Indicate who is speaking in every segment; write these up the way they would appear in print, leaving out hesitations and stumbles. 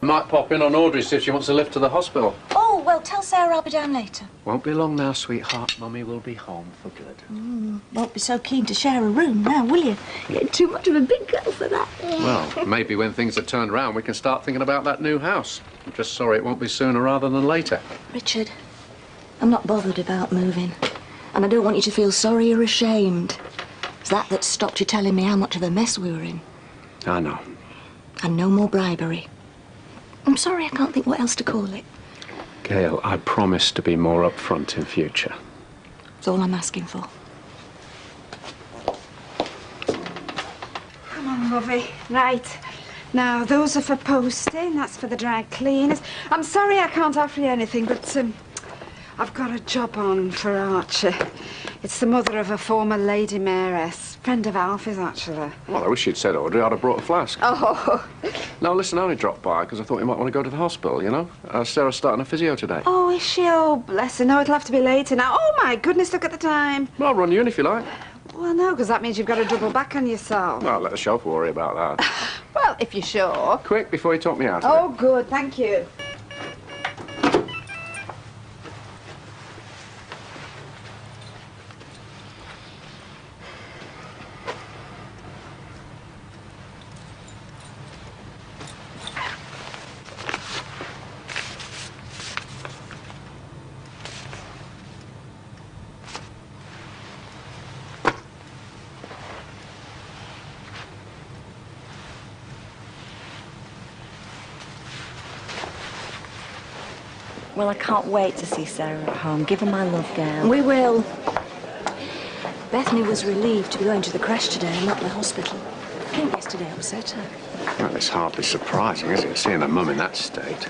Speaker 1: Might pop in on Audrey, see if she wants a lift to the hospital.
Speaker 2: Oh, well, tell Sarah I'll be down later.
Speaker 1: Won't be long now, sweetheart. Mummy will be home for good.
Speaker 2: Won't be so keen to share a room now, will you? You're getting too much of a big girl for that.
Speaker 1: Well, maybe when things are turned round, we can start thinking about that new house. I'm just sorry it won't be sooner rather than later.
Speaker 2: Richard, I'm not bothered about moving. And I don't want you to feel sorry or ashamed. It's that stopped you telling me how much of a mess we were in.
Speaker 1: I know.
Speaker 2: And no more bribery. I'm sorry, I can't think what else to call it.
Speaker 1: Gail, I promise to be more upfront in future.
Speaker 2: That's all I'm asking for.
Speaker 3: Come on, lovey. Right. Now, those are for posting. That's for the dry cleaners. I'm sorry I can't offer you anything, but I've got a job on for Archie. It's the mother of a former Lady Mayoress. Friend of Alfie's, actually.
Speaker 1: Well, I wish you'd said, Audrey. I'd have brought a flask.
Speaker 3: Oh.
Speaker 1: No, listen, I only dropped by because I thought you might want to go to the hospital, you know? Sarah's starting a physio today.
Speaker 3: Oh, is she? Oh, bless her. No, it'll have to be later now. Oh, my goodness, look at the time.
Speaker 1: Well, I'll run you in if you like.
Speaker 3: Well, no, because that means you've got to double back on yourself.
Speaker 1: Well, let the chauffeur worry about that.
Speaker 3: Well, if you're sure.
Speaker 1: Quick, before you talk me out of
Speaker 3: Oh, good. Thank you.
Speaker 4: Well, I can't wait to see Sarah at home. Give her my love, girl.
Speaker 2: We will. Bethany was relieved to be going to the creche today and not the hospital. I think yesterday upset her.
Speaker 1: Well, it's hardly surprising, is it, seeing her mum in that state?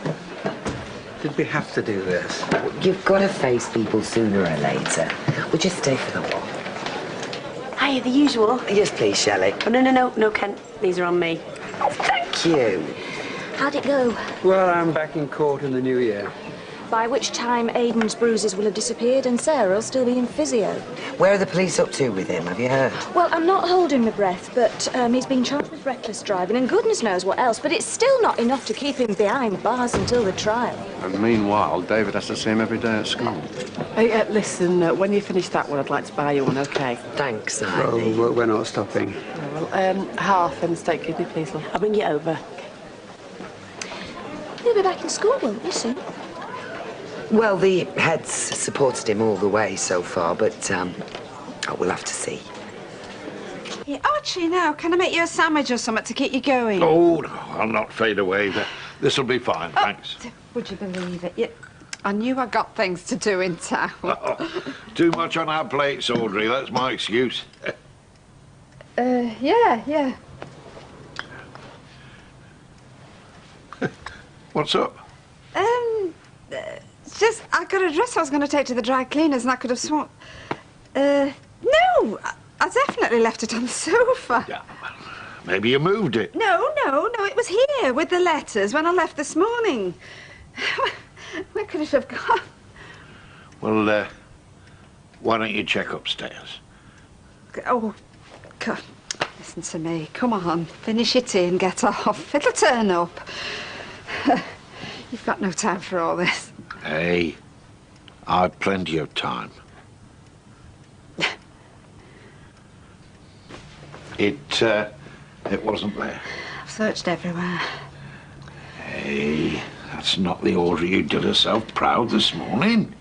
Speaker 5: Did we have to do this?
Speaker 6: You've got to face people sooner or later. We'll just stay for the walk.
Speaker 4: Hiya, the usual.
Speaker 6: Yes, please, Shelley.
Speaker 4: Oh, no, Kent. These are on me.
Speaker 6: Oh, thank you.
Speaker 2: How'd it go?
Speaker 5: Well, I'm back in court in the new year.
Speaker 2: By which time Aidan's bruises will have disappeared and Sarah will still be in physio.
Speaker 6: Where are the police up to with him? Have you heard?
Speaker 2: Well, I'm not holding my breath, but he's been charged with reckless driving and goodness knows what else, but it's still not enough to keep him behind bars until the trial.
Speaker 1: And meanwhile, David has to see him every day at school.
Speaker 7: Hey, listen, when you finish that one, I'd like to buy you one, OK?
Speaker 6: Thanks,
Speaker 5: Well,
Speaker 6: Annie.
Speaker 5: we're not stopping.
Speaker 7: Oh, well, half and steak kidney, please, love. I'll bring it over.
Speaker 2: He'll be back in school, won't you, soon?
Speaker 6: Well, the head's supported him all the way so far, but we'll have to see.
Speaker 3: Yeah, Archie, now, can I make you a sandwich or something to keep you going?
Speaker 8: Oh, no, I'll not fade away. This'll be fine, thanks.
Speaker 3: Would you believe it? I knew I got things to do in town.
Speaker 8: Too much on our plates, Audrey. That's my excuse.
Speaker 3: Yeah.
Speaker 8: What's up?
Speaker 3: It's just, I got a dress I was going to take to the dry cleaners and I could have sworn... no, I definitely left it on the sofa.
Speaker 8: Yeah, maybe you moved it.
Speaker 3: No, it was here with the letters when I left this morning. Where could it have gone?
Speaker 8: Well, why don't you check upstairs?
Speaker 3: Oh, God, listen to me. Come on, finish your tea and get off. It'll turn up. You've got no time for all this.
Speaker 8: Hey, I've plenty of time. It wasn't there.
Speaker 3: I've searched everywhere.
Speaker 8: Hey, that's not the Audrey who did herself proud this morning.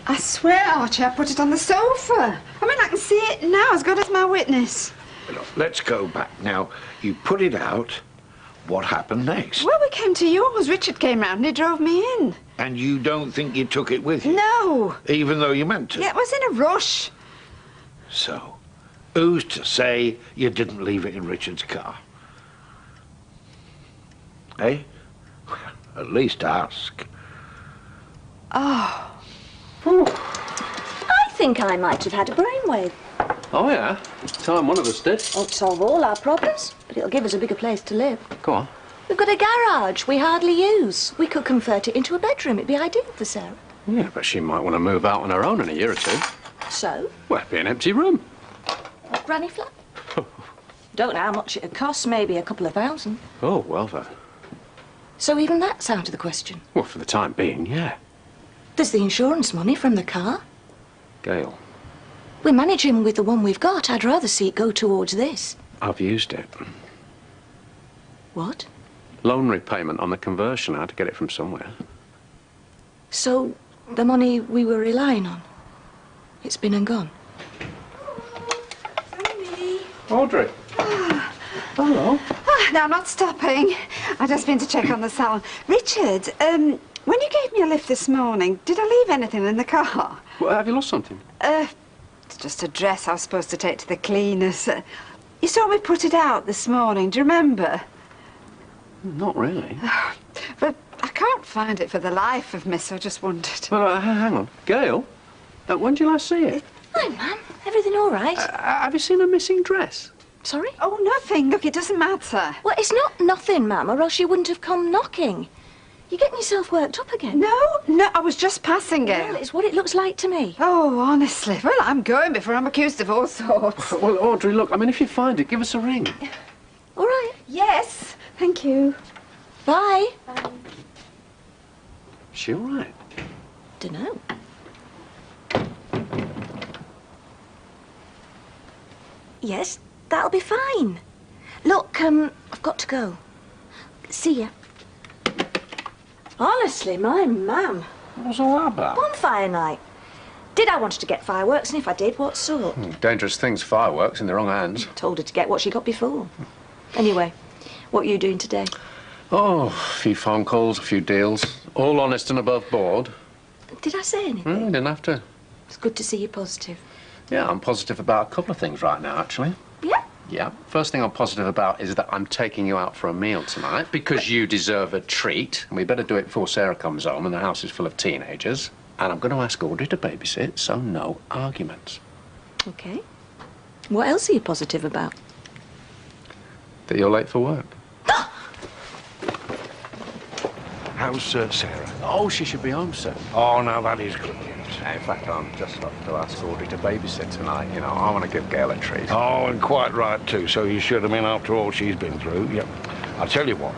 Speaker 3: I swear, Archie, I put it on the sofa. I mean, I can see it now, as good as my witness.
Speaker 8: Look, let's go back now. You put it out. What happened next?
Speaker 3: Well, we came to yours. Richard came round and he drove me in.
Speaker 8: And you don't think you took it with you?
Speaker 3: No.
Speaker 8: Even though you meant to?
Speaker 3: Yeah, it was in a rush.
Speaker 8: So, who's to say you didn't leave it in Richard's car? Eh? At least ask.
Speaker 3: Oh.
Speaker 2: I think I might have had a brainwave.
Speaker 1: Oh, yeah? Time one of us did.
Speaker 2: Won't solve all our problems, but it'll give us a bigger place to live.
Speaker 1: Go on.
Speaker 2: We've got a garage we hardly use. We could convert it into a bedroom. It'd be ideal for Sarah.
Speaker 1: Yeah, but she might want to move out on her own in a year or two.
Speaker 2: So?
Speaker 1: Well, it'd be an empty room.
Speaker 2: A granny flat? Don't know how much it'd cost, maybe a couple of thousand.
Speaker 1: Oh, well then.
Speaker 2: So even that's out of the question.
Speaker 1: Well, for the time being, yeah.
Speaker 2: There's the insurance money from the car.
Speaker 1: Gail,
Speaker 2: We're managing with the one we've got. I'd rather see it go towards this.
Speaker 1: I've used it.
Speaker 2: What?
Speaker 1: Loan repayment on the conversion. I had to get it from somewhere.
Speaker 2: So, the money we were relying on, it's been and gone.
Speaker 1: Audrey. Hello.
Speaker 3: No, I'm not stopping. I've just been to check on the salon. Richard, when you gave me a lift this morning, did I leave anything in the car?
Speaker 1: Well, have you lost something?
Speaker 3: It's just a dress I was supposed to take to the cleaners. You saw me put it out this morning, do you remember?
Speaker 1: Not really.
Speaker 3: But I can't find it for the life of me, so I just wondered.
Speaker 1: Well, hang on. Gail, when did you last see it?
Speaker 2: Hi, Mum. Everything all right?
Speaker 1: Have you seen a missing dress?
Speaker 2: Sorry?
Speaker 3: Oh, nothing. Look, it doesn't matter.
Speaker 2: Well, it's not nothing, Mum, or else you wouldn't have come knocking. You're getting yourself worked up again.
Speaker 3: No, I was just passing it.
Speaker 2: Well, it's what it looks like to me.
Speaker 3: Oh, honestly. Well, I'm going before I'm accused of all sorts.
Speaker 1: Well, Audrey, look, I mean, if you find it, give us a ring.
Speaker 2: All right.
Speaker 3: Yes, thank you.
Speaker 2: Bye.
Speaker 1: Is she all right?
Speaker 2: Dunno. Yes, that'll be fine. Look, I've got to go. See ya. Honestly, my mum.
Speaker 1: What's all that about?
Speaker 2: Bonfire night. Did I want her to get fireworks, and if I did, what sort?
Speaker 1: Dangerous things, fireworks in the wrong hands.
Speaker 2: Told her to get what she got before. Anyway, what are you doing today?
Speaker 1: Oh, a few phone calls, a few deals. All honest and above board.
Speaker 2: Did I say anything?
Speaker 1: Didn't have to.
Speaker 2: It's good to see you positive.
Speaker 1: Yeah, I'm positive about a couple of things right now, actually.
Speaker 2: Yeah?
Speaker 1: Yeah. First thing I'm positive about is that I'm taking you out for a meal tonight because you deserve a treat. And we better do it before Sarah comes home and the house is full of teenagers. And I'm going to ask Audrey to babysit, so no arguments.
Speaker 2: Okay. What else are you positive about?
Speaker 1: That you're late for work.
Speaker 8: How's Sarah?
Speaker 1: Oh, she should be home soon.
Speaker 8: Oh, now that is good news.
Speaker 1: In fact, I'm just up to ask Audrey to babysit tonight. You know, I want to give Gail a treat.
Speaker 8: Oh, and quite right, too. So you should have been after all she's been through. Yep. I'll tell you what.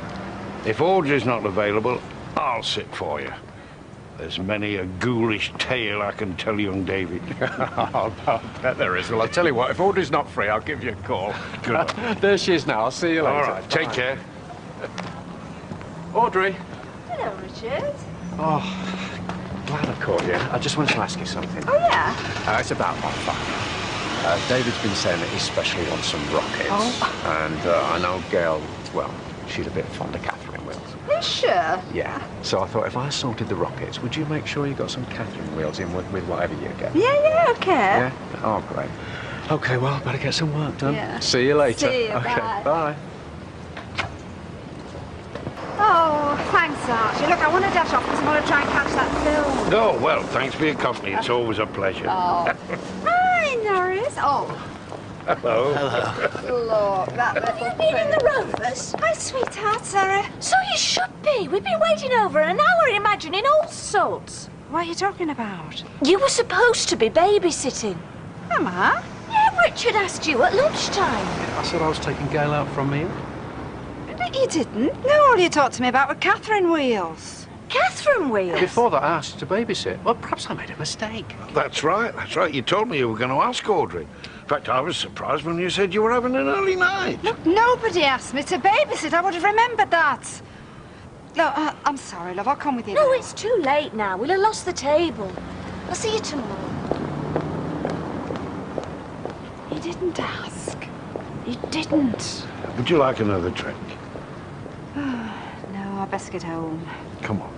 Speaker 8: If Audrey's not available, I'll sit for you. There's many a ghoulish tale I can tell young David.
Speaker 1: I'll bet there is. Well, I'll tell you what, if Audrey's not free, I'll give you a call.
Speaker 8: Good.
Speaker 1: There she is now. I'll see you later.
Speaker 8: All right, take care.
Speaker 1: Audrey.
Speaker 3: Hello, Richard.
Speaker 1: Oh, glad I called you. I just wanted to ask you something.
Speaker 3: Oh, yeah?
Speaker 1: It's about bonfire. David's been saying that he especially wants some rockets.
Speaker 3: Oh.
Speaker 1: And I know Gail, well, she's a bit fond of Catherine wheels.
Speaker 3: You sure?
Speaker 1: Yeah. So I thought if I sorted the rockets, would you make sure you got some Catherine wheels in with whatever you get?
Speaker 3: Yeah, okay.
Speaker 1: Yeah? Oh, great. Okay, well, better get some work done.
Speaker 3: Yeah.
Speaker 1: See you later.
Speaker 3: See you,
Speaker 1: okay,
Speaker 3: bye.
Speaker 1: bye.
Speaker 3: Oh, thanks, Archie. Look, I want to dash off because I want to try and catch that film.
Speaker 8: Oh, well, thanks for your company. It's always a pleasure.
Speaker 3: Oh. Hi, Norris. Oh,
Speaker 8: Hello.
Speaker 3: look, that little
Speaker 2: Been in the
Speaker 3: thing.
Speaker 2: Rovers?
Speaker 3: Hi, sweetheart, Sarah.
Speaker 2: So you should be. We've been waiting over an hour imagining all sorts.
Speaker 3: What are you talking about?
Speaker 2: You were supposed to be babysitting.
Speaker 3: Am I?
Speaker 2: Yeah, Richard asked you at lunchtime.
Speaker 1: I said I was taking Gail out for a meal.
Speaker 3: But you didn't. No, all you talked to me about were Catherine wheels.
Speaker 2: Catherine wheels.
Speaker 1: Before that, I asked you to babysit. Well, perhaps I made a mistake.
Speaker 8: That's right, that's right. You told me you were going to ask Audrey. In fact, I was surprised when you said you were having an early night.
Speaker 3: Look, nobody asked me to babysit. I would have remembered that. Look, I'm sorry, love. I'll come with you.
Speaker 2: No,
Speaker 3: now.
Speaker 2: it's too late now. We'll have lost the table. I'll see you tomorrow.
Speaker 3: He didn't ask. He didn't.
Speaker 8: Would you like another drink?
Speaker 3: No, I best get home.
Speaker 8: Come on.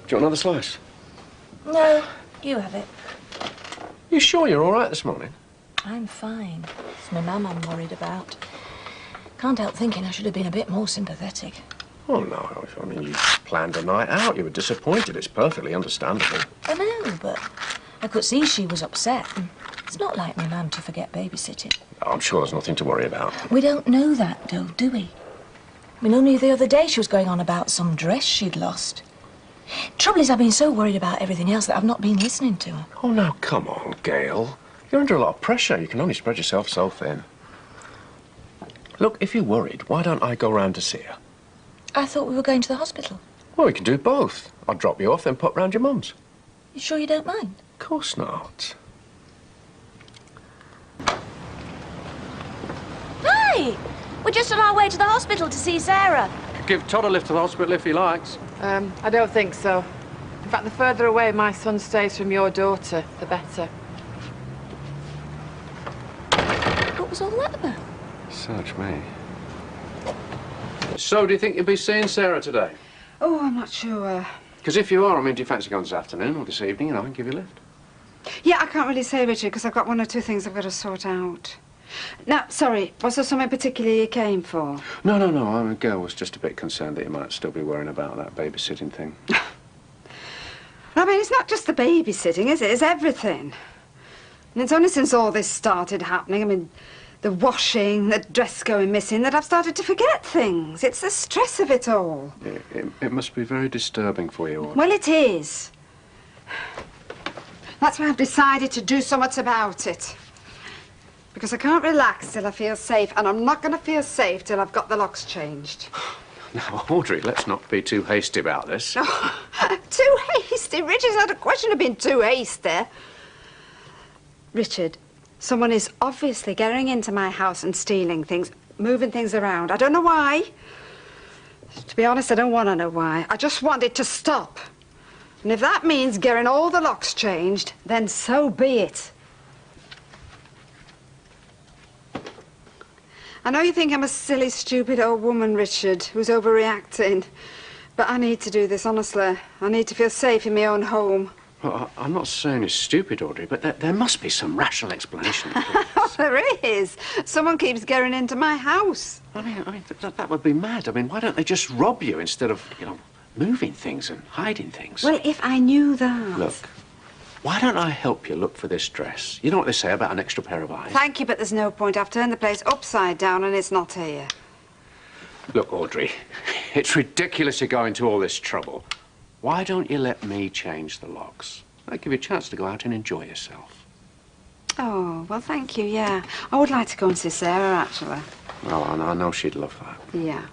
Speaker 1: Do you want another slice?
Speaker 2: No, you have it.
Speaker 1: You sure you're all right this morning?
Speaker 2: I'm fine. It's my mum I'm worried about. Can't help thinking I should have been a bit more sympathetic.
Speaker 1: Oh, no. I mean, you planned a night out. You were disappointed. It's perfectly understandable.
Speaker 2: I know, but I could see she was upset. And it's not like my mum to forget babysitting.
Speaker 1: I'm sure there's nothing to worry about.
Speaker 2: We don't know that, though, do we? I mean, only the other day she was going on about some dress she'd lost. Trouble is, I've been so worried about everything else that I've not been listening to her.
Speaker 1: Oh, now, come on, Gail. You're under a lot of pressure. You can only spread yourself so thin. Look, if you're worried, why don't I go round to see her?
Speaker 2: I thought we were going to the hospital.
Speaker 1: Well, we can do both. I'll drop you off, then pop round your mum's.
Speaker 2: You sure you don't mind?
Speaker 1: Of course not.
Speaker 2: Hey! We're just on our way to the hospital to see Sarah.
Speaker 1: Give Todd a lift to the hospital if he likes.
Speaker 7: I don't think so. In fact, the further away my son stays from your daughter, the better.
Speaker 2: What was all that about?
Speaker 1: Search me. So, do you think you'll be seeing Sarah today?
Speaker 3: Oh, I'm not sure.
Speaker 1: Because if you are, I mean, do you fancy going this afternoon or this evening, and I can give you a lift?
Speaker 3: Yeah, I can't really say, Richard, because I've got one or two things I've got to sort out. Now, sorry, was there something particular you came for?
Speaker 1: No. I mean, the girl was just a bit concerned that you might still be worrying about that babysitting thing.
Speaker 3: I mean, it's not just the babysitting, is it? It's everything. And it's only since all this started happening, I mean, the washing, the dress going missing, that I've started to forget things. It's the stress of it all.
Speaker 1: It must be very disturbing for you all.
Speaker 3: Well, it is. That's why I've decided to do something about it. Because I can't relax till I feel safe, and I'm not going to feel safe till I've got the locks changed.
Speaker 1: Now, Audrey, let's not be too hasty about this.
Speaker 3: Oh, too hasty? Richard's not a question of being too hasty. Richard, someone is obviously getting into my house and stealing things, moving things around. I don't know why. To be honest, I don't want to know why. I just want it to stop. And if that means getting all the locks changed, then so be it. I know you think I'm a silly, stupid old woman, Richard, who's overreacting. But I need to do this, honestly. I need to feel safe in my own home.
Speaker 1: Well, I'm not saying you're stupid, Audrey, but there must be some rational explanation.
Speaker 3: Oh, there is. Someone keeps getting into my house.
Speaker 1: I mean, that would be mad. I mean, why don't they just rob you instead of, moving things and hiding things?
Speaker 3: Well, if I knew that...
Speaker 1: Look, why don't I help you look for this dress? You know what they say about an extra pair of eyes?
Speaker 3: Thank you, but there's no point. I've turned the place upside down and it's not here.
Speaker 1: Look, Audrey, it's ridiculous you're going to all this trouble. Why don't you let me change the locks? I'll give you a chance to go out and enjoy yourself.
Speaker 3: Oh, well, thank you, yeah. I would like to go and see Sarah, actually.
Speaker 1: Well, I know she'd love that.
Speaker 3: Yeah.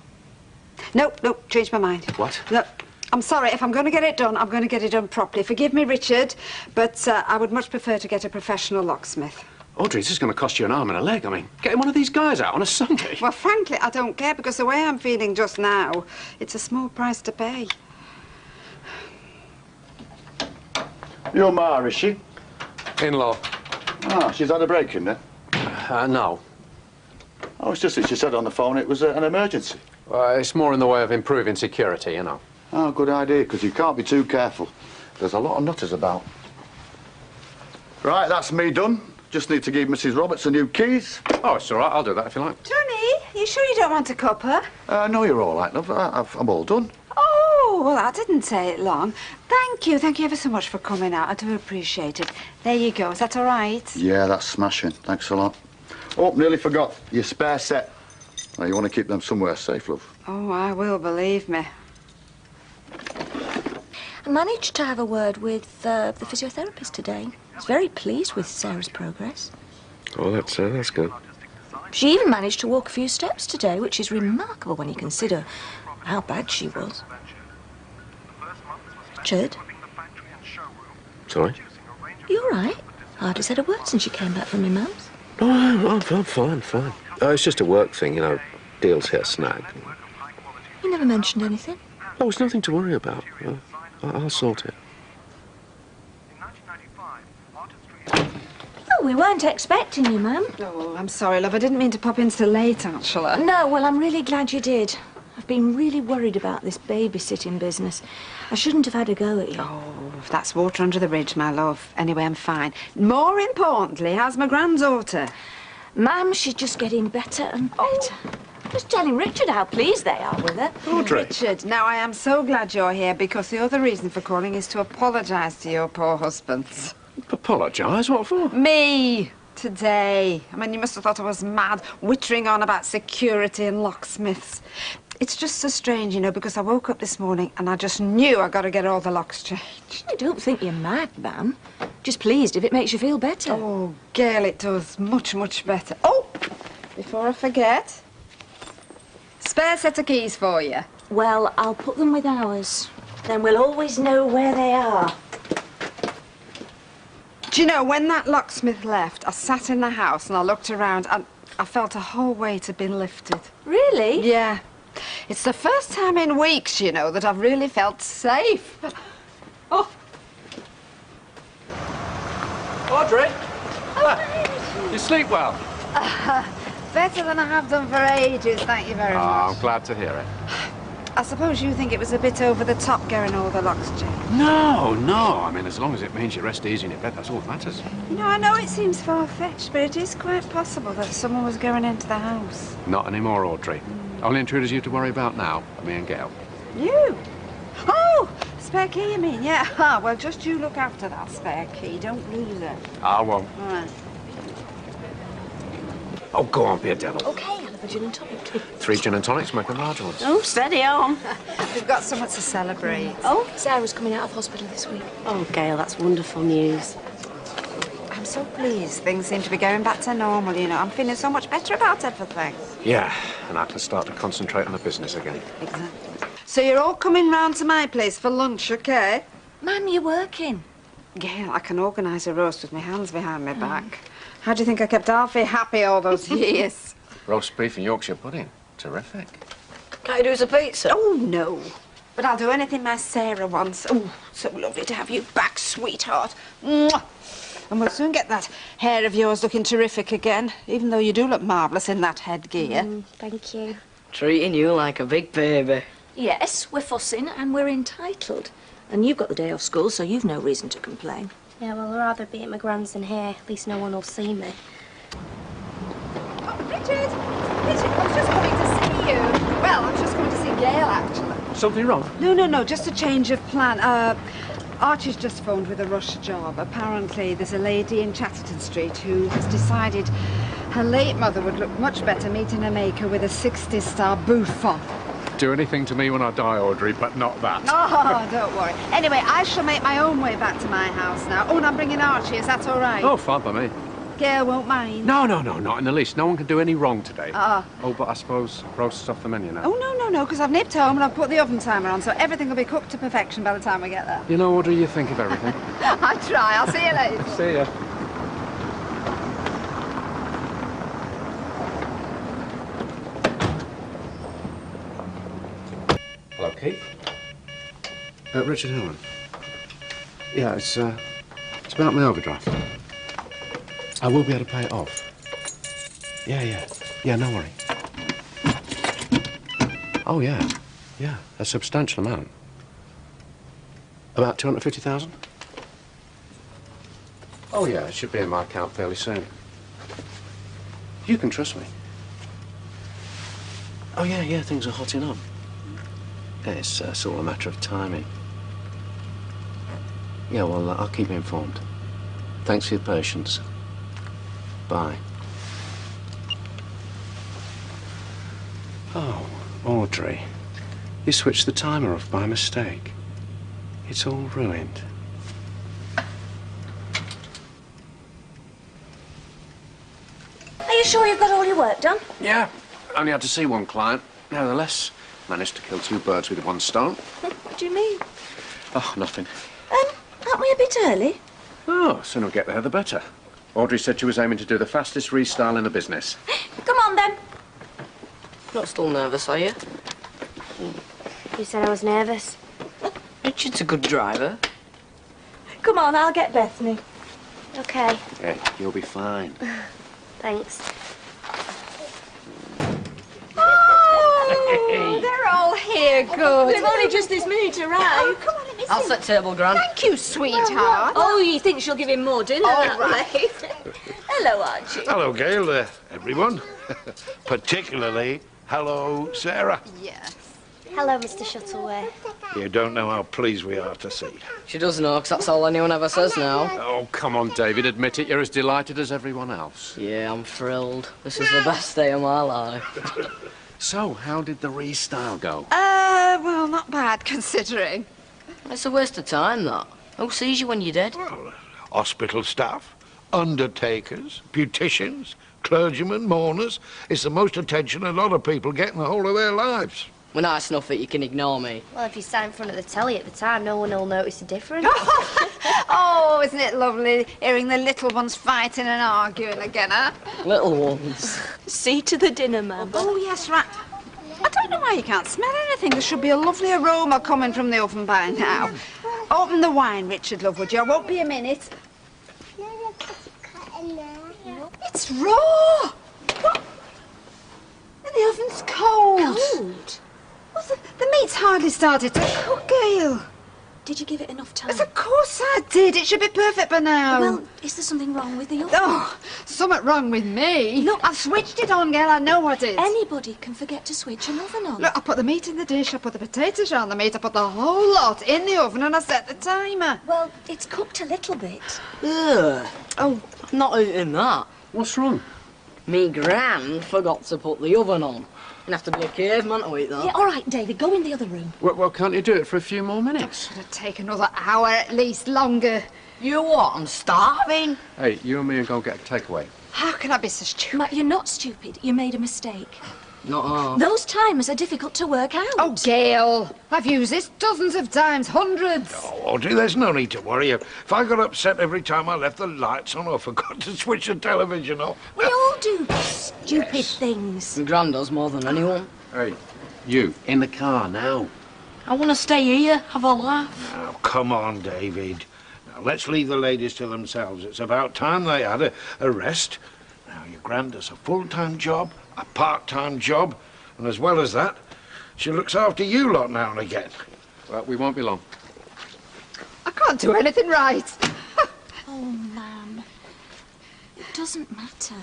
Speaker 3: Nope, changed my mind.
Speaker 1: What?
Speaker 3: Look, I'm sorry. If I'm going to get it done, I'm going to get it done properly. Forgive me, Richard, but I would much prefer to get a professional locksmith.
Speaker 1: Audrey, this is going to cost you an arm and a leg. I mean, getting one of these guys out on a Sunday.
Speaker 3: Well, frankly, I don't care, because the way I'm feeling just now, it's a small price to pay.
Speaker 9: Your ma, is she?
Speaker 1: In-law.
Speaker 9: Ah, she's had a break-in then?
Speaker 1: No.
Speaker 9: Oh, it's just that she said on the phone it was an emergency.
Speaker 1: It's more in the way of improving security, you know.
Speaker 9: Oh, good idea, because you can't be too careful. There's a lot of nutters about. Right, that's me done. Just need to give Mrs. Roberts a new keys.
Speaker 1: Oh, it's all right. I'll do that if you like.
Speaker 3: Johnny, you sure you don't want a cuppa?
Speaker 9: No, you're all right, love. I'm all done.
Speaker 3: Oh, well, that didn't take long. Thank you ever so much for coming out. I do appreciate it. There you go. Is that all right?
Speaker 9: Yeah, that's smashing. Thanks a lot. Oh, nearly forgot. Your spare set. Now, you want to keep them somewhere safe, love.
Speaker 3: Oh, I will, believe me.
Speaker 2: I managed to have a word with the physiotherapist today. I was very pleased with Sarah's progress.
Speaker 1: Oh, that's good.
Speaker 2: She even managed to walk a few steps today, which is remarkable when you consider how bad she was. Richard?
Speaker 1: Sorry?
Speaker 2: You all right? Hardly said a word since you came back from your mum's.
Speaker 1: Oh, I'm fine. It's just a work thing, Deals hit a snag.
Speaker 2: You never mentioned anything.
Speaker 1: Oh, it's nothing to worry about. I'll sort it.
Speaker 2: Oh, we weren't expecting you, Mum.
Speaker 3: Oh, I'm sorry, love. I didn't mean to pop in so late, actually.
Speaker 2: No, well, I'm really glad you did. I've been really worried about this babysitting business. I shouldn't have had a go at you.
Speaker 3: Oh, that's water under the bridge, my love. Anyway, I'm fine. More importantly, how's my granddaughter?
Speaker 2: Ma'am, she's just getting better and better. Just telling Richard how pleased they are with her.
Speaker 1: Audrey.
Speaker 3: Richard, now I am so glad you're here, because the other reason for calling is to apologise to your poor husband.
Speaker 1: Apologise? What for?
Speaker 3: Me! Today. I mean, you must have thought I was mad, wittering on about security and locksmiths. It's just so strange, because I woke up this morning and I just knew I got to get all the locks changed.
Speaker 2: I don't think you're mad, Ma'am. Just pleased if it makes you feel better.
Speaker 3: Oh, girl, it does. Much, much better. Oh! Before I forget, Spare set of keys for you.
Speaker 2: Well, I'll put them with ours. Then we'll always know where they are.
Speaker 3: Do you know, when that locksmith left, I sat in the house and I looked around and I felt a whole weight had been lifted.
Speaker 2: Really?
Speaker 3: Yeah. It's the first time in weeks, you know, that I've really felt safe. Oh.
Speaker 1: Audrey! You sleep well?
Speaker 3: Better than I have done for ages, thank you very much.
Speaker 1: I'm glad to hear it.
Speaker 3: I suppose you think it was a bit over the top going all the locks, Jane?
Speaker 1: No, no. I mean, as long as it means you rest easy in your bed, that's all that matters.
Speaker 3: You know, I know it seems far-fetched, but it is quite possible that someone was going into the house.
Speaker 1: Not anymore, Audrey. Only intruders you to worry about now are me and Gail.
Speaker 3: You? Oh! Spare key, you mean? Yeah. Ah, well, just you look after that spare key. Don't lose it.
Speaker 1: I won't.
Speaker 3: All right.
Speaker 1: Oh, go on, be a devil.
Speaker 2: OK, I'll have a gin and tonic.
Speaker 1: 3 gin and tonics, make them larger ones.
Speaker 4: Oh, steady on.
Speaker 3: We've got someone to celebrate.
Speaker 2: Oh, Sarah's coming out of hospital this week.
Speaker 4: Oh, Gail, that's wonderful news.
Speaker 3: I'm so pleased things seem to be going back to normal, you know. I'm feeling so much better about everything.
Speaker 1: Yeah, and I can start to concentrate on the business again.
Speaker 3: Exactly. So you're all coming round to my place for lunch, OK?
Speaker 2: Mum, you're working.
Speaker 3: Gail, I can organise a roast with my hands behind my back. How do you think I kept Alfie happy all those years?
Speaker 1: Roast beef and Yorkshire pudding. Terrific.
Speaker 4: Can't you do us a pizza?
Speaker 3: Oh, no. But I'll do anything my Sarah wants. Oh, so lovely to have you back, sweetheart. Mwah! And we'll soon get that hair of yours looking terrific again, even though you do look marvellous in that headgear.
Speaker 10: Thank you.
Speaker 4: Treating you like a big baby.
Speaker 2: Yes, we're fussing and we're entitled. And you've got the day off school, so you've no reason to complain.
Speaker 10: Yeah, well, I'd rather be at my grand's than here. At least no one will see me.
Speaker 3: Oh, Richard! Richard, I was just coming to see you. Well, I was just coming to see Gail, actually.
Speaker 1: Something wrong?
Speaker 3: No, just a change of plan. Archie's just phoned with a rush job. Apparently, there's a lady in Chatterton Street who has decided her late mother would look much better meeting a maker with a 60-star bouffant.
Speaker 1: Do anything to me when I die, Audrey, but not that.
Speaker 3: Oh, don't worry. Anyway, I shall make my own way back to my house now. Oh, and I'm bringing Archie. Is that all right?
Speaker 1: Oh, fine by me.
Speaker 3: Gail won't mind.
Speaker 1: No, not in the least. No one can do any wrong today.
Speaker 3: Ah.
Speaker 1: Oh, but I suppose roast's off the menu now.
Speaker 3: Oh, no, because I've nipped home and I've put the oven timer on, so everything will be cooked to perfection by the time we get there.
Speaker 1: You know, Audrey, you think of everything.
Speaker 3: I try. I'll see you later.
Speaker 1: See ya. Hello, Keith. Richard Hillman. Yeah, it's about my overdraft. I will be able to pay it off. Yeah, no worry. Oh, yeah, a substantial amount. About 250,000? Oh, yeah, it should be in my account fairly soon. You can trust me. Oh, yeah, things are hotting up. Yeah, it's all a matter of timing. Yeah, well, I'll keep you informed. Thanks for your patience. Bye. Oh, Audrey, you switched the timer off by mistake. It's all ruined.
Speaker 2: Are you sure you've got all your work done?
Speaker 1: Yeah, only had to see one client. Nevertheless, managed to kill 2 birds with 1 stone.
Speaker 2: What do you mean?
Speaker 1: Oh, nothing.
Speaker 2: Aren't we a bit early?
Speaker 1: Oh, sooner we get there, the better. Audrey said she was aiming to do the fastest restyle in the business.
Speaker 2: Come on, then.
Speaker 4: Not still nervous, are you?
Speaker 10: You said I was nervous.
Speaker 4: Richard's a good driver.
Speaker 2: Come on, I'll get Bethany.
Speaker 10: Okay,
Speaker 1: Yeah, you'll be fine.
Speaker 10: thanks.
Speaker 3: Oh, they're all here, good.
Speaker 2: We've only just this minute arrived.
Speaker 3: Oh, come on, let me see.
Speaker 4: I'll set table, Gran.
Speaker 3: Thank you, sweetheart.
Speaker 2: Oh, you think she'll give him more dinner?
Speaker 3: All right.
Speaker 2: Hello, Archie.
Speaker 8: Hello, Gail, everyone. Particularly, hello, Sarah.
Speaker 3: Yes.
Speaker 10: Hello, Mr. Shuttleworth.
Speaker 8: You don't know how pleased we are to see you.
Speaker 4: She does know, 'cause that's all anyone ever says now.
Speaker 1: Oh, come on, David, admit it. You're as delighted as everyone else.
Speaker 4: Yeah, I'm thrilled. This is the best day of my life.
Speaker 1: So, how did the restyle go?
Speaker 3: Well, not bad, considering.
Speaker 4: It's a waste of time, that. Who sees you when you're dead?
Speaker 8: Well, hospital staff, undertakers, beauticians, Clergymen, mourners. It's the most attention a lot of people get in the whole of their lives.
Speaker 11: Well, nice enough that you can ignore me.
Speaker 10: Well, if you sat in front of the telly at the time, no one will notice the difference.
Speaker 3: Oh, isn't it lovely hearing the little ones fighting and arguing again, huh?
Speaker 11: Little ones.
Speaker 2: See to the dinner, Mum.
Speaker 3: Oh, yes, right. I don't know why you can't smell anything. There should be a lovely aroma coming from the oven by now. Open the wine, Richard, love, would you? I won't be a minute. It's raw! What? And the oven's cold.
Speaker 2: Cold?
Speaker 3: Well, the meat's hardly started to cook, Gail.
Speaker 2: Did you give it enough time?
Speaker 3: Yes, of course I did. It should be perfect by now.
Speaker 2: Well, is there something wrong with the oven?
Speaker 3: Oh, something wrong with me.
Speaker 2: Look,
Speaker 3: I've switched it on, Gail. I know what it is.
Speaker 2: Anybody can forget to switch an oven on.
Speaker 3: Look, I put the meat in the dish, I put the potatoes on the meat, I put the whole lot in the oven and I set the timer.
Speaker 2: Well, it's cooked a little bit.
Speaker 11: Ugh. Oh, I'm not eating that.
Speaker 1: What's wrong?
Speaker 11: Me gran forgot to put the oven on. You'd have to be a caveman to eat that.
Speaker 2: Yeah, all right, David, go in the other room.
Speaker 1: Well, can't you do it for a few more minutes?
Speaker 3: It'll take another hour at least, longer.
Speaker 11: You what? I'm starving.
Speaker 1: Hey, you and me are going to get a takeaway.
Speaker 3: How can I be so stupid?
Speaker 2: Matt, you're not stupid. You made a mistake.
Speaker 11: Not half.
Speaker 2: Those timers are difficult to work out.
Speaker 3: Oh, Gail, I've used this dozens of times, hundreds.
Speaker 8: Oh, Audrey, there's no need to worry. If I got upset every time I left the lights on or forgot to switch the television off...
Speaker 2: We all do stupid things.
Speaker 11: My gran does more than anyone.
Speaker 1: Hey, you, in the car now.
Speaker 11: I want to stay here, have a laugh.
Speaker 8: Now, come on, David. Now, let's leave the ladies to themselves. It's about time they had a rest. Now, your gran does a full-time job, a part-time job, and as well as that, she looks after you lot now and again.
Speaker 1: Well, we won't be long.
Speaker 3: I can't do anything right.
Speaker 2: Oh, Mum. It doesn't matter.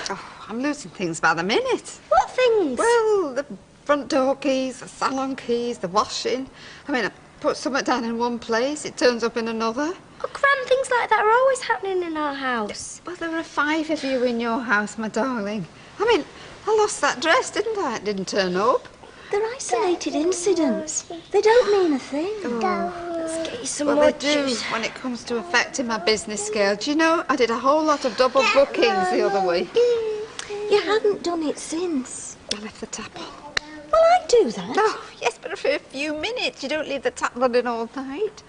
Speaker 3: Oh, I'm losing things by the minute.
Speaker 10: What things?
Speaker 3: Well, the front door keys, the salon keys, the washing. I mean, I put something down in one place, it turns up in another.
Speaker 10: Oh, Gran, things like that are always happening in our house.
Speaker 3: Well, there are 5 of you in your house, my darling. I mean, I lost that dress, didn't I? It didn't turn up.
Speaker 2: They're isolated incidents. They don't mean a thing.
Speaker 10: Let's get you some
Speaker 3: Well,
Speaker 10: more
Speaker 3: they do
Speaker 10: juice.
Speaker 3: when it comes to affecting my business scale. Do you know, I did a whole lot of double bookings the other week.
Speaker 2: You haven't done it since.
Speaker 3: I left the tap on.
Speaker 2: Well, I do that.
Speaker 3: Oh, yes, but for a few minutes. You don't leave the tap running all night.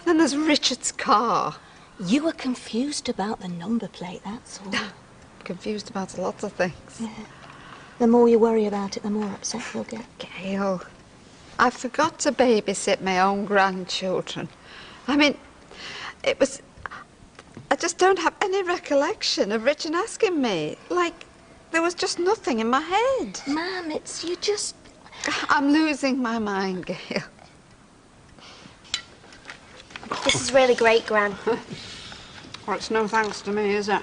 Speaker 3: Then there's Richard's car.
Speaker 2: You were confused about the number plate, that's all.
Speaker 3: Confused about a lot of things.
Speaker 2: Yeah. The more you worry about it, the more upset you'll get.
Speaker 3: Gail, I forgot to babysit my own grandchildren. I mean, it was... I just don't have any recollection of Richard asking me. Like, there was just nothing in my head.
Speaker 2: Ma'am, it's... you just...
Speaker 3: I'm losing my mind, Gail.
Speaker 10: This is really great, Gran.
Speaker 3: Well, it's no thanks to me, is it?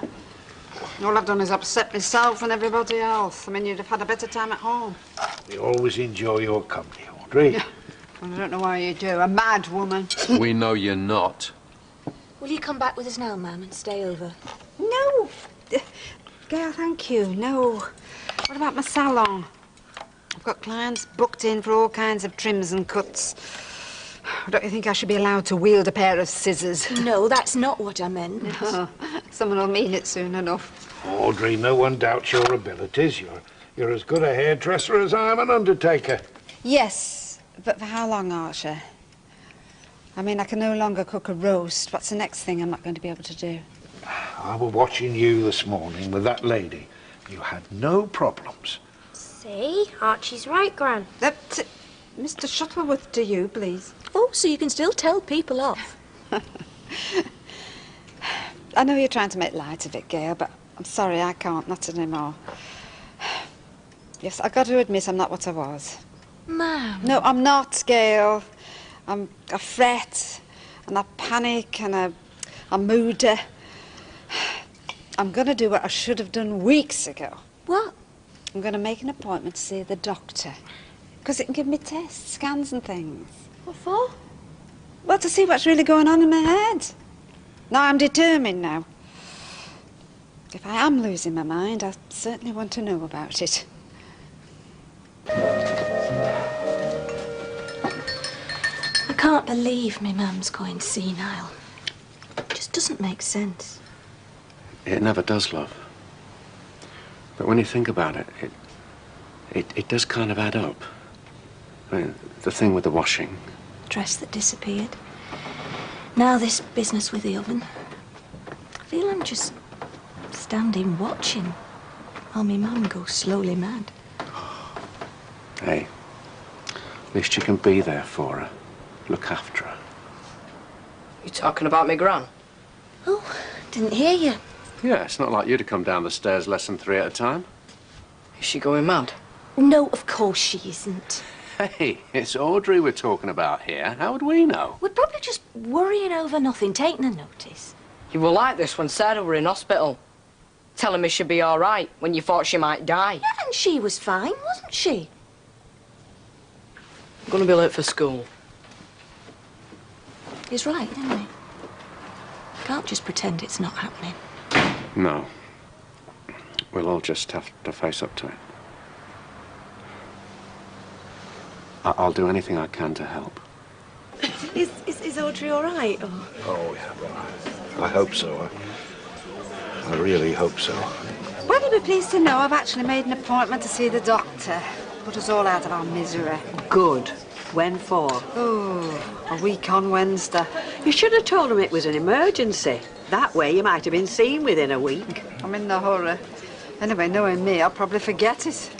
Speaker 3: All I've done is upset myself and everybody else. I mean, you'd have had a better time at home.
Speaker 8: We always enjoy your company, Audrey.
Speaker 3: Yeah. Well, I don't know why you do. A mad woman.
Speaker 1: We know you're not.
Speaker 2: Will you come back with us now, Ma'am, and stay over?
Speaker 3: No. Gail, thank you. No. What about my salon? I've got clients booked in for all kinds of trims and cuts. Don't you think I should be allowed to wield a pair of scissors?
Speaker 2: No, that's not what I meant.
Speaker 3: No. Someone will mean it soon enough.
Speaker 8: Audrey, no one doubts your abilities. You're as good a hairdresser as I am an undertaker.
Speaker 3: Yes, but for how long, Archer? I mean, I can no longer cook a roast. What's the next thing I'm not going to be able to do?
Speaker 8: I was watching you this morning with that lady. You had no problems.
Speaker 10: See? Archie's right, Gran.
Speaker 3: Mr. Shuttleworth, to you, please.
Speaker 2: Oh, so you can still tell people off.
Speaker 3: I know you're trying to make light of it, Gail, but I'm sorry, I can't, not anymore. Yes, I've got to admit I'm not what I was.
Speaker 2: Ma'am.
Speaker 3: No, I'm not, Gail. I fret, and I panic, and I'm moody. I'm going to do what I should have done weeks ago.
Speaker 2: What?
Speaker 3: I'm going to make an appointment to see the doctor. Because it can give me tests, scans and things.
Speaker 10: What for?
Speaker 3: Well, to see what's really going on in my head. Now, I'm determined now. If I am losing my mind, I certainly want to know about it.
Speaker 2: I can't believe me Mum's going senile. It just doesn't make sense.
Speaker 1: It never does, love. But when you think about it, it does kind of add up. I mean, the thing with the washing.
Speaker 2: Dress that disappeared. Now this business with the oven. I feel I'm just standing watching while my mum goes slowly mad.
Speaker 1: Hey, at least you can be there for her. Look after her.
Speaker 11: You talking about me gran?
Speaker 2: Oh, didn't hear you.
Speaker 1: Yeah, it's not like you to come down the stairs less than 3 at a time.
Speaker 11: Is she going mad?
Speaker 2: No, of course she isn't.
Speaker 1: Hey, it's Audrey we're talking about here. How would we know?
Speaker 2: We're probably just worrying over nothing, taking a notice.
Speaker 11: You were like this when Sarah were in hospital. Telling me she'd be all right when you thought she might die.
Speaker 2: Yeah, and she was fine, wasn't she?
Speaker 11: I'm gonna be late for school.
Speaker 2: He's right, isn't he? Can't just pretend it's not happening.
Speaker 1: No. We'll all just have to face up to it. I'll do anything I can to help.
Speaker 2: Is Audrey all right? Or...
Speaker 8: Oh, yeah, I hope so. I really hope so.
Speaker 3: Well, you'll be pleased to know I've actually made an appointment to see the doctor. Put us all out of our misery.
Speaker 12: Good. When for?
Speaker 3: Oh, a week on Wednesday.
Speaker 12: You should have told him it was an emergency. That way you might have been seen within a week.
Speaker 3: I'm in the hurry. Anyway, knowing me, I'll probably forget it.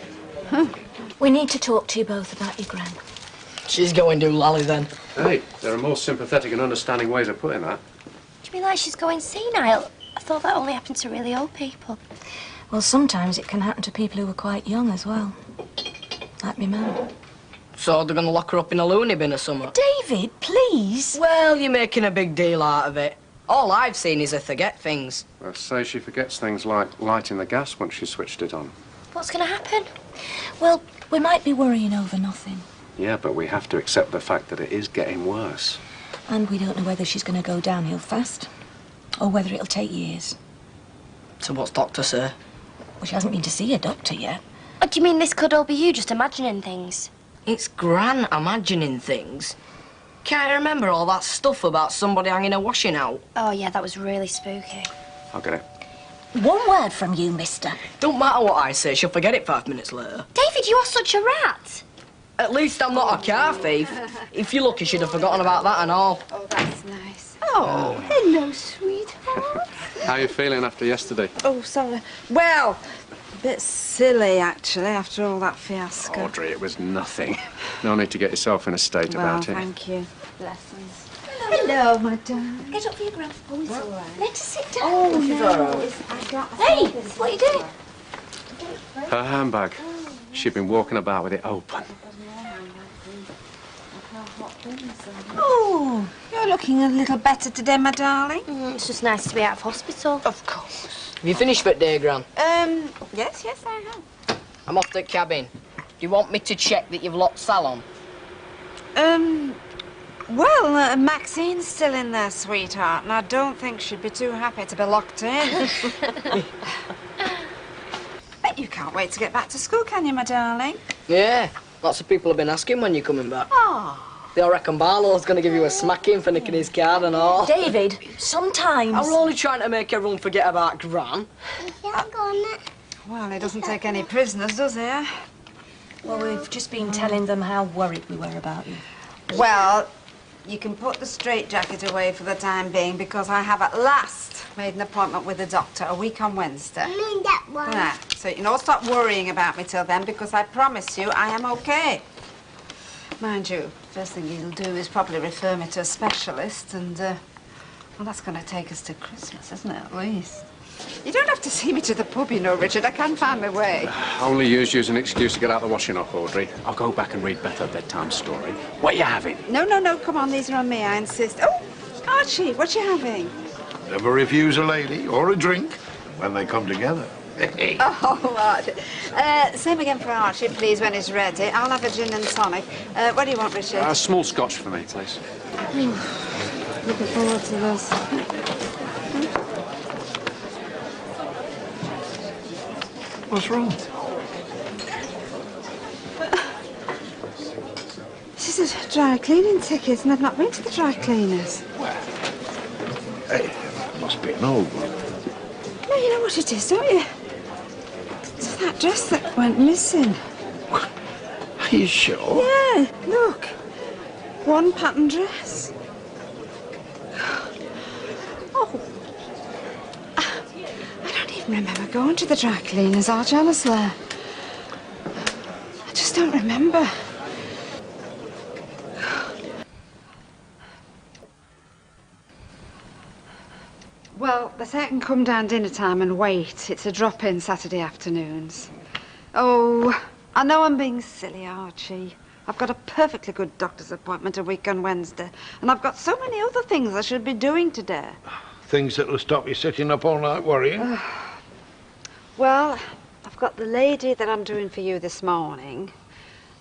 Speaker 2: We need to talk to you both about your gran.
Speaker 11: She's going to lally then.
Speaker 1: Hey, there are more sympathetic and understanding ways of putting that.
Speaker 10: Do you mean like she's going senile? I thought that only happened to really old people.
Speaker 2: Well, sometimes it can happen to people who are quite young as well. Like me mum.
Speaker 11: So they're gonna lock her up in a loony bin or something?
Speaker 2: David, please!
Speaker 11: Well, you're making a big deal out of it. All I've seen is her forget things.
Speaker 1: Well, say she forgets things like lighting the gas once she switched it on.
Speaker 10: What's going to happen?
Speaker 2: Well, we might be worrying over nothing.
Speaker 1: Yeah, but we have to accept the fact that it is getting worse.
Speaker 2: And we don't know whether she's going to go downhill fast or whether it'll take years.
Speaker 11: So what's doctor say?
Speaker 2: Well, she hasn't been to see a doctor yet.
Speaker 10: Oh, do you mean this could all be you just imagining things?
Speaker 11: It's Gran imagining things. Can't you remember all that stuff about somebody hanging a washing out?
Speaker 10: Oh, yeah, that was really spooky.
Speaker 1: I'll get it.
Speaker 2: One word from you, mister.
Speaker 11: Don't matter what I say, she'll forget it 5 minutes later.
Speaker 10: David, you are such a rat.
Speaker 11: At least I'm not a car thief. If you're lucky, she'd have forgotten about that and all.
Speaker 3: Oh, that's nice.
Speaker 10: Oh, hello, sweetheart.
Speaker 1: How are you feeling after yesterday?
Speaker 3: Oh, sorry. Well, a bit silly, actually, after all that fiasco.
Speaker 1: Audrey, it was nothing. No need to get yourself in a state about it.
Speaker 3: Thank you. Blessings. Hello, my darling.
Speaker 2: Get up for your gran. Oh, it's all right. Let her sit down.
Speaker 3: Oh, she's all right.
Speaker 2: Hey, what are you doing?
Speaker 1: Her handbag. She'd been walking about with it open.
Speaker 3: Oh, you're looking a little better today, my darling.
Speaker 10: It's just nice to be out of hospital.
Speaker 3: Of course.
Speaker 11: Have you finished for the day, Gran?
Speaker 3: Yes, I have.
Speaker 11: I'm off to the cabin. Do you want me to check that you've locked Sal on?
Speaker 3: Well, Maxine's still in there, sweetheart, and I don't think she'd be too happy to be locked in. Bet you can't wait to get back to school, can you, my darling?
Speaker 11: Yeah. Lots of people have been asking when you're coming back.
Speaker 3: Oh.
Speaker 11: They all reckon Barlow's going to give you a smacking for nicking his card and all.
Speaker 2: David, sometimes...
Speaker 11: I'm only trying to make everyone forget about Gran.
Speaker 3: Well, he doesn't take any prisoners, does he?
Speaker 2: Well, we've just been telling them how worried we were about you.
Speaker 3: Well, you can put the straitjacket away for the time being because I have at last made an appointment with the doctor a week on Wednesday.
Speaker 10: I mean that one.
Speaker 3: Right. So you can all stop worrying about me till then because I promise you I am okay. Mind you, first thing he'll do is probably refer me to a specialist and, well, that's going to take us to Christmas, isn't it, at least? You don't have to see me to the pub, you know, Richard. I can find my way.
Speaker 1: Only use you as an excuse to get out the washing up, Audrey. I'll go back and read Beth a bedtime story. What are you having?
Speaker 3: No, come on, these are on me, I insist. Oh, Archie, what you having?
Speaker 8: Never refuse a lady or a drink when they come together.
Speaker 3: Oh, Archie. Same again for Archie, please, when he's ready. I'll have a gin and tonic. What do you want, Richard?
Speaker 1: A small scotch for me, please.
Speaker 3: Looking forward to this.
Speaker 8: What's wrong?
Speaker 3: This is a dry cleaning ticket, and I've not been to the dry cleaners.
Speaker 8: Hey, it must be an old one.
Speaker 3: Well, you know what it is, don't you? It's that dress that went missing.
Speaker 8: Are you sure?
Speaker 3: Yeah, look. One pattern dress. Oh. I don't even remember going to the dry cleaners, Arch, honestly. I just don't remember. Well, they say I can come down dinner time and wait. It's a drop-in Saturday afternoons. Oh, I know I'm being silly, Archie. I've got a perfectly good doctor's appointment a week on Wednesday, and I've got so many other things I should be doing today.
Speaker 8: Things that'll stop you sitting up all night worrying?
Speaker 3: Well, I've got the lady that I'm doing for you this morning.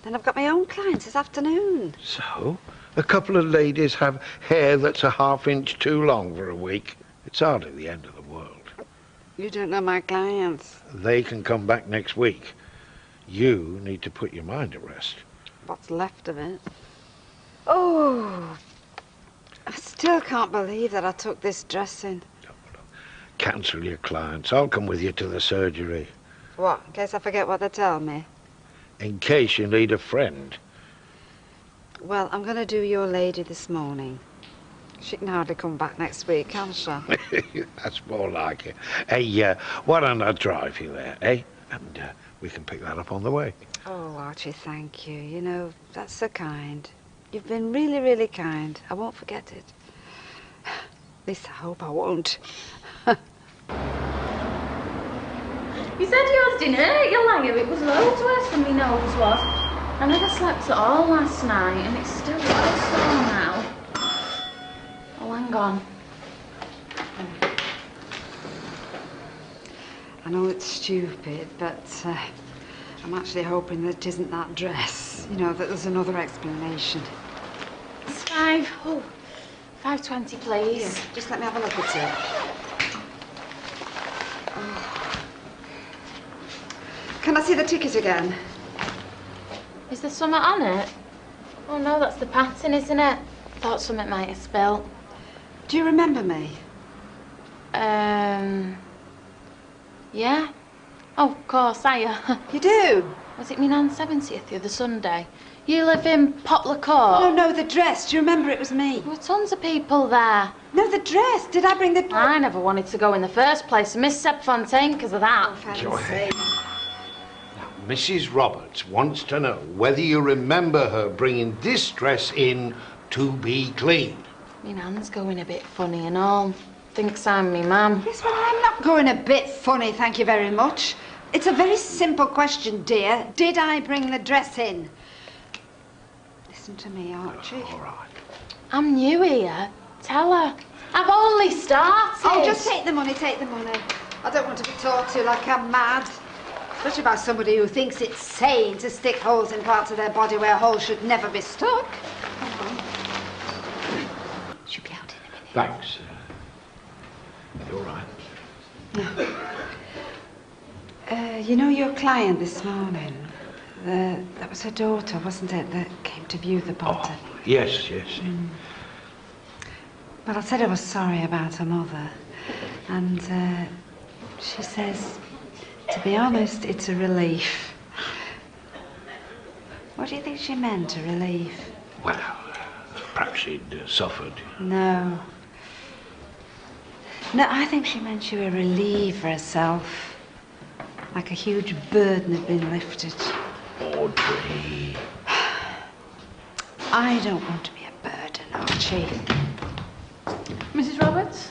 Speaker 3: Then I've got my own clients this afternoon.
Speaker 8: So, a couple of ladies have hair that's a half-inch too long for a week. It's hardly the end of the world.
Speaker 3: You don't know my clients.
Speaker 8: They can come back next week. You need to put your mind at rest.
Speaker 3: What's left of it? Oh, I still can't believe that I took this dressing.
Speaker 8: Cancel your clients. I'll come with you to the surgery.
Speaker 3: What, in case I forget what they tell me?
Speaker 8: In case you need a friend.
Speaker 3: Well, I'm going to do your lady this morning. She can hardly come back next week, can she?
Speaker 8: That's more like it. Hey, why don't I drive you there, eh? And we can pick that up on the way.
Speaker 3: Oh, Archie, thank you. You know, that's so kind. You've been really, really kind. I won't forget it. At least I hope I won't.
Speaker 13: You said yours didn't hurt, you liar. It was loads worse than me nose was. I never slept at all last night, and it's still well sore now. Oh, hang on.
Speaker 3: I know it's stupid, but I'm actually hoping that it isn't that dress. You know, that there's another explanation.
Speaker 13: It's 5. Oh, 5:20, please.
Speaker 3: Here, just let me have a look at it. Oh. Can I see the ticket again?
Speaker 13: Is there something on it? Oh no, that's the pattern, isn't it? Thought something might have spilt.
Speaker 3: Do you remember me?
Speaker 13: Yeah. Oh, of course,
Speaker 3: You do?
Speaker 13: Was it me Nan's 70th the other Sunday? You live in Poplar Court?
Speaker 3: No, no, the dress. Do you remember it was me?
Speaker 13: There were tons of people there.
Speaker 3: No, the dress. Did I bring the...
Speaker 13: I never wanted to go in the first place. I missed Seb Fontaine because of that.
Speaker 8: Joy. Now, Mrs. Roberts wants to know whether you remember her bringing this dress in to be cleaned.
Speaker 13: Me Nan's going a bit funny and all. Thinks I'm me mum.
Speaker 3: Yes, well, I'm not going a bit funny, thank you very much. It's a very simple question, dear. Did I bring the dress in? Listen to me, Archie.
Speaker 8: All right.
Speaker 13: I'm new here. Tell her. I've only started.
Speaker 3: Oh, just take the money, take the money. I don't want to be talked to like I'm mad. Especially by somebody who thinks it's sane to stick holes in parts of their body where holes should never be stuck. She'll be out in a minute.
Speaker 8: Thanks. You all right?
Speaker 3: You know your client this morning? That was her daughter, wasn't it, that came to view the body?
Speaker 8: Oh, yes, yes.
Speaker 3: Well, I said I was sorry about her mother. And she says, to be honest, it's a relief. What do you think she meant, a relief?
Speaker 8: Well, perhaps she'd suffered.
Speaker 3: No. No, I think she meant she would relieve herself. Like a huge burden had been lifted.
Speaker 8: Audrey.
Speaker 3: I don't want to be a burden, Archie.
Speaker 13: Mrs. Roberts?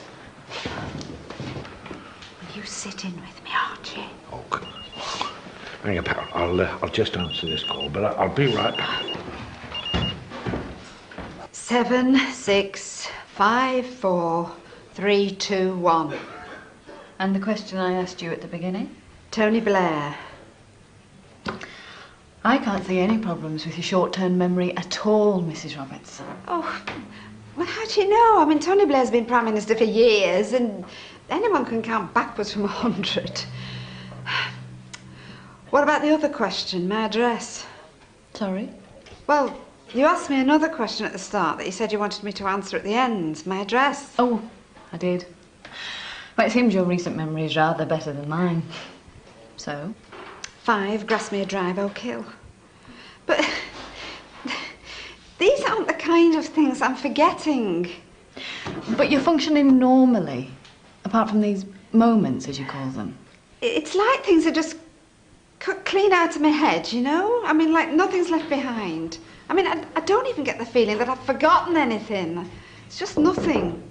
Speaker 3: Will you sit in with me, Archie?
Speaker 8: Oh, good. Hang on, pal. I'll just answer this call, but I'll be right back.
Speaker 3: 7, 6, 5, 4, 3, 2, 1.
Speaker 14: And the question I asked you at the beginning?
Speaker 3: Tony Blair.
Speaker 14: I can't see any problems with your short-term memory at all, Mrs. Roberts.
Speaker 3: Oh, well, how do you know? I mean, Tony Blair's been Prime Minister for years, and anyone can count backwards from 100. What about the other question, my address?
Speaker 14: Sorry?
Speaker 3: Well, you asked me another question at the start that you said you wanted me to answer at the end. My address.
Speaker 14: Oh, I did. Well, it seems your recent memory is rather better than mine. So?
Speaker 3: 5 Grasmere Drive, Oak Hill. But these aren't the kind of things I'm forgetting.
Speaker 14: But you're functioning normally, apart from these moments, as you call them.
Speaker 3: It's like things are just cut clean out of my head, you know? I mean, like nothing's left behind. I mean, I don't even get the feeling that I've forgotten anything. It's just nothing.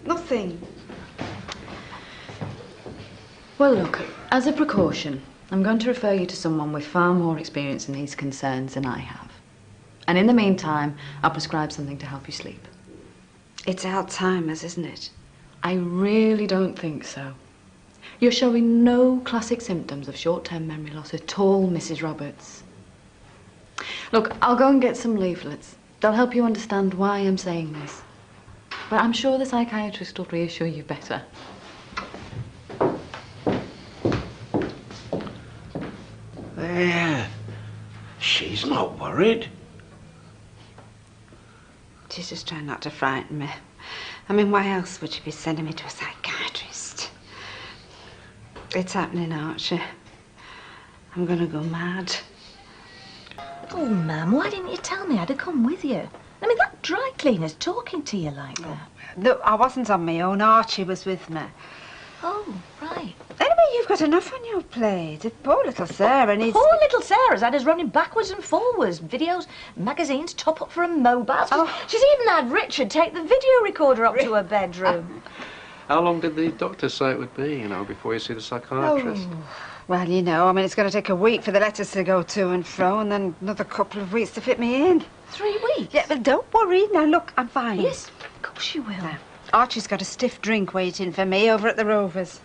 Speaker 14: Well, look, as a precaution, I'm going to refer you to someone with far more experience in these concerns than I have. And in the meantime, I'll prescribe something to help you sleep.
Speaker 3: It's Alzheimer's, isn't it?
Speaker 14: I really don't think so. You're showing no classic symptoms of short-term memory loss at all, Mrs. Roberts. Look, I'll go and get some leaflets. They'll help you understand why I'm saying this. But I'm sure the psychiatrist will reassure you better.
Speaker 8: There. She's not worried.
Speaker 3: She's just trying not to frighten me. I mean, why else would she be sending me to a psychiatrist? It's happening, Archie. I'm gonna go mad.
Speaker 2: Oh, Ma'am, why didn't you tell me I'd have come with you? I mean, that dry cleaner's talking to you like that.
Speaker 3: No, I wasn't on my own. Archie was with me.
Speaker 2: Oh, right.
Speaker 3: Anyway, you've got enough on your plate. Poor little Sarah needs...
Speaker 2: Poor little Sarah's had us running backwards and forwards. Videos, magazines, top up for a mobile. She's even had Richard take the video recorder up to her bedroom.
Speaker 1: How long did the doctor say it would be, you know, before you see the psychiatrist?
Speaker 3: Oh. Well, you know, I mean, it's going to take a week for the letters to go to and fro, and then another couple of weeks to fit me in.
Speaker 2: 3 weeks?
Speaker 3: Yeah, but don't worry. Now, look, I'm fine.
Speaker 2: Yes, of course you will.
Speaker 3: Now, Archie's got a stiff drink waiting for me over at the Rovers.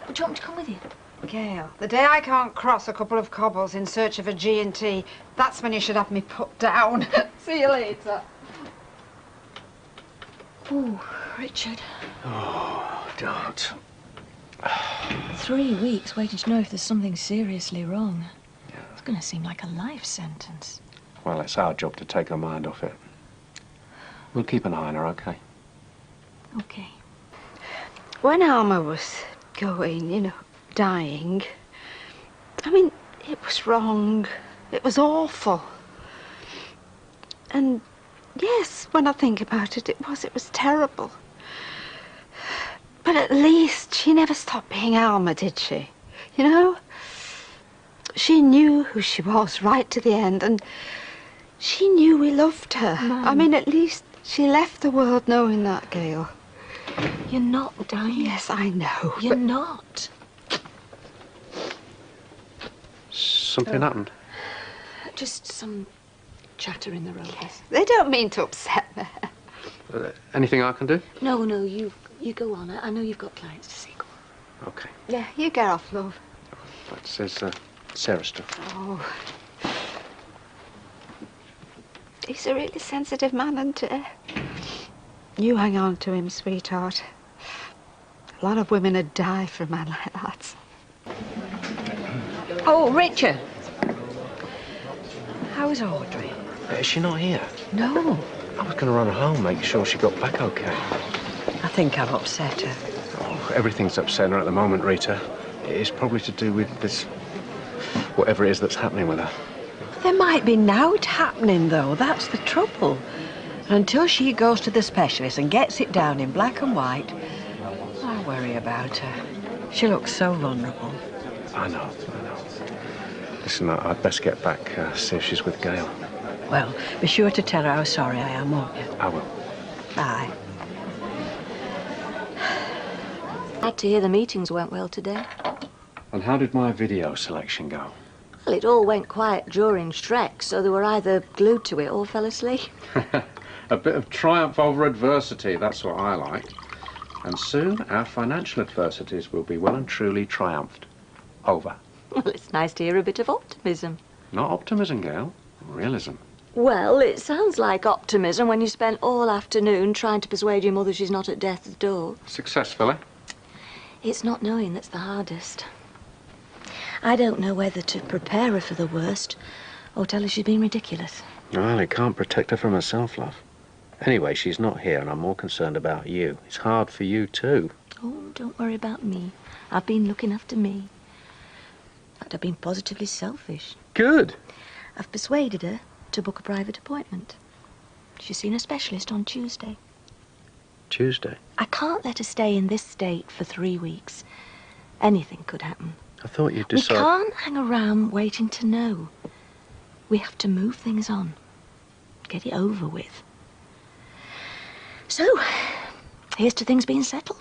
Speaker 2: Would you want me to come with you?
Speaker 3: Gail, the day I can't cross a couple of cobbles in search of a G&T, that's when you should have me put down. See you later.
Speaker 2: Oh, Richard.
Speaker 1: Oh, don't.
Speaker 2: 3 weeks waiting to know if there's something seriously wrong. Yeah. It's going to seem like a life sentence.
Speaker 1: Well, it's our job to take her mind off it. We'll keep an eye on her, OK?
Speaker 2: OK.
Speaker 3: When Alma was going, you know, dying, I mean, it was wrong. It was awful. And, yes, when I think about it, it was terrible. But at least she never stopped being Alma, did she? You know? She knew who she was right to the end, and she knew we loved her.
Speaker 2: Mum.
Speaker 3: I mean, at least she left the world knowing that, Gail.
Speaker 2: You're not dying.
Speaker 3: Yes, I know.
Speaker 2: You're not.
Speaker 1: Something happened?
Speaker 2: Just some chatter in the Rovers.
Speaker 3: Yes. They don't mean to upset me.
Speaker 1: Anything I can do?
Speaker 2: No, you go on. I know you've got clients to see. Go on.
Speaker 1: OK.
Speaker 3: Yeah, you get off, love.
Speaker 1: That says Sarah stuff.
Speaker 3: Oh. He's a really sensitive man, isn't he? You hang on to him, sweetheart. A lot of women would die for a man like that.
Speaker 12: Oh, Richard. How's Audrey?
Speaker 1: Is she not here?
Speaker 12: No.
Speaker 1: I was going to run her home, make sure she got back OK.
Speaker 12: I think I've upset her.
Speaker 1: Oh, everything's upsetting her at the moment, Rita. It's probably to do with this... whatever it is that's happening with her.
Speaker 12: There might be nought happening, though. That's the trouble. And until she goes to the specialist and gets it down in black and white, I worry about her. She looks so vulnerable.
Speaker 1: I know. Listen, I'd best get back, see if she's with Gail.
Speaker 12: Well, be sure to tell her how sorry I am, won't you?
Speaker 1: I will.
Speaker 12: Bye.
Speaker 2: Glad to hear the meetings went well today.
Speaker 1: And how did my video selection go?
Speaker 2: Well, it all went quiet during Shrek, so they were either glued to it or fell asleep.
Speaker 1: A bit of triumph over adversity, that's what I like. And soon our financial adversities will be well and truly triumphed over.
Speaker 2: Well, it's nice to hear a bit of optimism.
Speaker 1: Not optimism, Gail. Realism.
Speaker 2: Well, it sounds like optimism when you spent all afternoon trying to persuade your mother she's not at death's door.
Speaker 1: Successfully?
Speaker 2: It's not knowing that's the hardest. I don't know whether to prepare her for the worst or tell her she's been ridiculous.
Speaker 1: Well, it can't protect her from herself, love. Anyway, she's not here and I'm more concerned about you. It's hard for you too.
Speaker 2: Oh, don't worry about me. I've been looking after me. In fact, I've been positively selfish.
Speaker 5: Good.
Speaker 2: I've persuaded her to book a private appointment. She's seen a specialist on Tuesday.
Speaker 1: Tuesday?
Speaker 2: I can't let her stay in this state for 3 weeks. Anything could happen.
Speaker 1: I thought you'd
Speaker 2: We
Speaker 1: decide...
Speaker 2: can't hang around waiting to know. We have to move things on. Get it over with. So, here's to things being settled.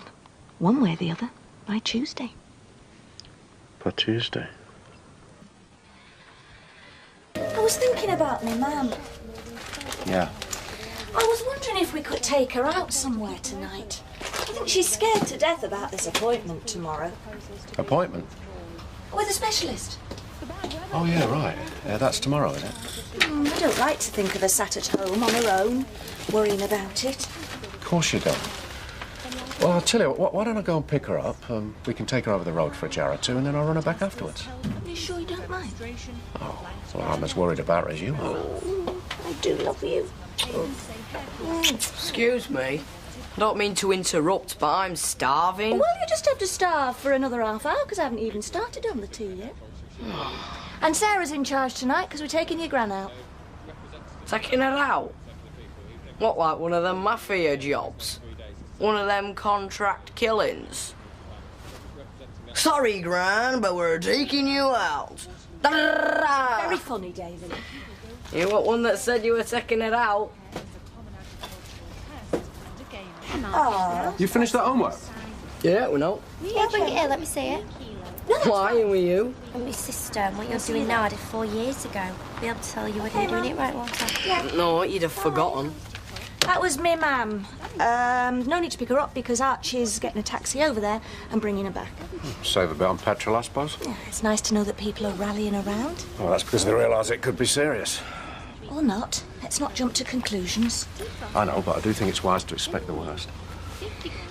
Speaker 2: One way or the other, by Tuesday.
Speaker 1: By Tuesday?
Speaker 2: I was thinking about my mum.
Speaker 1: Yeah.
Speaker 2: I was wondering if we could take her out somewhere tonight. I think she's scared to death about this appointment tomorrow.
Speaker 1: Appointment?
Speaker 2: With a specialist.
Speaker 1: Oh, yeah, right. Yeah, that's tomorrow, isn't it?
Speaker 2: I don't like to think of her sat at home on her own, worrying about it.
Speaker 1: Of course you don't. Well, I'll tell you what, why don't I go and pick her up? We can take her over the road for a jar or two, and then I'll run her back afterwards.
Speaker 2: Are you sure you don't mind?
Speaker 1: Oh, well, I'm as worried about her as you are.
Speaker 2: I do love you.
Speaker 11: Excuse me. I don't mean to interrupt, but I'm starving.
Speaker 2: Well, you just have to starve for another half hour, because I haven't even started on the tea yet. And Sarah's in charge tonight, because we're taking your gran out.
Speaker 11: Taking her out? What, like one of them mafia jobs? One of them contract killings? Sorry, Gran, but we're taking you out.
Speaker 2: Very funny, David.
Speaker 11: You want one that said you were taking it out?
Speaker 2: Oh.
Speaker 5: You finished that homework?
Speaker 11: Yeah, we know.
Speaker 10: Yeah, bring it here, let me see it.
Speaker 11: Why are we you?
Speaker 10: I'm my sister, and what you're doing now I did 4 years ago. Be able to tell you whether you're doing it right, won't I?
Speaker 2: Yeah.
Speaker 11: No, you'd have forgotten.
Speaker 2: That was me, ma'am. No need to pick her up because Archie's getting a taxi over there and bringing her back.
Speaker 1: Save a bit on petrol, I suppose.
Speaker 2: Yeah, it's nice to know that people are rallying around.
Speaker 1: Well, that's because they realise it could be serious.
Speaker 2: Or not. Let's not jump to conclusions.
Speaker 1: I know, but I do think it's wise to expect the worst.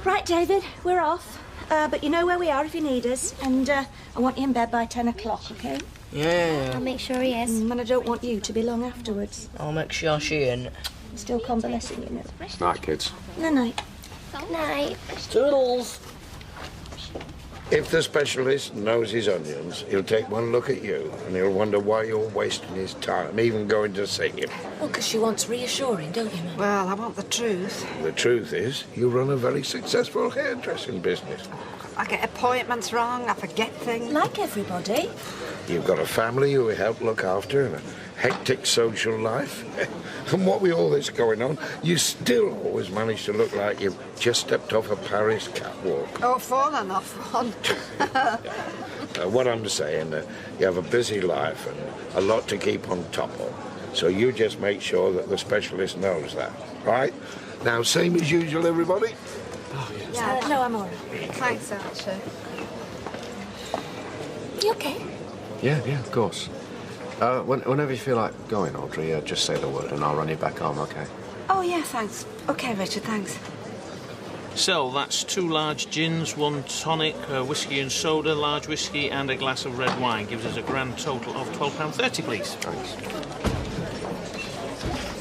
Speaker 2: Right, David, we're off. But you know where we are if you need us. And I want you in bed by 10 o'clock, OK?
Speaker 11: Yeah.
Speaker 10: I'll make sure he is.
Speaker 2: And I don't want you to be long afterwards.
Speaker 11: I'll make sure she ain't.
Speaker 2: I'm still convalescing, you know.
Speaker 1: Night, kids.
Speaker 2: Night.
Speaker 10: Good night.
Speaker 11: Toodles.
Speaker 8: If the specialist knows his onions, he'll take one look at you and he'll wonder why you're wasting his time, even going to see him.
Speaker 2: Well, because she wants reassuring, don't you, Mum?
Speaker 3: Well, I want the truth.
Speaker 8: The truth is, you run a very successful hairdressing business.
Speaker 3: I get appointments wrong, I forget things.
Speaker 2: Like everybody.
Speaker 8: You've got a family who we help look after and a hectic social life. And what with all this going on, you still always manage to look like you've just stepped off a Paris catwalk.
Speaker 3: Oh, fallen off one.
Speaker 8: What I'm saying, you have a busy life and a lot to keep on top of. So you just make sure that the specialist knows that, right? Now, same as usual, everybody.
Speaker 2: Yeah, no, I'm all right.
Speaker 3: Thanks, Archie.
Speaker 2: You OK?
Speaker 1: Yeah, of course. Whenever you feel like going, Audrey, just say the word and I'll run you back home, OK?
Speaker 3: Oh, yeah, thanks. OK, Richard, thanks.
Speaker 15: So that's 2 large gins, 1 tonic, whiskey and soda, large whiskey and a glass of red wine. Gives us a grand total of £12.30, please.
Speaker 1: Thanks.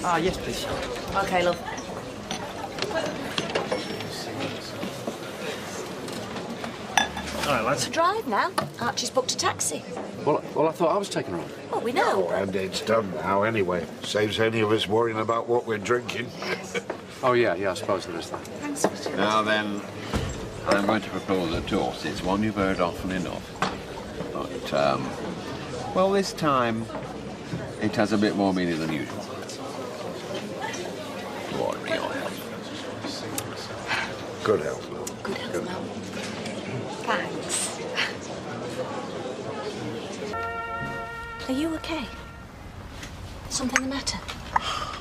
Speaker 11: Ah, yes, please. OK, love.
Speaker 15: All right, lads.
Speaker 2: Drive now. Archie's booked a taxi.
Speaker 1: Well, I thought I was taking her on.
Speaker 2: Well, we know.
Speaker 8: And it's done now anyway. Saves any of us worrying about what we're drinking.
Speaker 1: Oh, yeah, I suppose there is that.
Speaker 3: Thanks, Richard.
Speaker 16: Now then, I'm going to propose a toast. It's one you've heard often enough. But, well, this time, it has a bit more meaning than usual. Lord, real health.
Speaker 8: Good health.
Speaker 2: Good health, Mum. Thanks. Are you OK? Something the matter?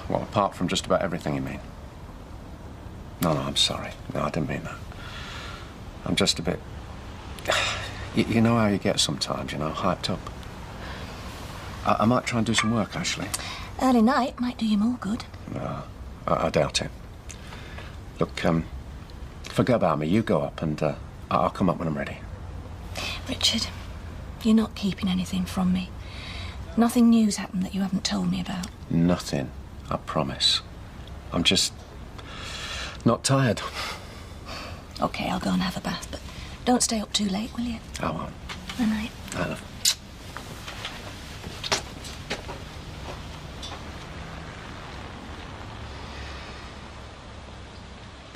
Speaker 1: Well, apart from just about everything you mean. No, I'm sorry. No, I didn't mean that. I'm just a bit... You know how you get sometimes, hyped up. I might try and do some work, actually.
Speaker 2: Early night might do you more good.
Speaker 1: No, I doubt it. Look, forget about me. You go up and I'll come up when I'm ready.
Speaker 2: Richard, you're not keeping anything from me. Nothing new's happened that you haven't told me about.
Speaker 1: Nothing, I promise. I'm just not tired.
Speaker 2: OK, I'll go and have a bath, but don't stay up too late, will you?
Speaker 1: I won't.
Speaker 2: Good night.
Speaker 1: I love.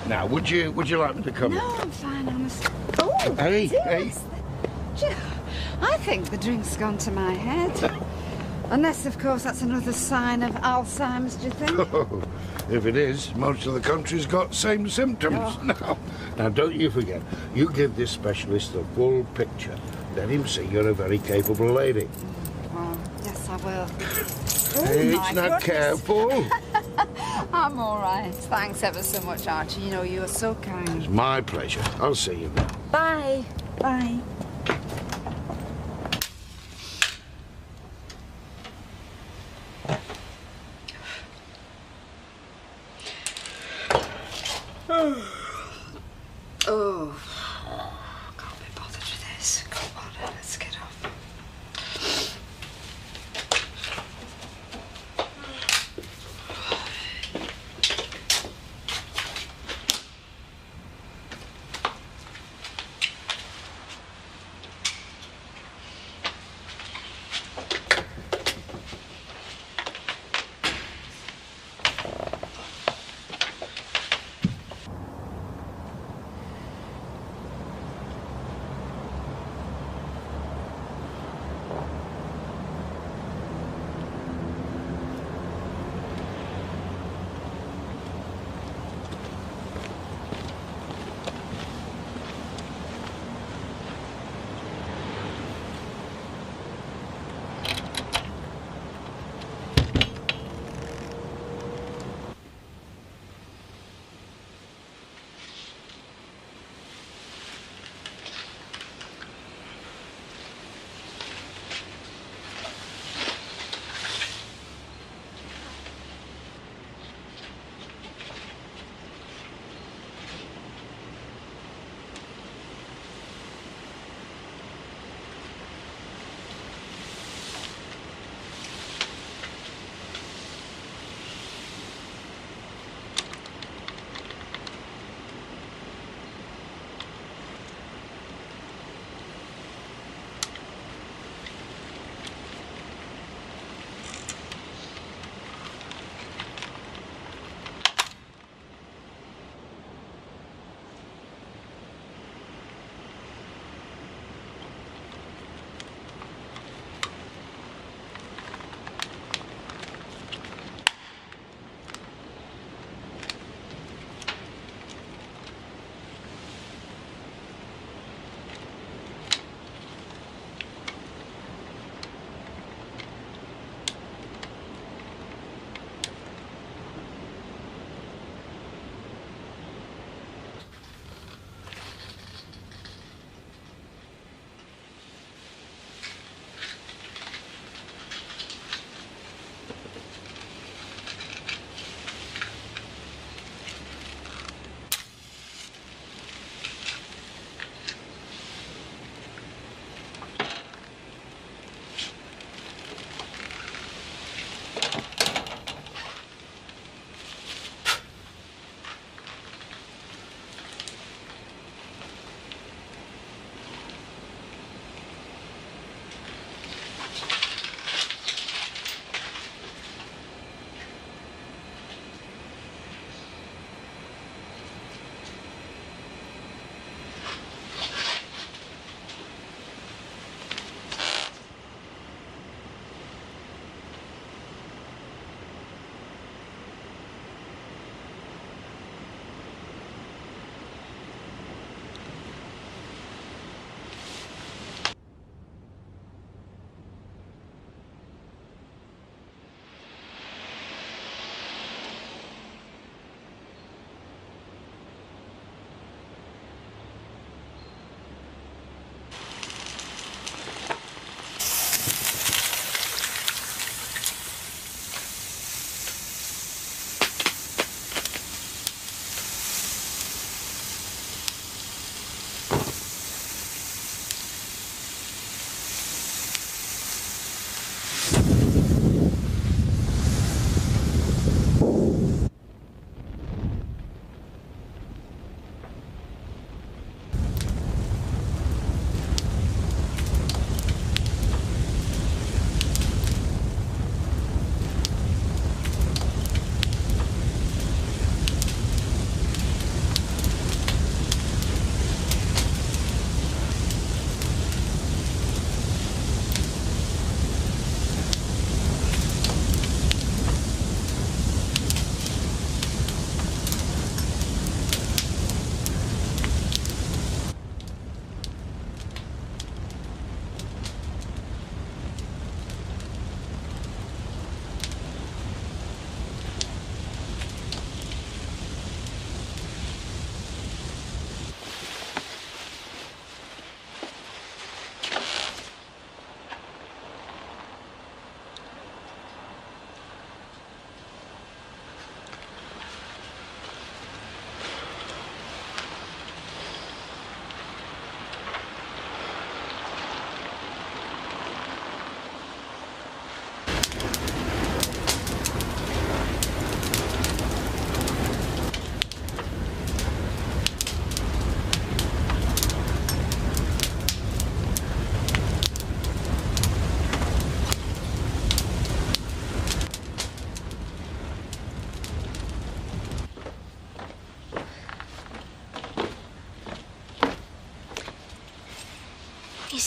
Speaker 8: Now, would you like me to come?
Speaker 3: No, I'm fine, honestly. Oh,
Speaker 8: Hey, hey.
Speaker 3: I think the drink's gone to my head. Unless, of course, that's another sign of Alzheimer's, do you think?
Speaker 8: Oh, if it is, most of the country's got same symptoms.
Speaker 3: Oh.
Speaker 8: Now, don't you forget, you give this specialist the full picture. Let him see you're a very capable lady.
Speaker 3: Well, yes, I will.
Speaker 8: Hey,
Speaker 3: my
Speaker 8: it's not
Speaker 3: goodness.
Speaker 8: careful.
Speaker 3: I'm all right. Thanks ever so much, Archie. You know, you are so kind.
Speaker 8: It's my pleasure. I'll see you now.
Speaker 3: Bye. Bye. Oh, can't be bothered with this. Come on, let's get off.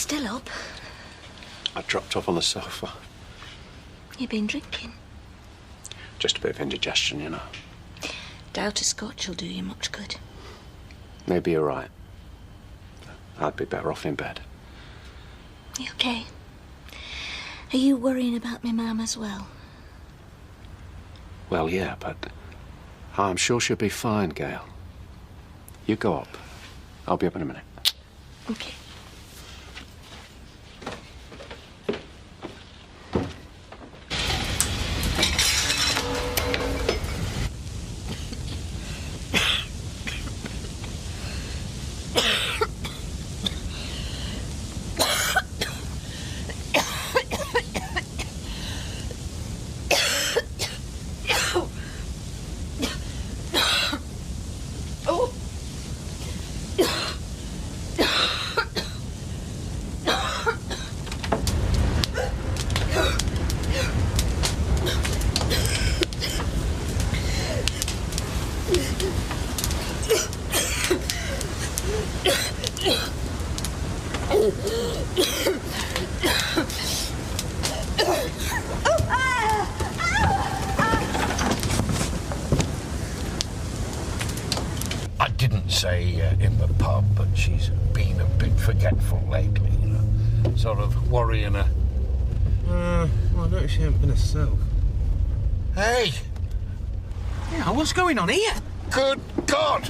Speaker 2: still up?
Speaker 1: I dropped off on the sofa.
Speaker 2: You've been drinking?
Speaker 1: Just a bit of indigestion, you know.
Speaker 2: Doubt a scotch will do you much good.
Speaker 1: Maybe you're right. I'd be better off in bed.
Speaker 2: You okay? Are you worrying about me mum as well?
Speaker 1: Well, yeah, but I'm sure she'll be fine, Gail. You go up. I'll be up in a minute.
Speaker 2: Okay.
Speaker 8: I didn't say in the pub, but she's been a bit forgetful lately, you know. Sort of worrying her.
Speaker 17: Well, I noticed she hasn't been herself.
Speaker 8: Hey!
Speaker 17: Yeah, what's going on here?
Speaker 8: Good God!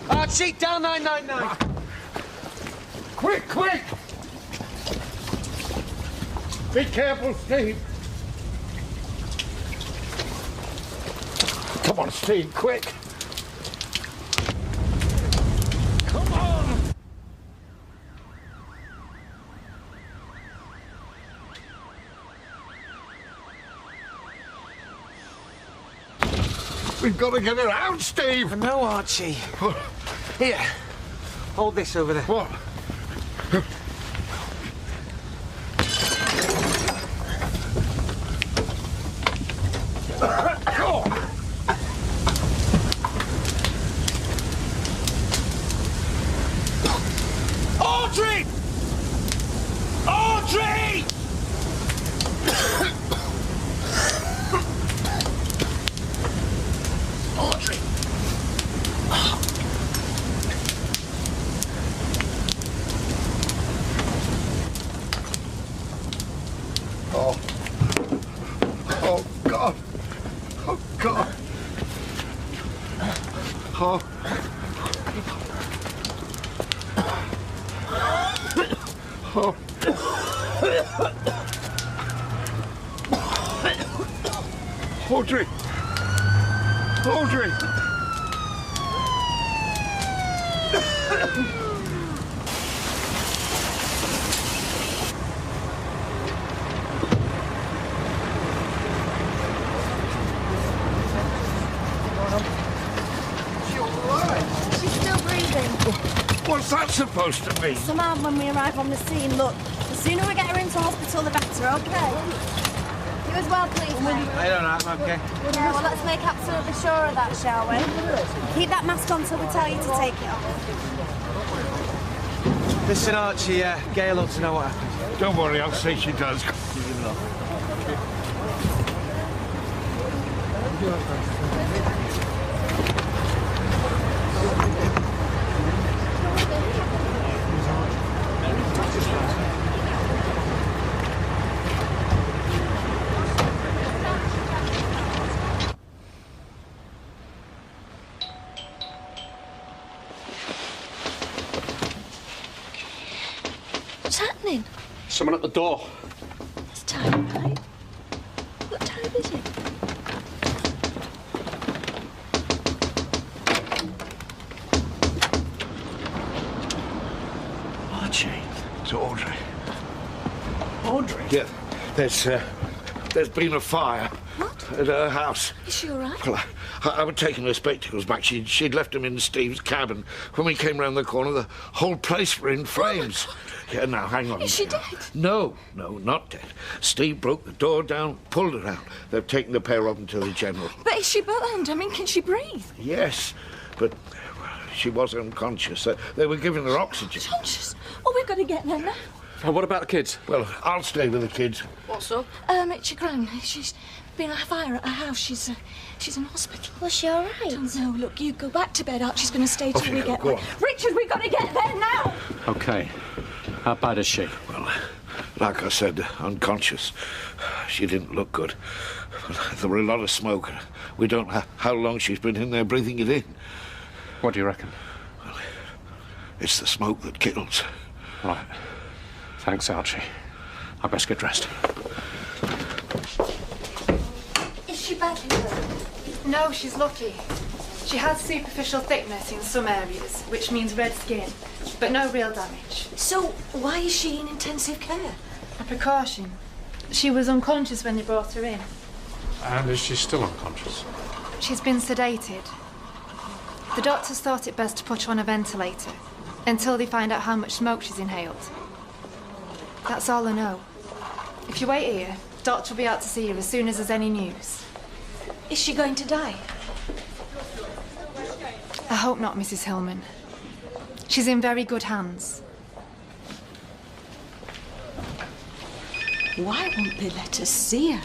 Speaker 17: Archie, down 999.
Speaker 8: Quick, quick! Be careful, Steve. Come on, Steve, quick. Come on! We've got to get her out, Steve.
Speaker 17: No, Archie. Here, hold this over there.
Speaker 8: What?
Speaker 17: Audrey! Audrey!
Speaker 8: Audrey! Oh. Oh, God. Oh, God. Oh. Oh. Audrey! Audrey!
Speaker 10: She's still breathing.
Speaker 8: What's that supposed to mean?
Speaker 10: Somehow when we arrive on the scene, look, the sooner we get her into hospital, the better, okay? You as well, please, mate.
Speaker 17: I don't know, I'm okay.
Speaker 10: Yeah, well, let's make absolutely sure of that, shall we? Keep that mask on till we tell you to take it off.
Speaker 17: Listen, Archie, Gail ought to know what happened.
Speaker 8: Don't worry, I'll say she does.
Speaker 2: What's happening?
Speaker 1: Someone at the door.
Speaker 2: It's time, right? What time is it?
Speaker 17: Archie.
Speaker 8: It's Audrey.
Speaker 17: Audrey?
Speaker 8: Yeah, there's been a fire.
Speaker 2: What?
Speaker 8: At her house.
Speaker 2: Is she all right?
Speaker 8: Well, I was taking her spectacles back. She'd left them in Steve's cabin. When we came round the corner, the whole place were in flames. Yeah, now, hang on.
Speaker 2: Is she dead?
Speaker 8: No, not dead. Steve broke the door down, pulled her out. They've taken the pair of them to the general.
Speaker 2: But is she burned? I mean, can she breathe?
Speaker 8: Yes, but well, she was unconscious. They were giving her oxygen.
Speaker 2: Conscious? Oh, we've got to get there now.
Speaker 17: What about the kids?
Speaker 8: Well, I'll stay with the kids.
Speaker 13: What's up?
Speaker 2: It's your gran. She's been a fire at her house. She's in hospital.
Speaker 10: Was she all right?
Speaker 2: Don't know. Look, you go back to bed. Archie's going to stay till we get
Speaker 8: go
Speaker 2: there.
Speaker 8: on.
Speaker 2: Richard, we've got to get there now.
Speaker 1: OK. How bad is she?
Speaker 8: Well, like I said, unconscious. She didn't look good. There were a lot of smoke. We don't know how long she's been in there breathing it in.
Speaker 1: What do you reckon?
Speaker 8: Well, it's the smoke that kills.
Speaker 1: Right. Thanks, Archie. I best get dressed.
Speaker 2: Is she badly hurt?
Speaker 18: No, she's lucky. She has superficial thickness in some areas, which means red skin, but no real damage.
Speaker 2: So, why is she in intensive care?
Speaker 18: A precaution. She was unconscious when they brought her in.
Speaker 1: And is she still unconscious?
Speaker 18: She's been sedated. The doctors thought it best to put her on a ventilator until they find out how much smoke she's inhaled. That's all I know. If you wait here, the doctor will be out to see you as soon as there's any news.
Speaker 2: Is she going to die?
Speaker 18: I hope not, Mrs. Hillman. She's in very good hands.
Speaker 2: Why won't they let us see her?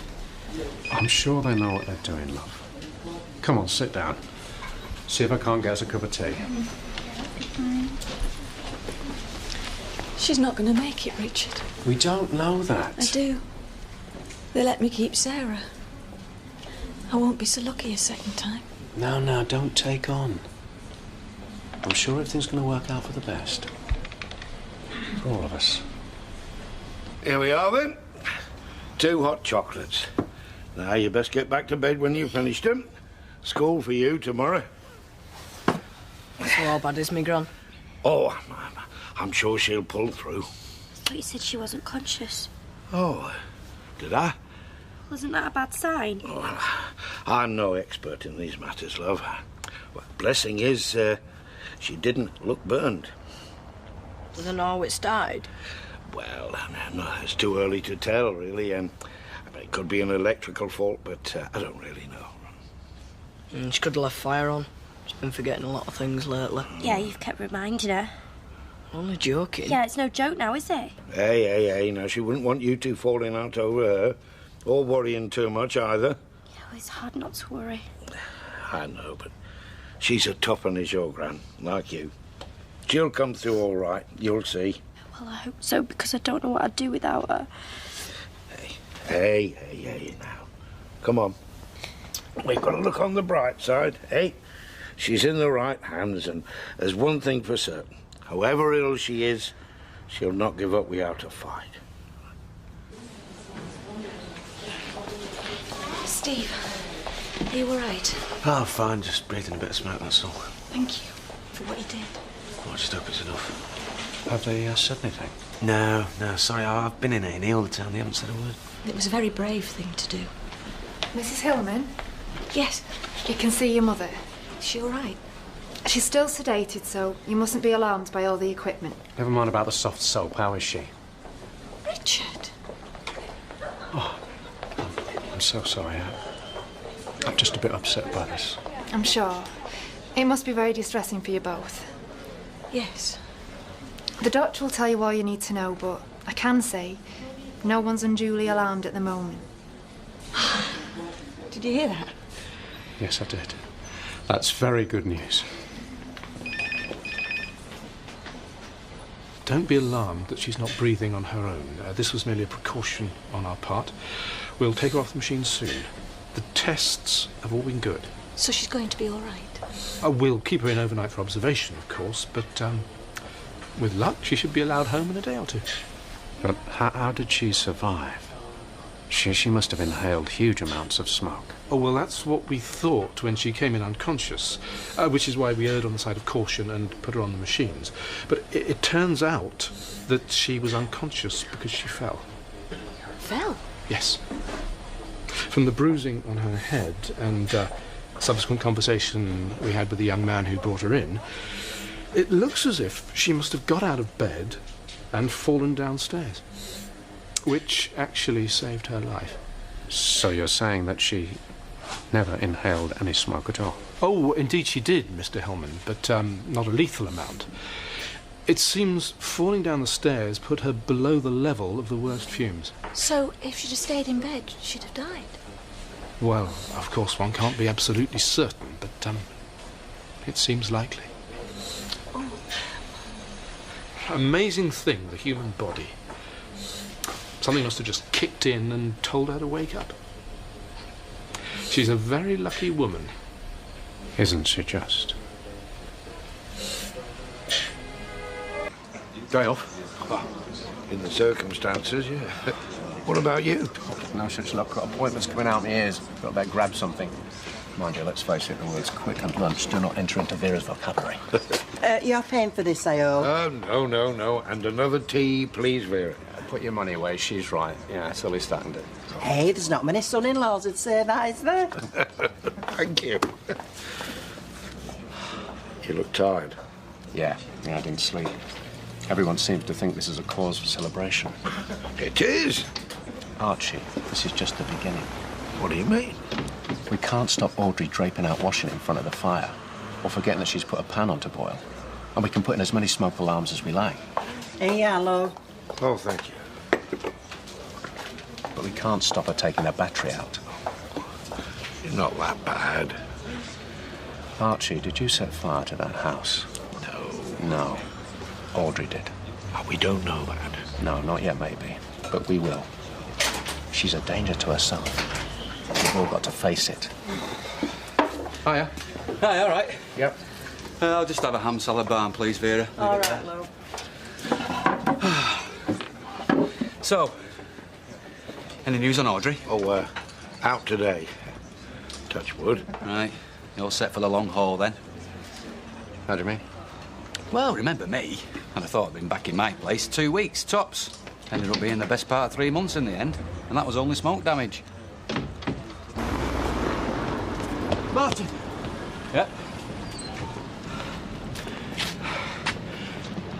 Speaker 1: I'm sure they know what they're doing, love. Come on, sit down. See if I can't get us a cup of tea.
Speaker 2: She's not going to make it, Richard.
Speaker 1: We don't know that.
Speaker 2: I do. They let me keep Sarah. I won't be so lucky a second time.
Speaker 1: No, don't take on. I'm sure everything's going to work out for the best. For all of us.
Speaker 8: Here we are, then. 2 hot chocolates. Now, you best get back to bed when you've finished them. School for you tomorrow.
Speaker 11: So how bad is me, Gran?
Speaker 8: Oh, I'm sure she'll pull through.
Speaker 10: I thought you said she wasn't conscious.
Speaker 8: Oh, did I?
Speaker 10: Wasn't that a bad sign?
Speaker 8: Oh, I'm no expert in these matters, love. Well, blessing is, she didn't look burned.
Speaker 11: Do they know how it started?
Speaker 8: Well, no, it's too early to tell, really. It could be an electrical fault, but I don't really know.
Speaker 11: She could have left fire on. She's been forgetting a lot of things lately.
Speaker 10: Yeah, you've kept reminding her.
Speaker 11: Only joking.
Speaker 10: Yeah, it's no joke now, is it?
Speaker 8: Hey, now, she wouldn't want you two falling out over her, or worrying too much either.
Speaker 10: Yeah, well, it's hard not to worry.
Speaker 8: I know, but she's a tough one, is your Gran, like you. She'll come through all right, you'll see.
Speaker 10: Well, I hope so, because I don't know what I'd do without her.
Speaker 8: Hey, now. Come on. We've got to look on the bright side, eh? She's in the right hands, and there's one thing for certain. However ill she is, she'll not give up without a fight.
Speaker 2: Steve, are you all right?
Speaker 17: Oh, fine. Just breathing a bit of smoke, that's all.
Speaker 2: Thank you for what you did.
Speaker 17: Oh, I just hope it's enough.
Speaker 1: Have they said anything?
Speaker 17: No, sorry. I've been in A&E all the time. They haven't said a word.
Speaker 2: It was a very brave thing to do.
Speaker 18: Mrs. Hillman?
Speaker 2: Yes?
Speaker 18: You can see your mother.
Speaker 2: Is she all right?
Speaker 18: She's still sedated, so you mustn't be alarmed by all the equipment.
Speaker 1: Never mind about the soft soap. How is she?
Speaker 2: Richard!
Speaker 1: Oh, I'm so sorry. I'm just a bit upset by this.
Speaker 18: I'm sure. It must be very distressing for you both.
Speaker 2: Yes.
Speaker 18: The doctor will tell you all you need to know, but I can say no one's unduly alarmed at the moment.
Speaker 2: Did you hear that?
Speaker 1: Yes, I did. That's very good news. Don't be alarmed that she's not breathing on her own. This was merely a precaution on our part. We'll take her off the machine soon. The tests have all been good.
Speaker 2: So she's going to be all right?
Speaker 1: We'll keep her in overnight for observation, of course, but with luck, she should be allowed home in a day or two. But how did she survive? She must have inhaled huge amounts of smoke.
Speaker 19: Oh, well, that's what we thought when she came in unconscious, which is why we erred on the side of caution and put her on the machines. But it turns out that she was unconscious because she fell.
Speaker 2: Fell?
Speaker 19: Yes. From the bruising on her head and subsequent conversation we had with the young man who brought her in, it looks as if she must have got out of bed and fallen downstairs, which actually saved her life.
Speaker 1: So you're saying that she never inhaled any smoke at all?
Speaker 19: Oh, indeed she did, Mr. Hillman, but not a lethal amount. It seems falling down the stairs put her below the level of the worst fumes.
Speaker 2: So, if she'd have stayed in bed, she'd have died?
Speaker 19: Well, of course one can't be absolutely certain, but, it seems likely.
Speaker 2: Oh.
Speaker 19: Amazing thing, the human body. Something must have just kicked in and told her to wake up. She's a very lucky woman. Isn't she just?
Speaker 8: Day off? Oh, in the circumstances, yeah. What about you?
Speaker 1: No such luck. Got appointments coming out my ears. Got to better grab something. Mind you, let's face it, the words quick and lunch do not enter into Vera's vocabulary.
Speaker 20: You're paying for this, I hope?
Speaker 8: Oh, no. And another tea, please, Vera.
Speaker 1: Put your money away. She's right. Yeah, that's the least I can do.
Speaker 20: Hey, there's not many son-in-laws who'd say that, is there?
Speaker 8: Thank you. You look tired.
Speaker 1: Yeah, I didn't sleep. Everyone seems to think this is a cause for celebration.
Speaker 8: It is.
Speaker 1: Archie, this is just the beginning.
Speaker 8: What do you mean?
Speaker 1: We can't stop Audrey draping out washing in front of the fire, or forgetting that she's put a pan on to boil. And we can put in as many smoke alarms as we like.
Speaker 20: Hey, hello.
Speaker 8: Oh, thank you.
Speaker 1: But we can't stop her taking her battery out.
Speaker 8: You're not that bad.
Speaker 1: Archie, did you set fire to that house? No. Audrey did.
Speaker 8: Oh, we don't know that.
Speaker 1: No, not yet, maybe. But we will. She's a danger to herself. We've all got to face it.
Speaker 21: Hiya. Hi, all right.
Speaker 1: Yep.
Speaker 21: I'll just have a ham salad barn, please, Vera.
Speaker 20: All right, love.
Speaker 21: So, any news on Audrey?
Speaker 8: Oh, out today. Touch wood.
Speaker 21: Right. You're all set for the long haul, then?
Speaker 1: How do you mean?
Speaker 21: Well, remember me? And I thought I'd been back in my place 2 weeks, tops. Ended up being the best part of 3 months in the end. And that was only smoke damage.
Speaker 20: Martin.
Speaker 21: Yep.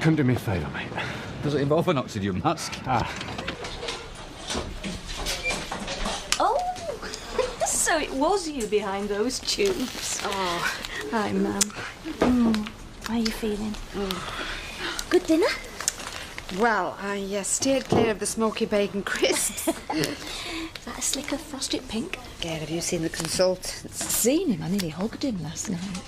Speaker 19: Come do me a favour, mate.
Speaker 21: Does it involve an oxygen mask?
Speaker 2: Oh, so it was you behind those tubes.
Speaker 18: Oh.
Speaker 2: Hi, Mum. How are you feeling? Good dinner?
Speaker 3: Well, I steered clear of the smoky bacon crisps.
Speaker 2: Is that a slicker frosted pink?
Speaker 3: Gail, have you seen the consultant?
Speaker 2: Seen him. I nearly hugged him last night.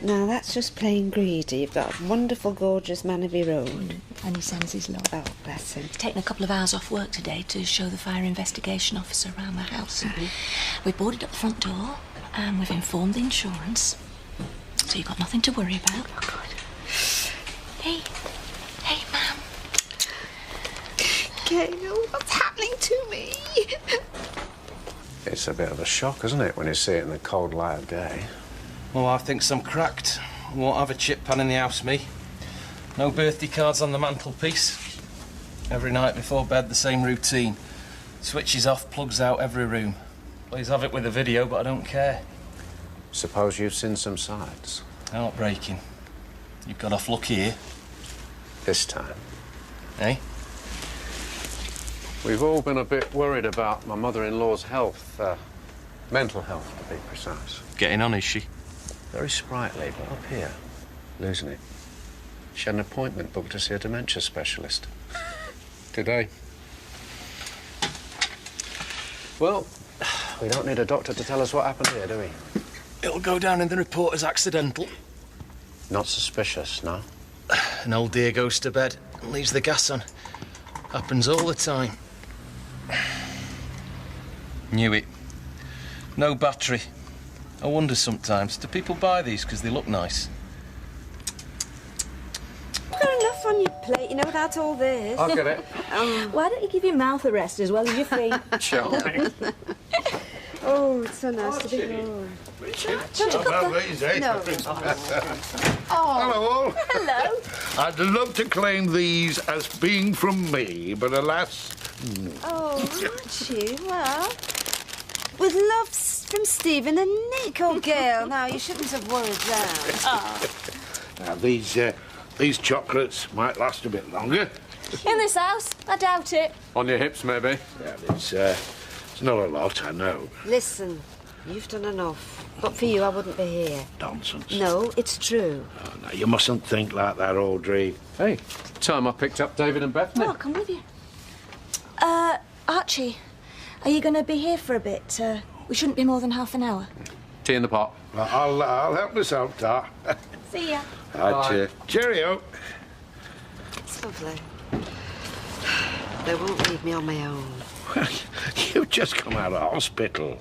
Speaker 3: No, that's just plain greedy. You've got a wonderful, gorgeous man of your own.
Speaker 2: And he sends his love.
Speaker 3: Oh, bless him.
Speaker 2: He's taken a couple of hours off work today to show the fire investigation officer around the house. We boarded up the front door and we've informed the insurance. So you've got nothing to worry about. Oh, good. Hey, Mum.
Speaker 3: Gail, what's happening to me?
Speaker 1: It's a bit of a shock, isn't it, when you see it in the cold light of day?
Speaker 17: Well, I think I'm cracked. Won't have a chip pan in the house, me. No birthday cards on the mantelpiece. Every night before bed, the same routine. Switches off, plugs out every room. Please have it with a video, but I don't care.
Speaker 1: Suppose you've seen some sights.
Speaker 17: Heartbreaking. You've got off lucky here.
Speaker 1: This time.
Speaker 17: Eh?
Speaker 1: We've all been a bit worried about my mother-in-law's health. Mental health, to be precise.
Speaker 17: Getting on, is she?
Speaker 1: Very sprightly, but up here, losing it. She had an appointment booked to see a dementia specialist. Today. Well, we don't need a doctor to tell us what happened here, do we?
Speaker 17: It'll go down in the report as accidental.
Speaker 1: Not suspicious, no?
Speaker 17: An old dear goes to bed and leaves the gas on. Happens all the time. Knew it. No battery. I wonder sometimes, do people buy these because they look nice?
Speaker 3: You've got enough on your plate, you know, without all this.
Speaker 1: I'll get it.
Speaker 2: Why don't you give your mouth a rest as well as your feet?
Speaker 1: Charming.
Speaker 3: Oh, it's so nice to be home. No.
Speaker 8: Hello, all.
Speaker 2: Hello.
Speaker 8: I'd love to claim these as being from me, but alas...
Speaker 3: Oh, Archie, well... With love from Stephen and Nick. Oh, Gail, now, you shouldn't have worried that.
Speaker 8: Now, these chocolates might last a bit longer.
Speaker 2: In this house? I doubt it.
Speaker 1: On your hips, maybe?
Speaker 8: Yeah, it's not a lot, I know.
Speaker 3: Listen, You've done enough. But for you, I wouldn't be here.
Speaker 8: Nonsense.
Speaker 3: No, it's true.
Speaker 8: Oh, no, you mustn't think like that, Audrey.
Speaker 1: Hey, time I picked up David and Bethany.
Speaker 2: Oh, I'll come with you. Archie, are you going to be here for a bit? We shouldn't be more than half an hour.
Speaker 1: Tea in the pot.
Speaker 8: Well, I'll help myself, Ta.
Speaker 2: See ya.
Speaker 8: Cheerio.
Speaker 3: It's lovely. They won't leave me on my own.
Speaker 8: Well, you've just come out of hospital.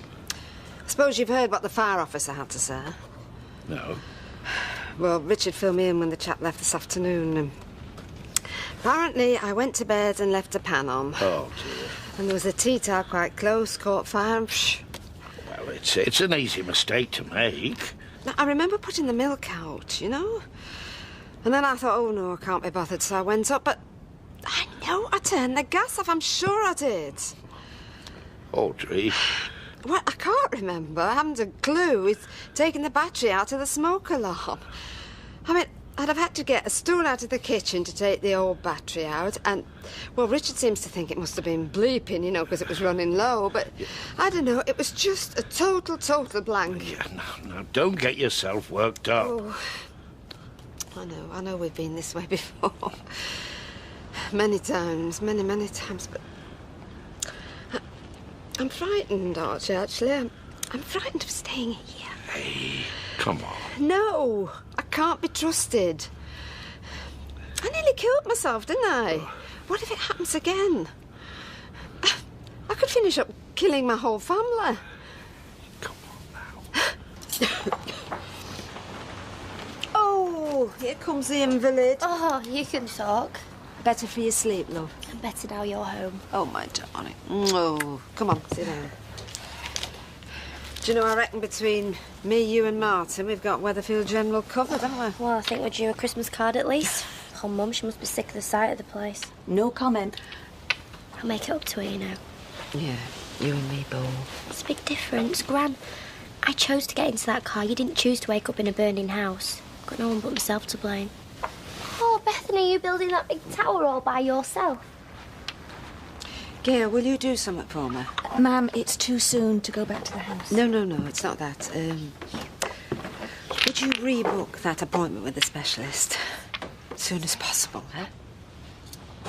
Speaker 3: I suppose you've heard what the fire officer had to say.
Speaker 8: No.
Speaker 3: Well, Richard filled me in when the chap left this afternoon. Apparently, I went to bed and left a pan on.
Speaker 8: Oh, dear.
Speaker 3: And there was a tea towel quite close, caught fire, and
Speaker 8: Well, it's an easy mistake to make.
Speaker 3: Now, I remember putting the milk out, you know? And then I thought, oh, no, I can't be bothered, so I went up, but I know I turned the gas off, I'm sure I did.
Speaker 8: Audrey.
Speaker 3: Well, I can't remember. I haven't a clue. It's taking the battery out of the smoke alarm. I mean, I'd have had to get a stool out of the kitchen to take the old battery out, and, well, Richard seems to think it must have been bleeping, you know, because it was running low, but I don't know, it was just a total blank.
Speaker 8: Yeah, no, don't get yourself worked up.
Speaker 3: Oh, I know we've been this way before. Many times, many times, but I'm frightened, Archie, actually. I'm frightened of staying here.
Speaker 8: Hey, come on.
Speaker 3: No, I can't be trusted. I nearly killed myself, didn't I? What if it happens again? I could finish up killing my whole family.
Speaker 8: Come on now.
Speaker 3: Oh, here comes the invalid.
Speaker 10: Oh, you can talk.
Speaker 3: Better for your sleep, love.
Speaker 10: And better now you're home.
Speaker 3: Oh, my darling. Oh, come on, sit down. Do you know, I reckon between me, you and Martin, we've got Weatherfield General covered, haven't we?
Speaker 10: Well, I think we're due a Christmas card at least. Oh, Mum, she must be sick of the sight of the place.
Speaker 2: No comment.
Speaker 10: I'll make it up to her, you know.
Speaker 3: Yeah, you and me both.
Speaker 10: It's a big difference. Gran, I chose to get into that car. You didn't choose to wake up in a burning house. Got no one but myself to blame. Oh, Bethany, you building that big tower all by yourself?
Speaker 3: Gail, will you do something for me?
Speaker 2: Ma'am, it's too soon to go back to the house.
Speaker 3: No, it's not that. Would you rebook that appointment with the specialist as soon as possible, eh?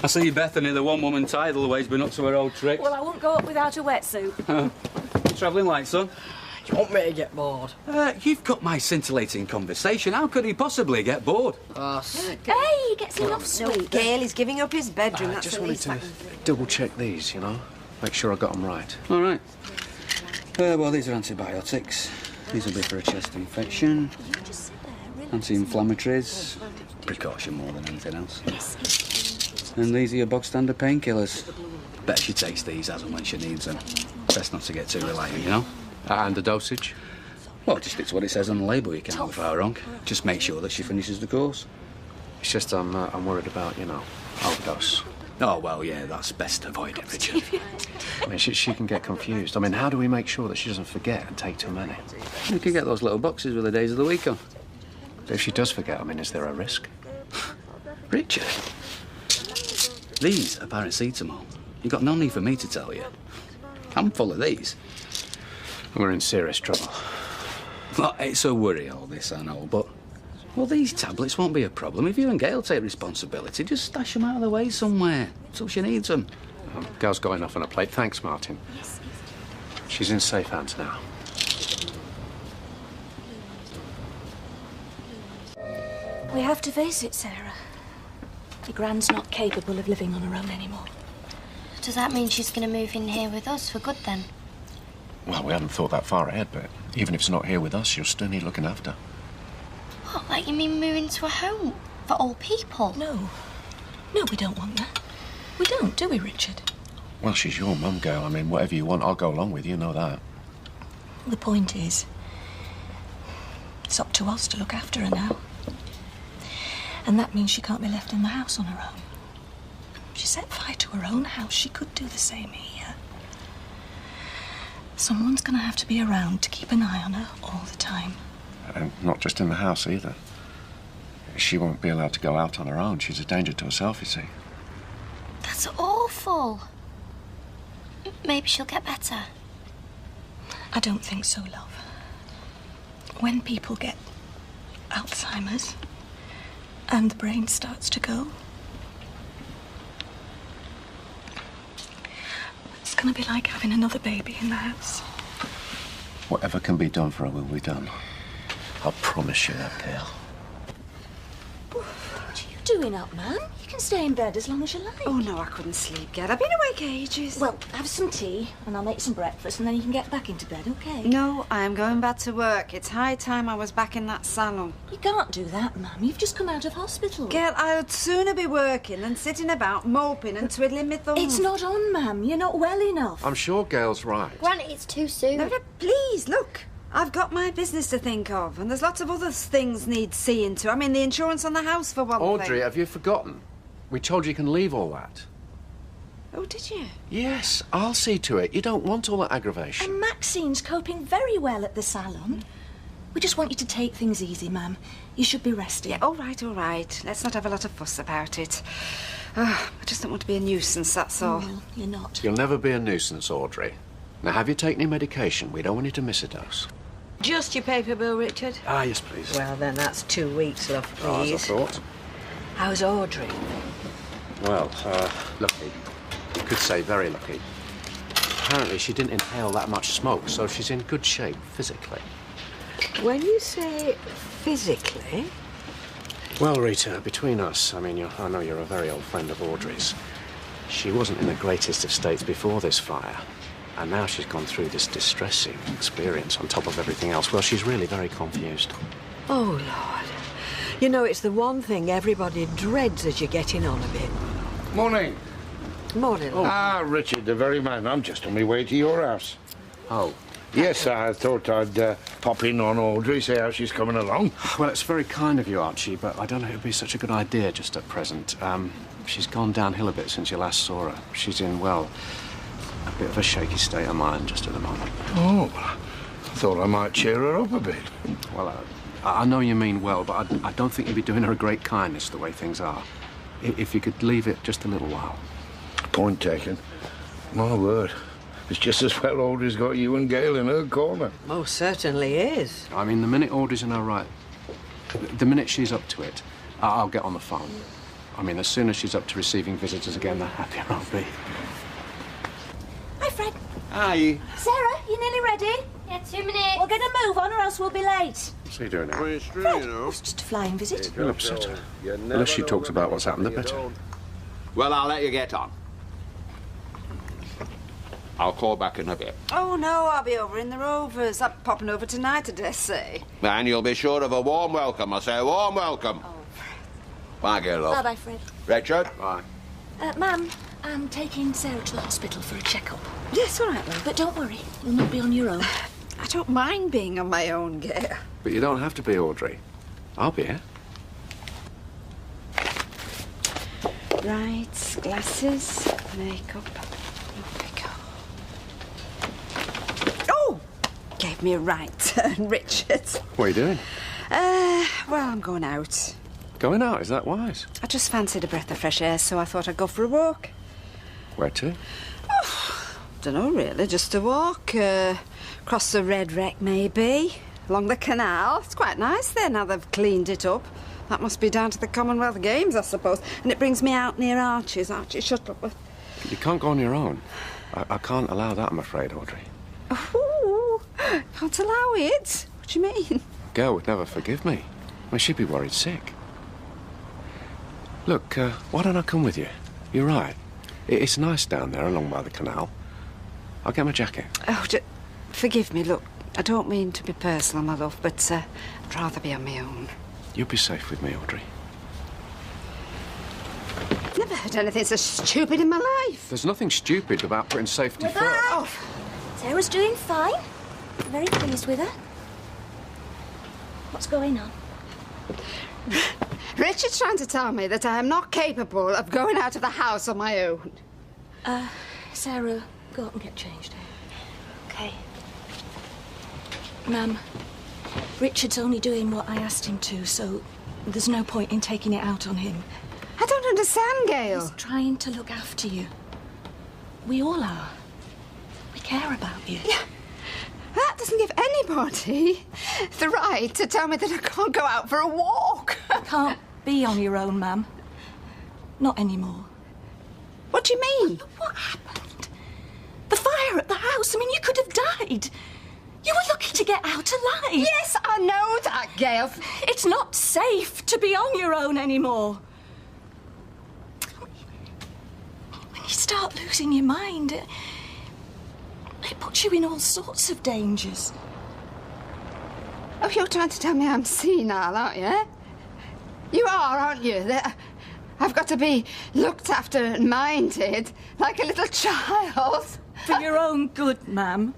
Speaker 21: I see Bethany, the one-woman tidal wave's been up to her old tricks.
Speaker 2: Well, I won't go up without a wetsuit.
Speaker 21: You travelling light, son?
Speaker 11: Do you want me to get bored?
Speaker 21: You've got my scintillating conversation. How could he possibly get bored?
Speaker 2: Hey, he gets enough sweet.
Speaker 3: Gail, he's giving up his bedroom.
Speaker 1: I
Speaker 3: That's
Speaker 1: just
Speaker 3: the
Speaker 1: wanted
Speaker 3: least
Speaker 1: to
Speaker 3: I can do.
Speaker 1: double-check these, you know? Make sure I got them right.
Speaker 21: All right. Well, these are antibiotics. These will be for a chest infection. Anti-inflammatories. Precaution more than anything else. And these are your bog-standard painkillers. Bet she takes these as and when she needs them. Best not to get too reliant, you know?
Speaker 1: And the dosage?
Speaker 21: Well, just stick to what it says on the label. You can't go far wrong. Just make sure that she finishes the course.
Speaker 1: It's just I'm worried about, you know, overdose.
Speaker 21: Oh, well, yeah, that's best to avoid it, Richard.
Speaker 1: I mean, she can get confused. I mean, how do we make sure that she doesn't forget and take too many?
Speaker 21: You can get those little boxes with the days of the week on.
Speaker 1: If she does forget, I mean, is there a risk?
Speaker 21: Richard, these are paracetamol. You've got no need for me to tell you. I'm full of these.
Speaker 1: We're in serious trouble.
Speaker 21: Well, it's a worry, all this, I know, but... Well, these tablets won't be a problem. If you and Gail take responsibility, just stash them out of the way somewhere until she needs them.
Speaker 1: Gal's got enough on her plate. Thanks, Martin. She's in safe hands now.
Speaker 2: We have to face it, Sarah. Your Gran's not capable of living on her own anymore.
Speaker 10: Does that mean she's going to move in here with us for good, then?
Speaker 1: Well, we hadn't thought that far ahead, but even if it's not here with us, she'll still need looking after.
Speaker 10: What, like you mean moving to a home for old people?
Speaker 2: No. No, we don't want that. We don't, do we, Richard?
Speaker 1: Well, she's your mum, Gail. I mean, whatever you want, I'll go along with you, know that.
Speaker 2: The point is, it's up to us to look after her now. And that means she can't be left in the house on her own. She set fire to her own house. She could do the same here. Someone's going to have to be around to keep an eye on her all the time.
Speaker 1: And not just in the house, either. She won't be allowed to go out on her own. She's a danger to herself, you see.
Speaker 10: That's awful. Maybe she'll get better.
Speaker 2: I don't think so, love. When people get Alzheimer's and the brain starts to go, it's going to be like having another baby in the house.
Speaker 1: Whatever can be done for her will be done. I'll promise you that, girl.
Speaker 2: What are you doing up, Mum? You can stay in bed as long as you like.
Speaker 3: Oh, no, I couldn't sleep, Ged. I've been awake ages.
Speaker 2: Well, have some tea, and I'll make some breakfast, and then you can get back into bed, OK?
Speaker 3: No, I am going back to work. It's high time I was back in that salon.
Speaker 2: You can't do that, Mum. You've just come out of hospital.
Speaker 3: Ged, I would sooner be working than sitting about moping and twiddling my thumbs.
Speaker 2: It's not on, Mum. You're not well enough.
Speaker 1: I'm sure Gail's right.
Speaker 10: Granny, it's too soon.
Speaker 3: No, please, look. I've got my business to think of, and there's lots of other things need seeing to. I mean, the insurance on the house, for one thing.
Speaker 1: Audrey, have you forgotten? We told you can leave all that.
Speaker 3: Oh, did you?
Speaker 1: Yes, I'll see to it. You don't want all that aggravation.
Speaker 2: And Maxine's coping very well at the salon. We just want you to take things easy, Mum. You should be resting.
Speaker 3: Yeah, all right, all right. Let's not have a lot of fuss about it. Oh, I just don't want to be a nuisance, that's all.
Speaker 2: No, you're not.
Speaker 1: You'll never be a nuisance, Audrey. Now, have you taken your medication? We don't want you to miss a dose.
Speaker 12: Just your paper bill, Richard?
Speaker 1: Ah, yes, please.
Speaker 12: Well, then that's 2 weeks, love, please.
Speaker 1: Oh, as I thought.
Speaker 12: How's Audrey?
Speaker 1: Well, lucky. You could say very lucky. Apparently, she didn't inhale that much smoke, so she's in good shape physically.
Speaker 12: When you say physically...
Speaker 1: Well, Rita, between us, I mean, I know you're a very old friend of Audrey's. She wasn't in the greatest of states before this fire. And now she's gone through this distressing experience on top of everything else. Well, she's really very confused.
Speaker 12: Oh, Lord. You know, it's the one thing everybody dreads as you're getting on a bit.
Speaker 8: Morning.
Speaker 12: Morning.
Speaker 8: Oh. Ah, Richard, the very man. I'm just on my way to your house.
Speaker 1: Oh.
Speaker 8: Yes, I thought I'd pop in on Audrey, see how she's coming along.
Speaker 1: Well, it's very kind of you, Archie, but I don't know if it'd be such a good idea just at present. She's gone downhill a bit since you last saw her. She's in, well, a bit of a shaky state of mind just at the moment.
Speaker 8: Oh, well, I thought I might cheer her up a bit.
Speaker 1: Well, I know you mean well, but I don't think you'd be doing her a great kindness the way things are. If you could leave it just a little while.
Speaker 8: Point taken. My word. It's just as well Audrey's got you and Gail in her corner.
Speaker 12: Most certainly is.
Speaker 1: I mean, the minute Audrey's in her right, the minute she's up to it, I'll get on the phone. I mean, as soon as she's up to receiving visitors again, the happier I'll be.
Speaker 2: Hi, Fred.
Speaker 1: Hi.
Speaker 2: Sarah, you nearly ready?
Speaker 10: Yeah, 2 minutes.
Speaker 2: We'll get a move on or else we'll be late.
Speaker 1: What's he doing now?
Speaker 2: Fred, it's just a flying visit.
Speaker 1: You'll upset her. The less she talks about what's happened, the better.
Speaker 6: Well, I'll let you get on. I'll call back in a bit.
Speaker 3: Oh, no, I'll be over in the Rovers. I'm popping over tonight, I dare say.
Speaker 6: And you'll be sure of a warm welcome. I say a warm welcome.
Speaker 2: Oh.
Speaker 6: Bye, girl, love.
Speaker 2: Bye-bye, Fred.
Speaker 6: Richard? Bye.
Speaker 2: Ma'am, I'm taking Sarah to the hospital for a checkup.
Speaker 3: Yes, all right, love.
Speaker 2: But don't worry, you'll not be on your own.
Speaker 3: I don't mind being on my own, Gail.
Speaker 1: But you don't have to be, Audrey. I'll be here.
Speaker 3: Right, glasses, makeup. Oh! Gave me a right turn, Richard.
Speaker 1: What are you doing?
Speaker 3: Well, I'm going out.
Speaker 1: Going out? Is that wise?
Speaker 3: I just fancied a breath of fresh air, so I thought I'd go for a walk.
Speaker 1: Where to?
Speaker 3: Dunno, really. Just a walk. Across the Red Wreck, maybe. Along the canal. It's quite nice there now they've cleaned it up. That must be down to the Commonwealth Games, I suppose. And it brings me out near Archie's Shuttleworth.
Speaker 1: You can't go on your own. I can't allow that, I'm afraid, Audrey.
Speaker 3: Oh, can't allow it? What do you mean?
Speaker 1: Gail would never forgive me. I mean, she'd be worried sick. Look, why don't I come with you? You're right. It's nice down there along by the canal. I'll get my jacket.
Speaker 3: Oh, forgive me, look. I don't mean to be personal, my love, but I'd rather be on my own.
Speaker 1: You'll be safe with me, Audrey.
Speaker 3: Never heard anything so stupid in my life.
Speaker 1: There's nothing stupid about putting safety
Speaker 2: We're
Speaker 1: first.
Speaker 2: back. Oh. Sarah's doing fine. I'm very pleased with her. What's going on?
Speaker 3: Richard's trying to tell me that I am not capable of going out of the house on my own.
Speaker 2: Sarah, go up and get changed. OK. Ma'am, Richard's only doing what I asked him to, so there's no point in taking it out on him.
Speaker 3: I don't understand, Gail.
Speaker 2: He's trying to look after you. We all are. We care about you.
Speaker 3: Yeah. doesn't give anybody the right to tell me that I can't go out for a walk.
Speaker 2: Can't be on your own, ma'am. Not anymore.
Speaker 3: What do you mean?
Speaker 2: What happened? The fire at the house. I mean, you could have died. You were lucky to get out alive.
Speaker 3: Yes, I know that, Gail.
Speaker 2: It's not safe to be on your own anymore. When you start losing your mind, it puts you in all sorts of dangers.
Speaker 3: Oh, you're trying to tell me I'm senile, aren't you? You are, aren't you? That I've got to be looked after and minded like a little child.
Speaker 2: For your own good, ma'am.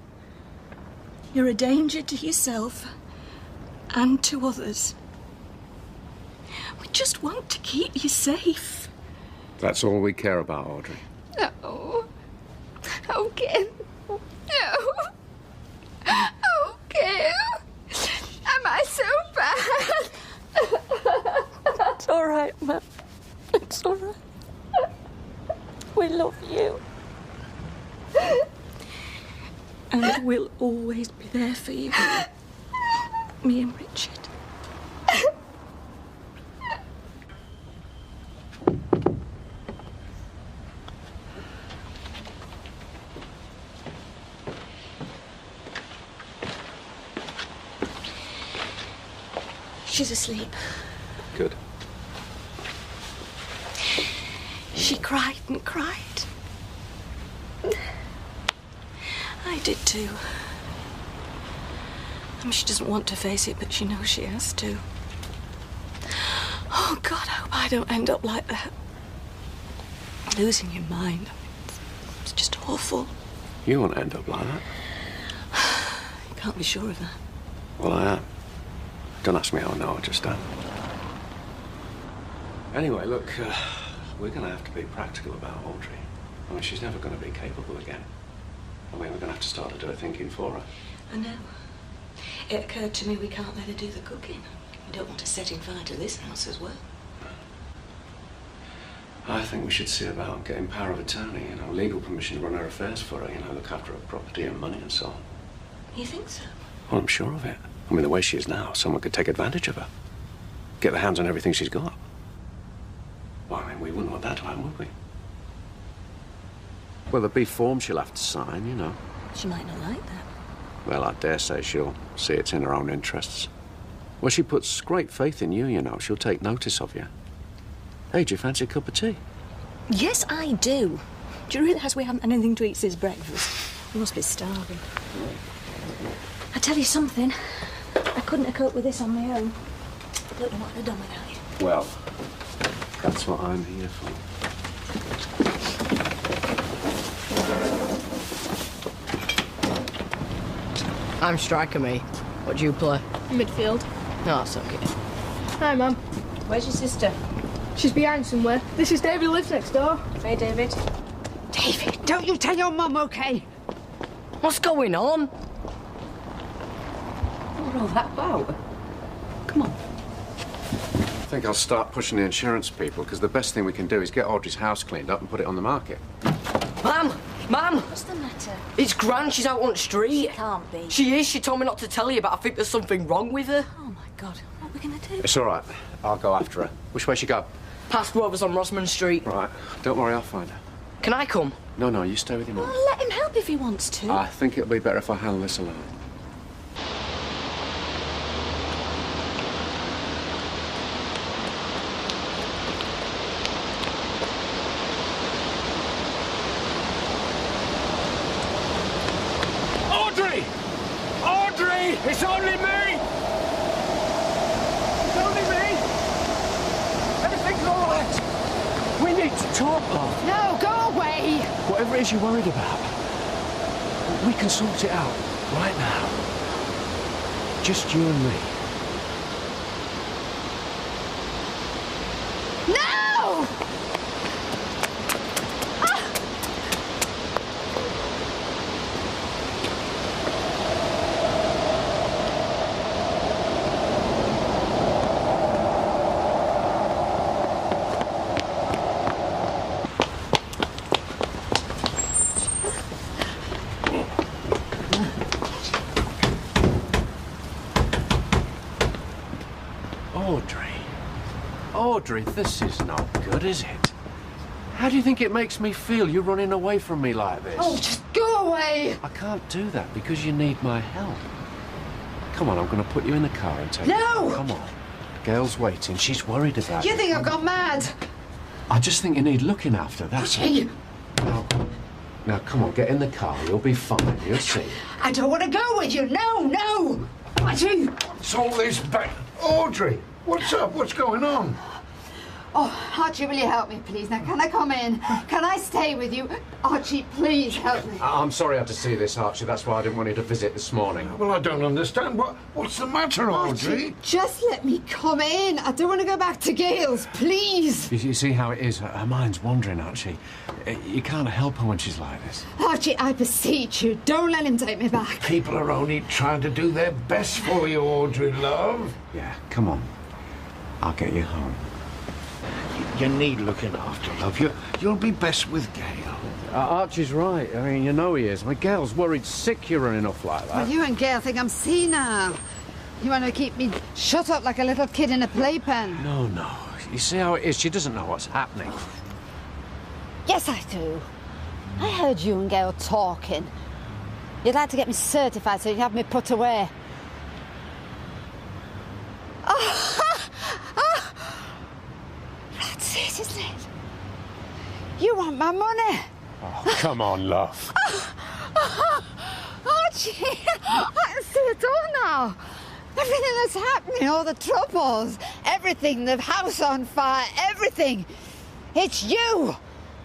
Speaker 2: You're a danger to yourself and to others. We just want to keep you safe.
Speaker 1: That's all we care about, Audrey.
Speaker 3: No. Okay. No. Okay. Am I so bad?
Speaker 2: That's all right, ma'am. It's all right. We love you. And we'll always be there for you. Me and Richard. She's asleep.
Speaker 1: Good.
Speaker 2: She cried and cried. I did too. I mean, she doesn't want to face it, but she knows she has to. Oh, God, I hope I don't end up like that. Losing your mind. It's just awful.
Speaker 1: You won't end up like that.
Speaker 2: You can't be sure of that.
Speaker 1: Well, I am. Don't ask me how I know, I just am. Anyway, look, we're going to have to be practical about Audrey. I mean, she's never going to be capable again. I mean, we're going to have to start to do her thinking for her.
Speaker 2: I know. It occurred to me we can't let her do the cooking. We don't want to set in fire to this house as well.
Speaker 1: I think we should see about getting power of attorney, you know, legal permission to run her affairs for her, you know, look after her property and money and so on.
Speaker 2: You think so?
Speaker 1: Well, I'm sure of it. I mean, the way she is now, someone could take advantage of her. Get their hands on everything she's got. Well, I mean, we wouldn't want that to happen, would we? Well, there'll be forms she'll have to sign, you know.
Speaker 2: She might not like that.
Speaker 1: Well, I dare say she'll see it's in her own interests. Well, she puts great faith in you, you know. She'll take notice of you. Hey, do you fancy a cup of tea?
Speaker 2: Yes, I do. Do you realise we haven't had anything to eat since breakfast? We must be starving. I tell you something. I couldn't have coped with this on my own. I don't know what I'd have done without you.
Speaker 1: Well, that's what I'm here for.
Speaker 11: I'm striker, mate. What do you play?
Speaker 7: Midfield.
Speaker 11: No, that's okay.
Speaker 7: Hi, Mum.
Speaker 2: Where's your sister?
Speaker 7: She's behind somewhere. This is David who lives next door.
Speaker 2: Hey, David.
Speaker 3: David, don't you tell your mum, okay?
Speaker 11: What's going on?
Speaker 2: What all that about? Come on.
Speaker 1: I think I'll start pushing the insurance people, because the best thing we can do is get Audrey's house cleaned up and put it on the market.
Speaker 11: Ma'am! Ma'am!
Speaker 2: What's the matter?
Speaker 11: It's Gran. She's out on the street.
Speaker 2: She can't be.
Speaker 11: She is. She told me not to tell you, but I think there's something wrong with her.
Speaker 2: Oh, my God. What are we going to do?
Speaker 1: It's all right. I'll go after her. Which way she go?
Speaker 11: Past Rovers on Rosamond Street.
Speaker 1: Right. Don't worry, I'll find her.
Speaker 11: Can I come?
Speaker 1: No, you stay with your mum.
Speaker 2: Well, let him help if he wants to.
Speaker 1: I think it'll be better if I handle this alone.
Speaker 8: Audrey! Audrey! It's only me! It's only me! Everything's all right. We need to talk, love.
Speaker 3: No, go away!
Speaker 8: Whatever it is you're worried about, we can sort it out right now. Just you and me.
Speaker 3: No!
Speaker 1: Audrey, this is not good, is it? How do you think it makes me feel, you running away from me like this?
Speaker 3: Oh, just go away!
Speaker 1: I can't do that because you need my help. Come on, I'm going to put you in the car and take
Speaker 3: No!
Speaker 1: you. Come on. Gail's waiting. She's worried about you.
Speaker 3: You think I've gone mad?
Speaker 1: I just think you need looking after, that's it. Now, come on, get in the car. You'll be fine. You'll see.
Speaker 3: I don't want to go with you. No, no! Archie!
Speaker 8: What's all this back? Audrey, what's up? What's going on?
Speaker 3: Oh, Archie, will you help me, please? Now, can I come in? Can I stay with you? Archie, please help me.
Speaker 1: I'm sorry I had to see this, Archie. That's why I didn't want you to visit this morning.
Speaker 8: Well, I don't understand. What's the matter, Audrey?
Speaker 3: Archie, just let me come in. I don't want to go back to Gail's, please.
Speaker 1: You see how it is? Her mind's wandering, Archie. You can't help her when she's like this.
Speaker 3: Archie, I beseech you, don't let him take me back.
Speaker 8: People are only trying to do their best for you, Audrey, love.
Speaker 1: Yeah, come on. I'll get you home.
Speaker 8: You need looking after, love. You'll be best with Gail.
Speaker 1: Archie's right. I mean, you know he is. My Gail's worried sick you're running off like that.
Speaker 3: Well, you and Gail think I'm senile. You want to keep me shut up like a little kid in a playpen.
Speaker 1: No, no. You see how it is? She doesn't know what's happening.
Speaker 3: Yes, I do. I heard you and Gail talking. You'd like to get me certified so you'd have me put away. Oh, that's it, isn't it? You want my money?
Speaker 1: Oh, come on, love.
Speaker 3: Archie, I can see it all now. Everything that's happening, all the troubles, everything, the house on fire, everything. It's you.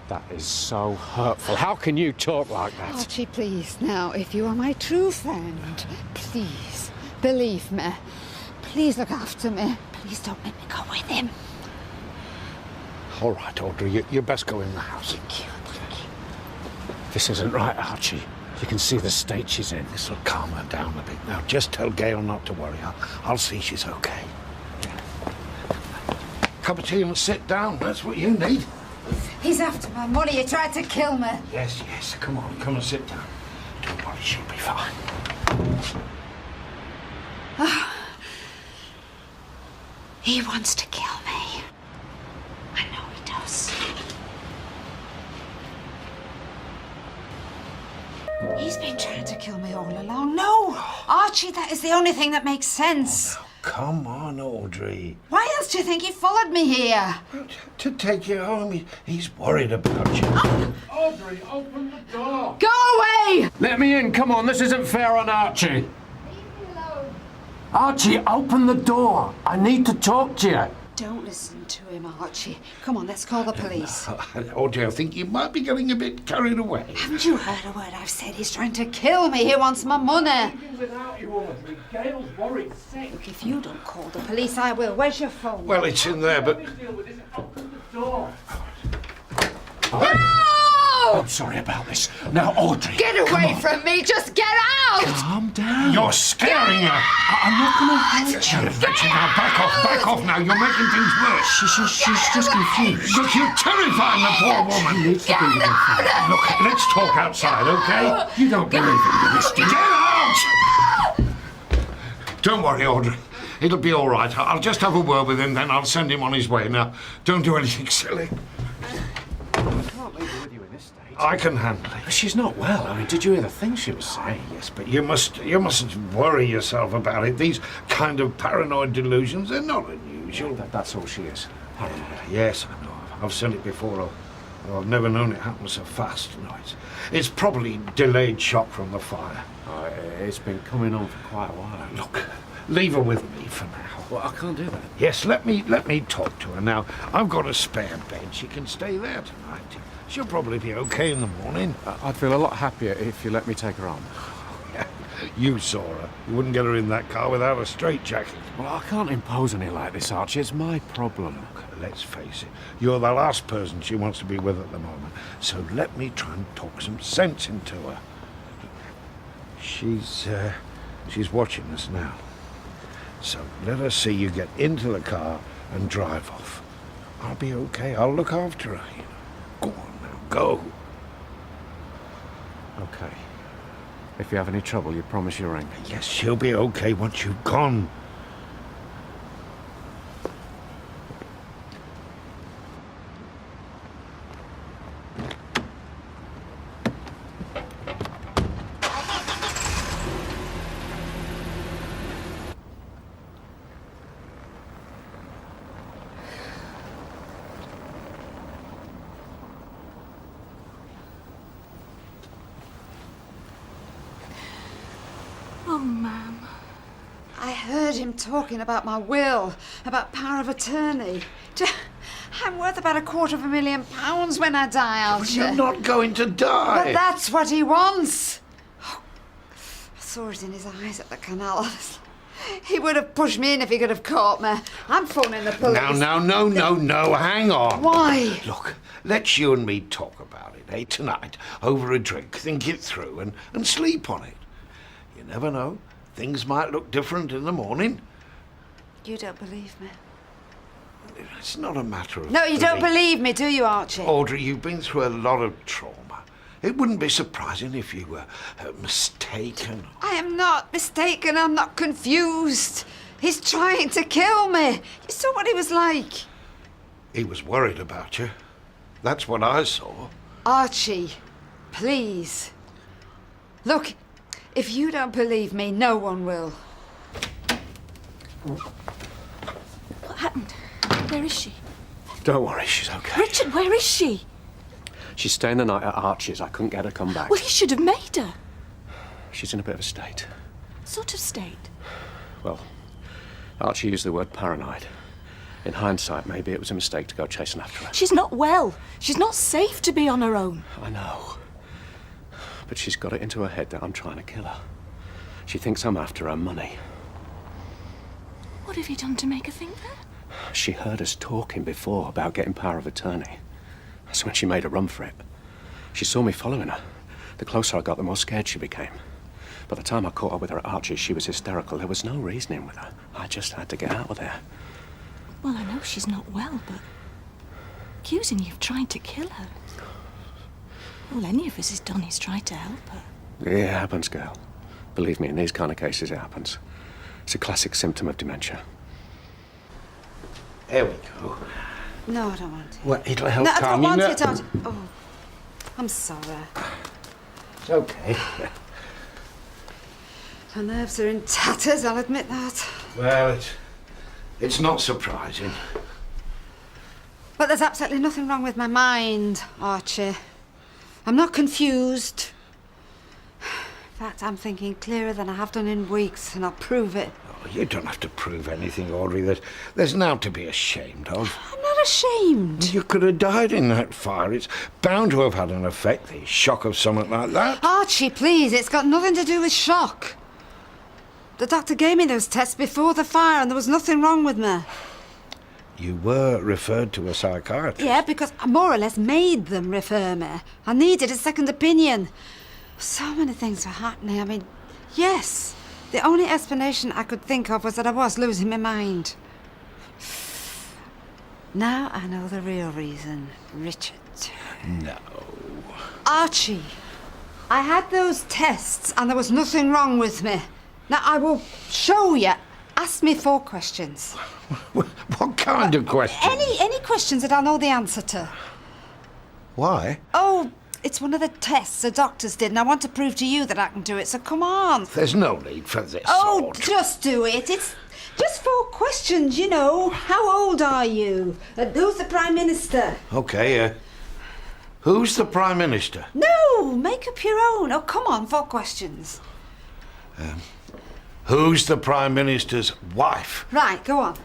Speaker 1: That is so hurtful. How can you talk like that?
Speaker 3: Archie, please, now, if you are my true friend, please, believe me. Please look after me. Please don't make me go with him.
Speaker 8: All right, Audrey, you best go in the house.
Speaker 3: Thank you.
Speaker 1: This isn't right, Archie. You can see the state she's in.
Speaker 8: This'll calm her down a bit. Now, just tell Gail not to worry. I'll see she's okay. Cup of tea and sit down. That's what you need.
Speaker 3: He's after my money. He tried to kill me.
Speaker 8: Yes. Come on, come and sit down. Don't worry, she'll be fine.
Speaker 3: He wants to kill me. I know he does. He's been trying to kill me all along. No! Archie, that is the only thing that makes sense.
Speaker 8: Oh, come on, Audrey.
Speaker 3: Why else do you think he followed me here?
Speaker 8: To take you home. He's worried about you.
Speaker 3: Oh.
Speaker 1: Audrey, open the door.
Speaker 3: Go away!
Speaker 1: Let me in. Come on, this isn't fair on Archie.
Speaker 3: Leave me alone.
Speaker 1: Archie, open the door. I need to talk to you.
Speaker 3: Don't listen to him, Archie. Come on, let's call the police.
Speaker 8: Audrey, I think you might be getting a bit carried away.
Speaker 3: Haven't you heard a word I've said? He's trying to kill me. He wants my money.
Speaker 1: Without you, Audrey. Gail's worried sick.
Speaker 3: Look, if you don't call the police, I will. Where's your phone?
Speaker 8: Well, it's in there, but...
Speaker 1: Open the door.
Speaker 3: No!
Speaker 1: I'm sorry about this. Now, Audrey.
Speaker 3: Get away from me! Just get out!
Speaker 1: Calm down.
Speaker 8: You're scaring her.
Speaker 1: I'm not going to hurt you.
Speaker 8: Now, back off now. You're making things worse.
Speaker 1: She's just confused.
Speaker 8: Look, you're terrifying the poor woman.
Speaker 1: She needs to be with her.
Speaker 8: Look, let's talk outside, okay?
Speaker 1: You don't believe in me, mister.
Speaker 8: Get out! Don't worry, Audrey. It'll be all right. I'll just have a word with him, then I'll send him on his way. Now, don't do anything silly.
Speaker 1: I can't leave her with you in this state.
Speaker 8: I can handle it.
Speaker 1: She's not well. I mean, did you hear the things she was saying?
Speaker 8: Yes, but you mustn't worry yourself about it. These kind of paranoid delusions, they're not unusual.
Speaker 1: That's all she is.
Speaker 8: Yes, I know. I've said it before. I've never known it happen so fast. No, it's probably delayed shock from the fire.
Speaker 1: It's been coming on for quite a while.
Speaker 8: Look, leave her with me for now.
Speaker 1: Well, I can't do that.
Speaker 8: Yes, let me talk to her now. I've got a spare bed. She can stay there tonight. She'll probably be okay in the morning.
Speaker 1: I'd feel a lot happier if you let me take her on.
Speaker 8: You saw her. You wouldn't get her in that car without a straitjacket.
Speaker 1: Well, I can't impose on you like this, Archie. It's my problem.
Speaker 8: Look, let's face it. You're the last person she wants to be with at the moment. So let me try and talk some sense into her. She's watching us now. So let her see you get into the car and drive off. I'll be okay. I'll look after her. You know. Go on now. Go.
Speaker 1: Okay. If you have any trouble, you promise you'll ring me.
Speaker 8: Yes, she'll be okay once you've gone.
Speaker 2: Oh, Ma'am.
Speaker 3: I heard him talking about my will, about power of attorney. I'm worth about £250,000 when I die, Archie.
Speaker 8: You're not going to die.
Speaker 3: But that's what he wants. Oh, I saw it in his eyes at the canal. He would have pushed me in if he could have caught me. I'm phoning the police.
Speaker 8: No, hang on.
Speaker 3: Why?
Speaker 8: Look, let's you and me talk about it, eh, tonight, over a drink, think it through and sleep on it. You never know. Things might look different in the morning.
Speaker 3: You don't believe me?
Speaker 8: It's not a matter of...
Speaker 3: No, you don't believe me, do you, Archie?
Speaker 8: Audrey, you've been through a lot of trauma. It wouldn't be surprising if you were mistaken.
Speaker 3: I am not mistaken. I'm not confused. He's trying to kill me. You saw what he was like.
Speaker 8: He was worried about you. That's what I saw.
Speaker 3: Archie, please. Look, if you don't believe me, no one will.
Speaker 2: What happened? Where is she?
Speaker 1: Don't worry, she's okay.
Speaker 2: Richard, where is she?
Speaker 1: She's staying the night at Archie's. I couldn't get her to come back.
Speaker 2: Well, he should have made her.
Speaker 1: She's in a bit of a state.
Speaker 2: What sort of state?
Speaker 1: Well, Archie used the word paranoid. In hindsight, maybe it was a mistake to go chasing after her.
Speaker 2: She's not well. She's not safe to be on her own.
Speaker 1: I know. But she's got it into her head that I'm trying to kill her. She thinks I'm after her money.
Speaker 2: What have you done to make her think that?
Speaker 1: She heard us talking before about getting power of attorney. That's when she made a run for it. She saw me following her. The closer I got, the more scared she became. By the time I caught up with her at Archie's, she was hysterical. There was no reasoning with her. I just had to get out of there.
Speaker 2: Well, I know she's not well, but accusing you of trying to kill her. All any of us has done is try to help her.
Speaker 1: It happens, girl. Believe me, in these kind of cases, it happens. It's a classic symptom of dementia.
Speaker 8: There we go.
Speaker 3: No, I don't want it.
Speaker 8: Well, it'll help
Speaker 3: no,
Speaker 8: calm you
Speaker 3: I don't
Speaker 8: down.
Speaker 3: want it, Archie. Oh, I'm sorry.
Speaker 8: It's okay.
Speaker 3: My nerves are in tatters, I'll admit that.
Speaker 8: Well, it's not surprising.
Speaker 3: But there's absolutely nothing wrong with my mind, Archie. I'm not confused. In fact, I'm thinking clearer than I have done in weeks, and I'll prove it.
Speaker 8: Oh, you don't have to prove anything, Audrey. There's now to be ashamed of.
Speaker 3: I'm not ashamed.
Speaker 8: You could have died in that fire. It's bound to have had an effect, the shock of something like that.
Speaker 3: Archie, please, it's got nothing to do with shock. The doctor gave me those tests before the fire, and there was nothing wrong with me.
Speaker 8: You were referred to a psychiatrist.
Speaker 3: Yeah, because I more or less made them refer me. I needed a second opinion. So many things were happening. I mean, yes, the only explanation I could think of was that I was losing my mind. Now I know the real reason, Richard.
Speaker 8: No.
Speaker 3: Archie, I had those tests and there was nothing wrong with me. Now I will show you. Ask me 4 questions.
Speaker 8: What kind of questions?
Speaker 3: Any questions that I know the answer to.
Speaker 8: Why?
Speaker 3: Oh, it's one of the tests the doctors did, and I want to prove to you that I can do it, so come on.
Speaker 8: There's no need for this.
Speaker 3: Oh, just do it. It's just 4 questions, you know. How old are you? Who's the Prime Minister?
Speaker 8: Okay, who's the Prime Minister?
Speaker 3: No, make up your own. Oh, come on, 4 questions.
Speaker 8: Who's the Prime Minister's wife?
Speaker 3: Right, go on.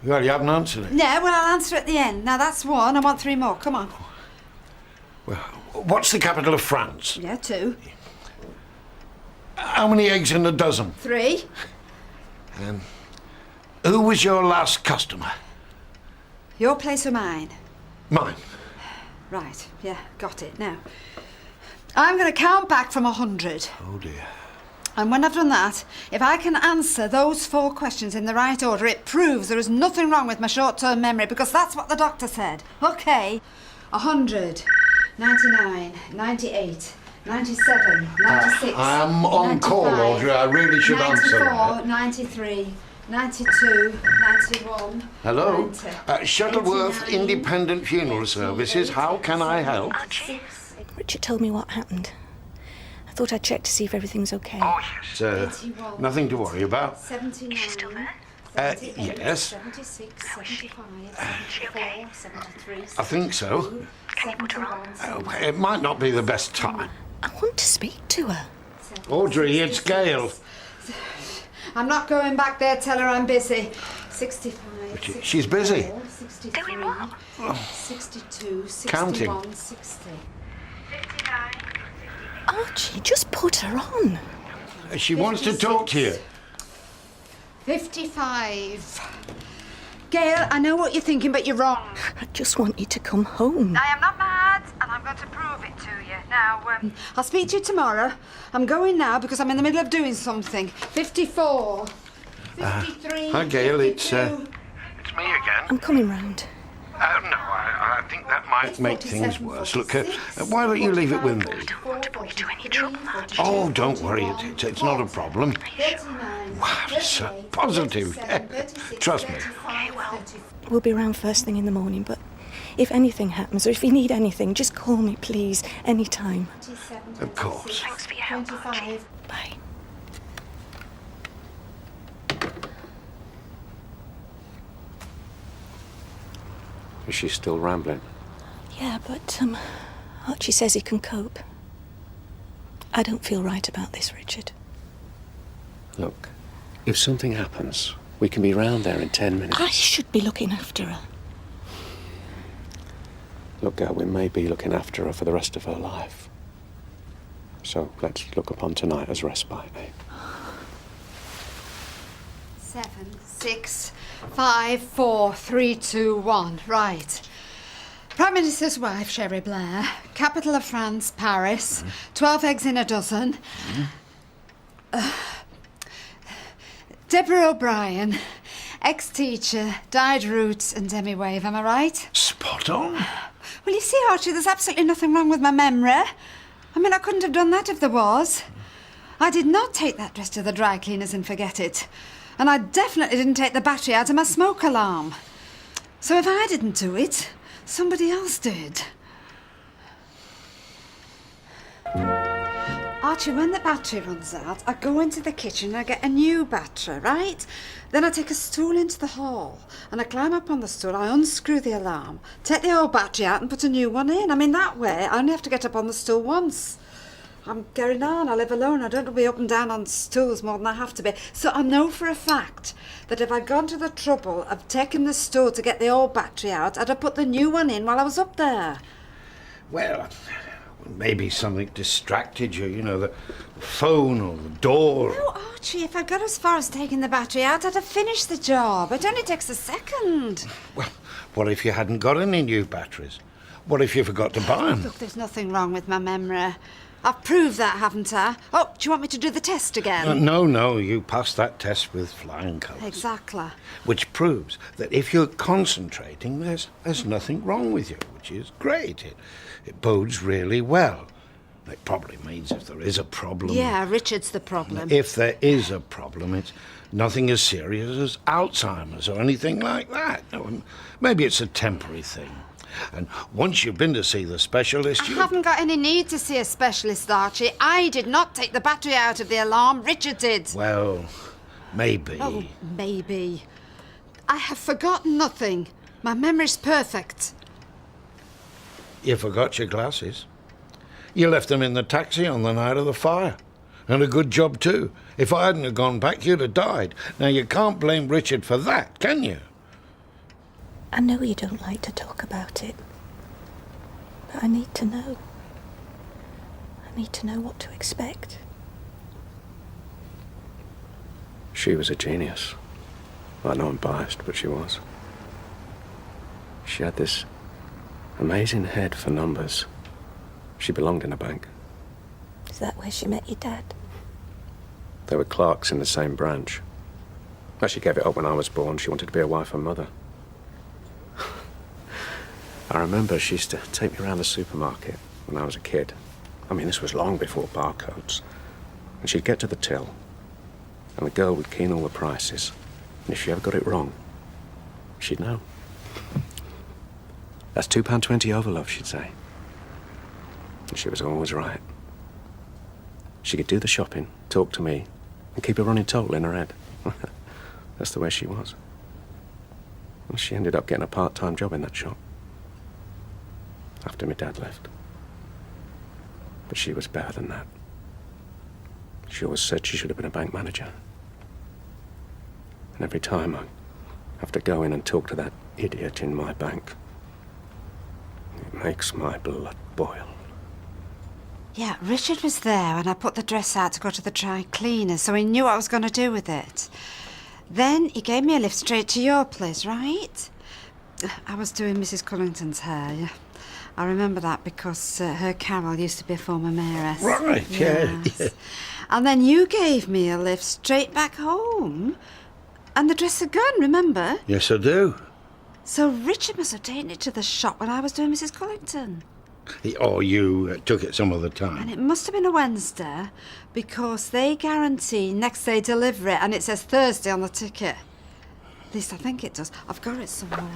Speaker 8: Well, you haven't answered it.
Speaker 3: Yeah, well, I'll answer at the end. Now, that's 1. I want 3 more. Come on.
Speaker 8: Well, what's the capital of France?
Speaker 3: Yeah, 2.
Speaker 8: How many eggs in a dozen?
Speaker 3: 3.
Speaker 8: Who was your last customer?
Speaker 3: Your place or mine?
Speaker 8: Mine.
Speaker 3: Right, yeah, got it. Now, I'm going to count back from 100.
Speaker 8: Oh, dear.
Speaker 3: And when I've done that, if I can answer those 4 questions in the right order, it proves there is nothing wrong with my short-term memory, because that's what the doctor said. OK. 100, 99, 98, 97, 96,
Speaker 8: I'm on call, Audrey. I really should answer
Speaker 3: 94, 93, 92, 91...
Speaker 8: Hello?
Speaker 3: 90,
Speaker 8: Shuttleworth
Speaker 3: 89,
Speaker 8: Independent Funeral Services. How can I help?
Speaker 2: Richard told me what happened. I thought I'd check to see if everything's okay.
Speaker 8: Oh, yes. Nothing to worry about.
Speaker 3: 79, She's still there?
Speaker 8: Yes.
Speaker 3: 76, 75, 74, 73,
Speaker 8: I think so.
Speaker 3: 71,
Speaker 8: It might not be the best time.
Speaker 2: I want to speak to her.
Speaker 8: Audrey, it's Gail.
Speaker 3: I'm not going back there. Tell her I'm busy. 65.
Speaker 8: She's busy.
Speaker 3: 63,
Speaker 2: Doing what?
Speaker 3: 62, 61,
Speaker 8: Counting.
Speaker 3: 60.
Speaker 2: Archie, just put her on.
Speaker 8: She wants to talk to you.
Speaker 3: 55. Gail, I know what you're thinking, but you're wrong.
Speaker 2: I just want you to come home.
Speaker 3: I am not mad, and I'm going to prove it to you. Now, I'll speak to you tomorrow. I'm going now because I'm in the middle of doing something. 54. 53.
Speaker 8: Hi, Gail. It's me again.
Speaker 2: I'm coming round.
Speaker 8: No, I think that might make things worse. Look, why don't you leave it with me?
Speaker 2: I don't want to put you to any trouble, Archie.
Speaker 8: Oh, don't worry. It's not a problem. Wow, it's so positive. Trust me.
Speaker 2: Okay, well, we'll be around first thing in the morning, but if anything happens or if you need anything, just call me, please, any time.
Speaker 8: Of course.
Speaker 2: Thanks for your help, Archie. Bye.
Speaker 1: Is she still rambling?
Speaker 2: Yeah, but, Archie says he can cope. I don't feel right about this, Richard.
Speaker 1: Look, if something happens, we can be round there in 10 minutes.
Speaker 2: I should be looking after her.
Speaker 1: Look, girl, we may be looking after her for the rest of her life. So let's look upon tonight as respite, eh?
Speaker 3: 7, 6, 5, 4, 3, 2, 1. Right. Prime Minister's wife, Sherry Blair. Capital of France, Paris. 12 eggs in a dozen. Deborah O'Brien. Ex-teacher, dyed roots and demi-wave, am I right?
Speaker 8: Spot on.
Speaker 3: Well, you see, Archie, there's absolutely nothing wrong with my memory. I mean, I couldn't have done that if there was. I did not take that dress to the dry cleaners and forget it. And I definitely didn't take the battery out of my smoke alarm. So if I didn't do it, somebody else did. Archie, when the battery runs out, I go into the kitchen and I get a new battery, right? Then I take a stool into the hall and I climb up on the stool, I unscrew the alarm, take the old battery out and put a new one in. I mean, that way I only have to get up on the stool once. I'm getting on, I live alone, I don't be up and down on stools more than I have to be. So I know for a fact that if I'd gone to the trouble of taking the stool to get the old battery out, I'd have put the new one in while I was up there.
Speaker 8: Well, maybe something distracted you, you know, the phone or the door.
Speaker 3: No, Archie, if I got as far as taking the battery out, I'd have finished the job. It only takes a second.
Speaker 8: Well, what if you hadn't got any new batteries? What if you forgot to buy them?
Speaker 3: Look, there's nothing wrong with my memory. I've proved that, haven't I? Oh, do you want me to do the test again?
Speaker 8: No, you passed that test with flying colours.
Speaker 3: Exactly.
Speaker 8: Which proves that if you're concentrating, there's nothing wrong with you, which is great. It bodes really well. It probably means if there is a problem...
Speaker 3: Yeah, Richard's the problem.
Speaker 8: If there is a problem, it's nothing as serious as Alzheimer's or anything like that. No, maybe it's a temporary thing. And once you've been to see the specialist,
Speaker 3: I haven't got any need to see a specialist, Archie. I did not take the battery out of the alarm. Richard did.
Speaker 8: Well, maybe.
Speaker 3: Oh, maybe. I have forgotten nothing. My memory's perfect.
Speaker 8: You forgot your glasses. You left them in the taxi on the night of the fire. And a good job, too. If I hadn't have gone back, you'd have died. Now, you can't blame Richard for that, can you?
Speaker 2: I know you don't like to talk about it, but I need to know. I need to know what to expect.
Speaker 1: She was a genius. I know I'm biased, but she was. She had this amazing head for numbers. She belonged in a bank.
Speaker 2: Is that where she met your dad?
Speaker 1: They were clerks in the same branch. As she gave it up when I was born, she wanted to be a wife and mother. I remember she used to take me around the supermarket when I was a kid. I mean, this was long before barcodes. And she'd get to the till, and the girl would keen all the prices. And if she ever got it wrong, she'd know. That's £2.20 over, love, she'd say. And she was always right. She could do the shopping, talk to me, and keep a running total in her head. That's the way she was. Well, she ended up getting a part-time job in that shop after my dad left. But she was better than that. She always said she should have been a bank manager. And every time I have to go in and talk to that idiot in my bank, it makes my blood boil.
Speaker 3: Yeah, Richard was there when I put the dress out to go to the dry cleaner, so he knew what I was going to do with it. Then he gave me a lift straight to your place, right? I was doing Mrs. Cullington's hair, yeah. I remember that because her Carol used to be a former mayoress.
Speaker 8: Right,
Speaker 3: yes. Yeah. And then you gave me a lift straight back home. And the dress had gone, remember?
Speaker 8: Yes, I do.
Speaker 3: So Richard must have taken it to the shop when I was doing Mrs. Cullington.
Speaker 8: Or you took it some other time.
Speaker 3: And it must have been a Wednesday, because they guarantee next day delivery, and it says Thursday on the ticket. At least I think it does. I've got it somewhere.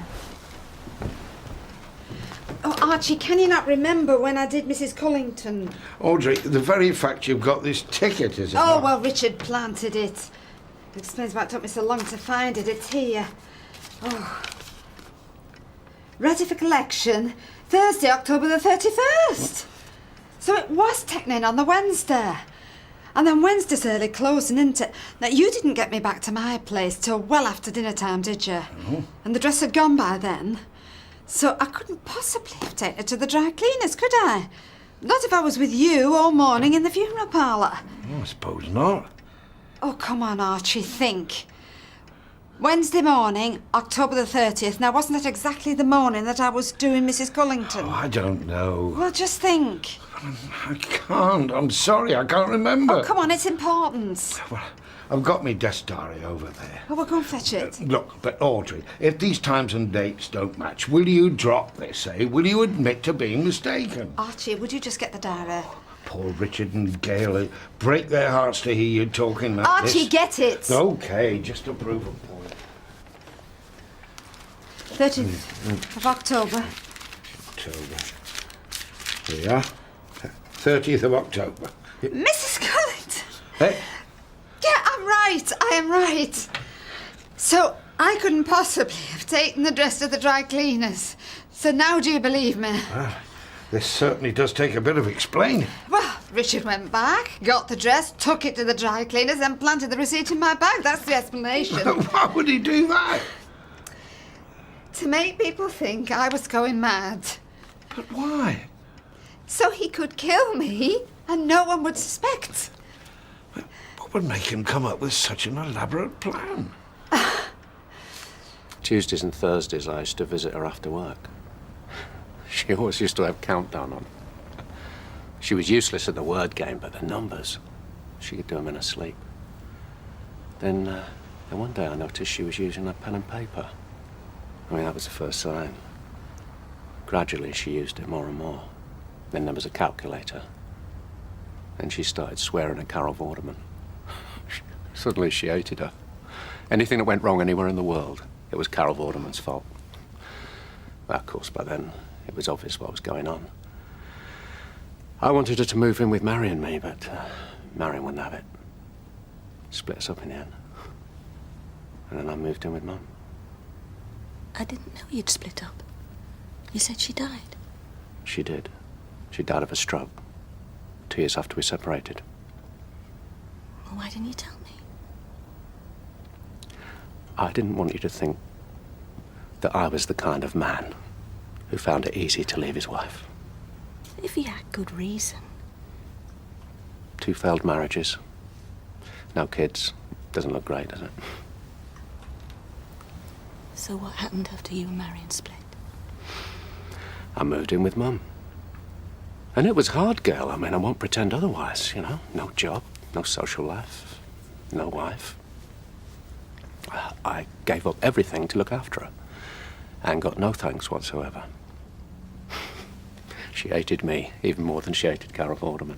Speaker 3: Oh, Archie, can you not remember when I did Mrs. Cullington?
Speaker 8: Audrey, the very fact you've got this ticket is
Speaker 3: Oh, well, Richard planted it. It explains why it took me so long to find it. It's here. Oh. Ready for collection, Thursday, October the 31st. So it was taken on the Wednesday. And then Wednesday's early closing, isn't it? Now, you didn't get me back to my place till well after dinner time, did you?
Speaker 8: No.
Speaker 3: And the dress had gone by then. So I couldn't possibly have taken it to the dry cleaners, could I? Not if I was with you all morning in the funeral parlour.
Speaker 8: Oh, I suppose not.
Speaker 3: Oh, come on, Archie, think. Wednesday morning, October the 30th. Now, wasn't that exactly the morning that I was doing Mrs. Cullington?
Speaker 8: Oh, I don't know.
Speaker 3: Well, just think.
Speaker 8: I can't. I'm sorry, I can't remember.
Speaker 3: Oh, come on, it's important.
Speaker 8: Well, I've got my desk diary over there.
Speaker 3: Oh, we'll go and fetch it.
Speaker 8: Look, but Audrey, if these times and dates don't match, will you drop this, eh? Will you admit to being mistaken?
Speaker 3: Archie, would you just get the diary?
Speaker 8: Poor Richard and Gail break their hearts to hear you talking like this.
Speaker 3: Archie, get it.
Speaker 8: OK, just to prove a point.
Speaker 3: 30th of October.
Speaker 8: Here we are. 30th of October.
Speaker 3: Mrs. Cullington!
Speaker 8: Hey?
Speaker 3: Yeah, I'm right. I am right. So I couldn't possibly have taken the dress to the dry cleaners. So now do you believe me?
Speaker 8: Well, this certainly does take a bit of explaining.
Speaker 3: Well, Richard went back, got the dress, took it to the dry cleaners, and planted the receipt in my bag. That's the explanation.
Speaker 8: Why would he do that?
Speaker 3: To make people think I was going mad.
Speaker 8: But why?
Speaker 3: So he could kill me and no one would suspect.
Speaker 8: What would make him come up with such an elaborate plan?
Speaker 1: Tuesdays and Thursdays I used to visit her after work. She always used to have countdown on. She was useless at the word game, but the numbers, she could do them in her sleep. Then one day I noticed she was using her pen and paper. I mean, that was the first sign. Gradually, she used it more and more. Then there was a calculator. Then she started swearing at Carol Vorderman. Suddenly, she hated her. Anything that went wrong anywhere in the world, it was Carol Vorderman's fault. Well, of course, by then, it was obvious what was going on. I wanted her to move in with Mary and me, but Marion wouldn't have it. Split us up in the end. And then I moved in with Mum.
Speaker 2: I didn't know you'd split up. You said she died.
Speaker 1: She did. She died of a stroke. 2 years after we separated.
Speaker 2: Well, why didn't you tell me?
Speaker 1: I didn't want you to think that I was the kind of man who found it easy to leave his wife.
Speaker 2: If he had good reason.
Speaker 1: 2 failed marriages. No kids. Doesn't look great, does it?
Speaker 2: So what happened after you and Marion split?
Speaker 1: I moved in with Mum. And it was hard, girl. I mean, I won't pretend otherwise, you know. No job, no social life, no wife. I gave up everything to look after her and got no thanks whatsoever. She hated me even more than she hated Carol Vorderman.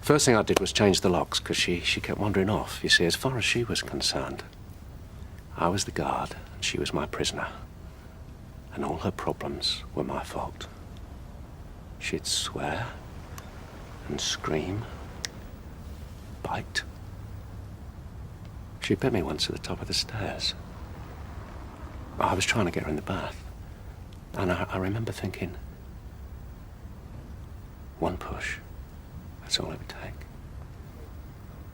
Speaker 1: First thing I did was change the locks because she kept wandering off. You see, as far as she was concerned, I was the guard and she was my prisoner. And all her problems were my fault. She'd swear and scream, bite. She bit me once at the top of the stairs. I was trying to get her in the bath. And I remember thinking, one push, That's all it would take.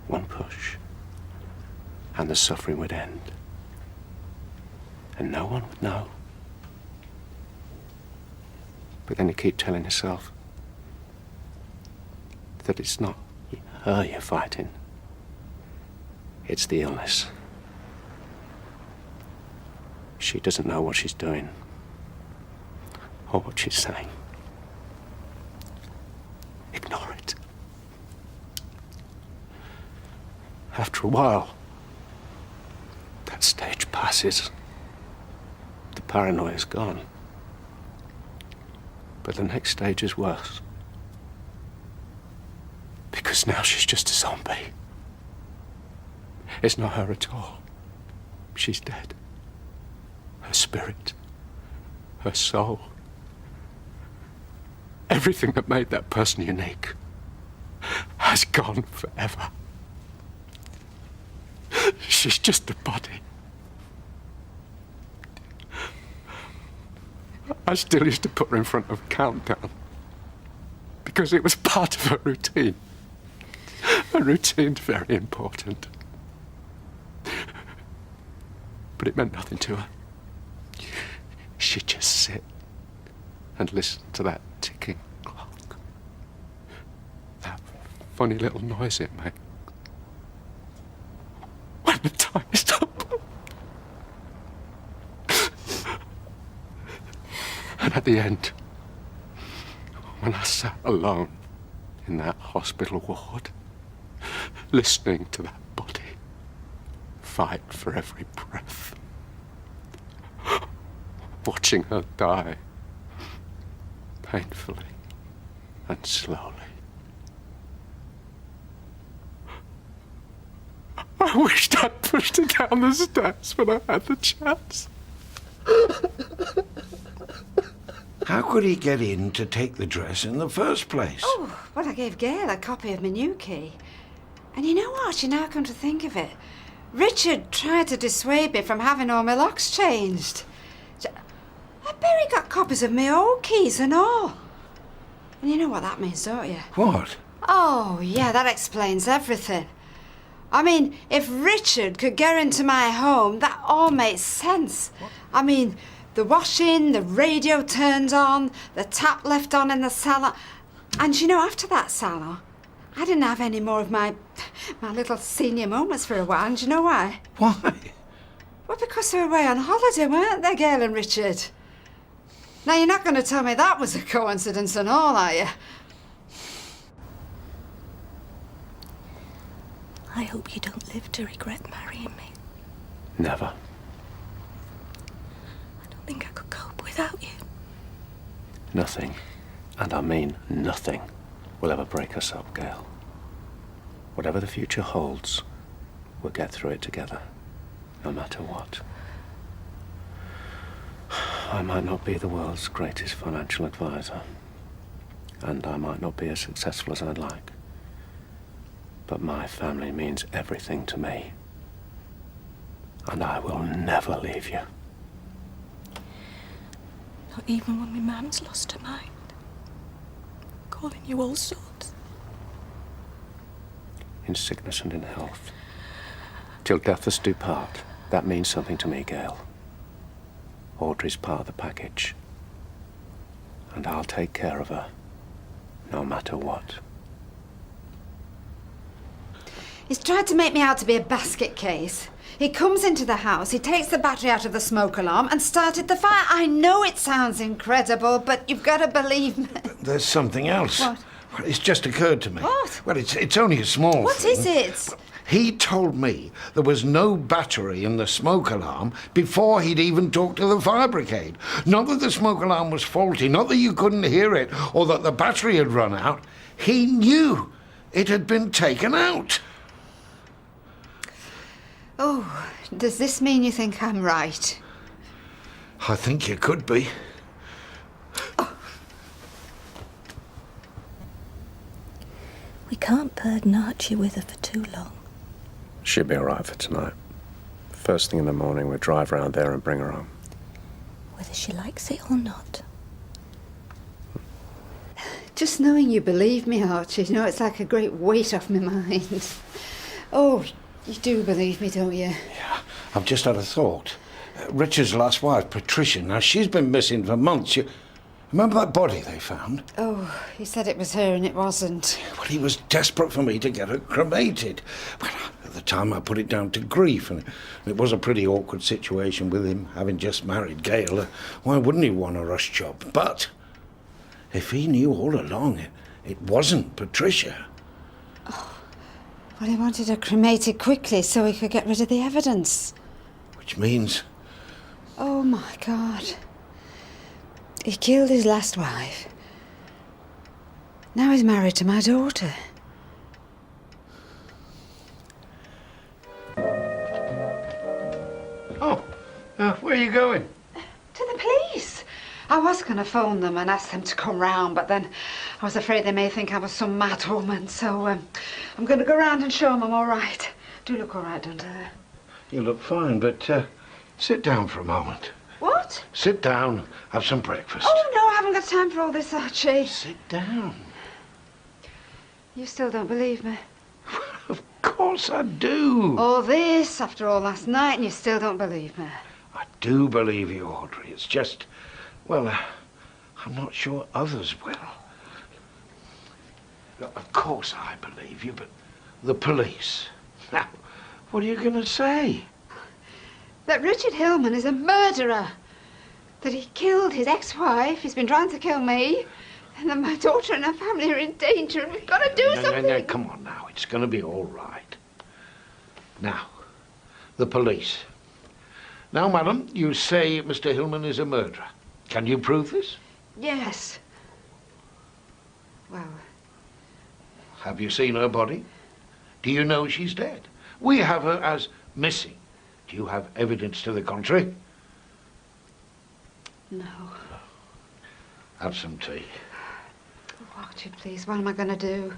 Speaker 1: One push, and the suffering would end. And no one would know. But then you keep telling yourself that it's not her you're fighting. It's the illness. She doesn't know what she's doing or what she's saying. Ignore it. After a while, that stage passes. The paranoia's gone. But the next stage is worse. Because now she's just a zombie. It's not her at all. She's dead. Her spirit, her soul, everything that made that person unique has gone forever. She's just a body. I still used to put her in front of a countdown because it was part of her routine. Her routine's very important. But it meant nothing to her. She'd just sit and listen to that ticking clock. That funny little noise it makes when the time is up. And at the end, when I sat alone in that hospital ward, listening to that body fight for every breath, watching her die painfully and slowly. I wished I'd pushed her down the steps when I had the chance.
Speaker 9: How could he get in to take the dress in the first place?
Speaker 3: Oh, well, I gave Gail a copy of my new key. And you know what? You now come to think of it, Richard tried to dissuade me from having all my locks changed. I bet he got copies of my old keys and all. And you know what that means, don't you?
Speaker 9: What?
Speaker 3: Oh, yeah, that explains everything. I mean, if Richard could get into my home, that all makes sense. What? I mean, the washing, the radio turned on, the tap left on in the salon. And you know, after that salon, I didn't have any more of my little senior moments for a while. And do you know why?
Speaker 9: Why?
Speaker 3: Well, because they were away on holiday, weren't they, Gail and Richard? Now, you're not going to tell me that was a coincidence and all, are you?
Speaker 2: I hope you don't live to regret marrying me.
Speaker 1: Never.
Speaker 2: I don't think I could cope without you.
Speaker 1: Nothing, and I mean nothing, will ever break us up, Gail. Whatever the future holds, we'll get through it together, no matter what. I might not be the world's greatest financial advisor, and I might not be as successful as I'd like, but my family means everything to me, and I will never leave you.
Speaker 2: Not even when my mum's lost her mind, calling you all sorts.
Speaker 1: In sickness and in health, till death us do part, that means something to me, Gail. Audrey's part of the package, and I'll take care of her, no matter what.
Speaker 3: He's tried to make me out to be a basket case. He comes into the house, he takes the battery out of the smoke alarm and started the fire. I know it sounds incredible, but you've got to believe me.
Speaker 9: There's something else.
Speaker 3: What?
Speaker 9: Well, it's just occurred to me.
Speaker 3: What?
Speaker 9: Well, it's only a small
Speaker 3: What
Speaker 9: thing.
Speaker 3: is it?
Speaker 9: He told me there was no battery in the smoke alarm before he'd even talked to the fire brigade. Not that the smoke alarm was faulty, not that you couldn't hear it, or that the battery had run out. He knew it had been taken out.
Speaker 3: Oh, does this mean you think I'm right?
Speaker 9: I think you could be.
Speaker 2: We can't burden Archie with her for too long.
Speaker 1: She'll be all right for tonight. First thing in the morning, we'll drive round there and bring her home.
Speaker 2: Whether she likes it or not.
Speaker 3: Just knowing you believe me, Archie, you know, it's like a great weight off my mind. Oh, you do believe me, don't you?
Speaker 9: Yeah, I've just had a thought. Richard's last wife, Patricia, now she's been missing for months. You remember that body they found?
Speaker 3: Oh, he said it was her and it wasn't.
Speaker 9: Well, he was desperate for me to get her cremated. Well, at the time I put it down to grief, and it was a pretty awkward situation with him having just married Gail. Why wouldn't he want a rush job? But if he knew all along it wasn't Patricia.
Speaker 3: Oh, well, he wanted her cremated quickly so he could get rid of the evidence.
Speaker 9: Which means...
Speaker 3: Oh, my God. He killed his last wife. Now he's married to my daughter.
Speaker 9: Oh, where are you going?
Speaker 3: To the police. I was going to phone them and ask them to come round, but then I was afraid they may think I was some mad woman, so I'm going to go round and show them I'm all right. Do look all right, don't I?
Speaker 9: You look fine, but sit down for a moment.
Speaker 3: What?
Speaker 9: Sit down, have some breakfast.
Speaker 3: Oh, no, I haven't got time for all this, Archie.
Speaker 9: Sit down.
Speaker 3: You still don't believe me?
Speaker 9: Of course I do.
Speaker 3: All this, after all last night, and you still don't believe me?
Speaker 9: I do believe you, Audrey. It's just, well, I'm not sure others will. Of course I believe you, but the police. Now, what are you going to say?
Speaker 3: That Richard Hillman is a murderer. That he killed his ex-wife, he's been trying to kill me, and that my daughter and her family are in danger, and we've got to do something.
Speaker 9: No, come on now. It's going to be all right. Now, the police. Now, madam, you say Mr. Hillman is a murderer. Can you prove this?
Speaker 3: Yes. Well...
Speaker 9: Have you seen her body? Do you know she's dead? We have her as missing. Do you have evidence to the contrary?
Speaker 3: No.
Speaker 9: Have some tea.
Speaker 3: Oh, Archie, please, what am I going to do?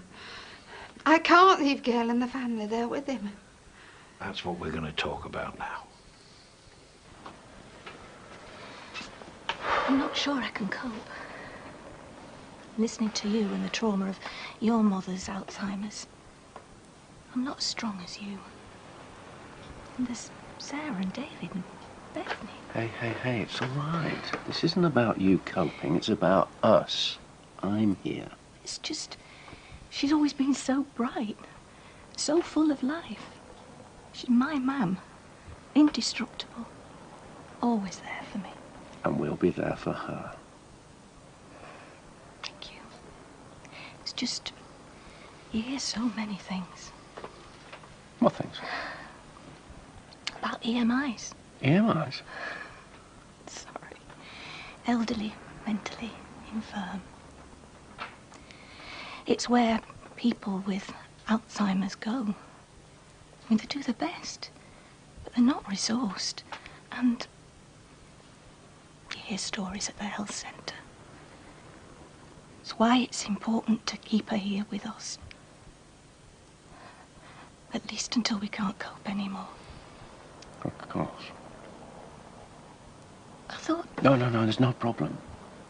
Speaker 3: I can't leave Gail and the family there with him.
Speaker 9: That's what we're going to talk about now.
Speaker 2: I'm not sure I can cope. Listening to you and the trauma of your mother's Alzheimer's. I'm not as strong as you. And there's Sarah and David and Bethany.
Speaker 1: Hey, it's all right. This isn't about you coping, it's about us. I'm here.
Speaker 2: It's just, she's always been so bright, so full of life. She's my mum, indestructible, always there for me.
Speaker 1: And we'll be there for her.
Speaker 2: Thank you. It's just, you hear so many things.
Speaker 1: What things?
Speaker 2: About EMIs.
Speaker 1: EMIs?
Speaker 2: Sorry. Elderly, mentally infirm. It's where people with Alzheimer's go. I mean, they do their best, but they're not resourced. And you hear stories at the health centre. It's why it's important to keep her here with us. At least until we can't cope anymore.
Speaker 1: Of course.
Speaker 2: I thought...
Speaker 1: No, there's no problem.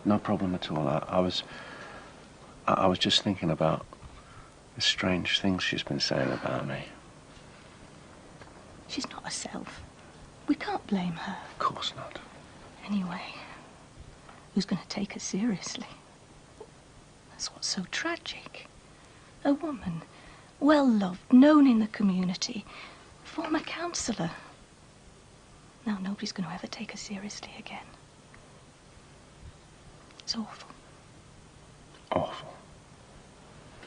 Speaker 1: No problem at all. I was just thinking about the strange things she's been saying about me.
Speaker 2: She's not herself. We can't blame her.
Speaker 1: Of course not.
Speaker 2: Anyway, who's going to take her seriously? That's what's so tragic. A woman, well-loved, known in the community, former counsellor. Now nobody's going to ever take her seriously again. It's awful.
Speaker 1: Awful.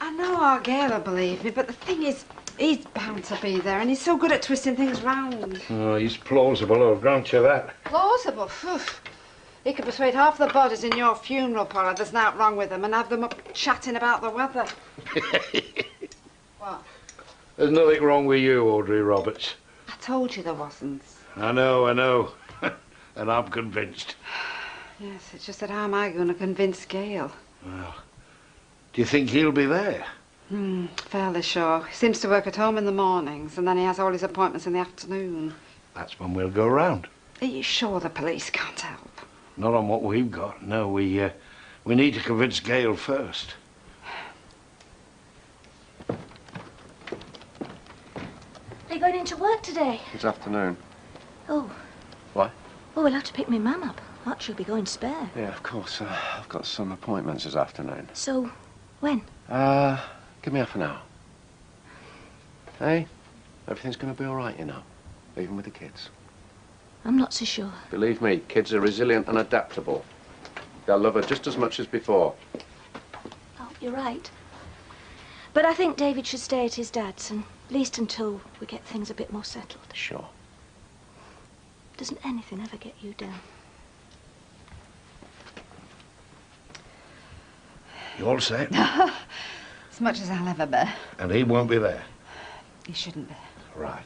Speaker 3: I know our Gail will believe me, but the thing is, he's bound to be there, and he's so good at twisting things round.
Speaker 9: Oh, he's plausible, I'll grant you that.
Speaker 3: Plausible? Phew. He could persuade half the bodies in your funeral parlour there's nothing wrong with them and have them up chatting about the weather. What?
Speaker 9: There's nothing wrong with you, Audrey Roberts.
Speaker 3: I told you there wasn't.
Speaker 9: I know. And I'm convinced.
Speaker 3: Yes, it's just that how am I going to convince Gail?
Speaker 9: Well, do you think he'll be there?
Speaker 3: Fairly sure. He seems to work at home in the mornings, and then he has all his appointments in the afternoon.
Speaker 9: That's when we'll go round.
Speaker 3: Are you sure the police can't help?
Speaker 9: Not on what we've got. No, we need to convince Gail first.
Speaker 2: Are you going into work today?
Speaker 1: This afternoon.
Speaker 2: Oh.
Speaker 1: Why?
Speaker 2: Well, we'll have to pick my mum up. Archie'll be going spare.
Speaker 1: Yeah, of course. I've got some appointments this afternoon.
Speaker 2: So, when?
Speaker 1: Give me half an hour. Hey, everything's going to be all right, you know, even with the kids.
Speaker 2: I'm not so sure.
Speaker 1: Believe me, kids are resilient and adaptable. They'll love her just as much as before.
Speaker 2: Oh, you're right. But I think David should stay at his dad's, and at least until we get things a bit more settled.
Speaker 1: Sure.
Speaker 2: Doesn't anything ever get you down?
Speaker 9: You all set?
Speaker 3: As much as I'll ever bear.
Speaker 9: And he won't be there?
Speaker 3: He shouldn't be.
Speaker 9: Right.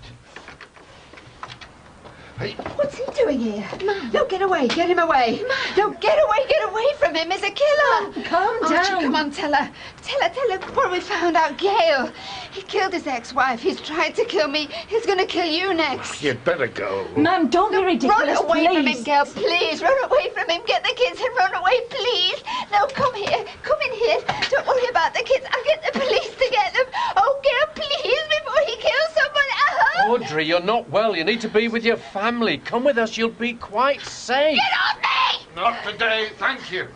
Speaker 3: What's he doing here? Mum. No, get away. Get him away. Mum. No, get away from him. He's a killer.
Speaker 2: Mum, calm
Speaker 3: Archie,
Speaker 2: down.
Speaker 3: Come on, tell her. Tell her what we found out. Gail. He killed his ex-wife. He's tried to kill me. He's going to kill you next.
Speaker 9: You'd better go.
Speaker 2: Mum, don't be ridiculous,
Speaker 3: Run away from
Speaker 2: please.
Speaker 3: him, Gail. Please, run away from him. Get the kids and run away, please. No, come here. Come in here. Don't worry about the kids. I'll get the police to get them. Oh, Gail, please, before he kills someone.
Speaker 1: Audrey, you're not well. You need to be with your family. Come with us. You'll be quite safe.
Speaker 3: Get off me!
Speaker 9: Not today, thank you.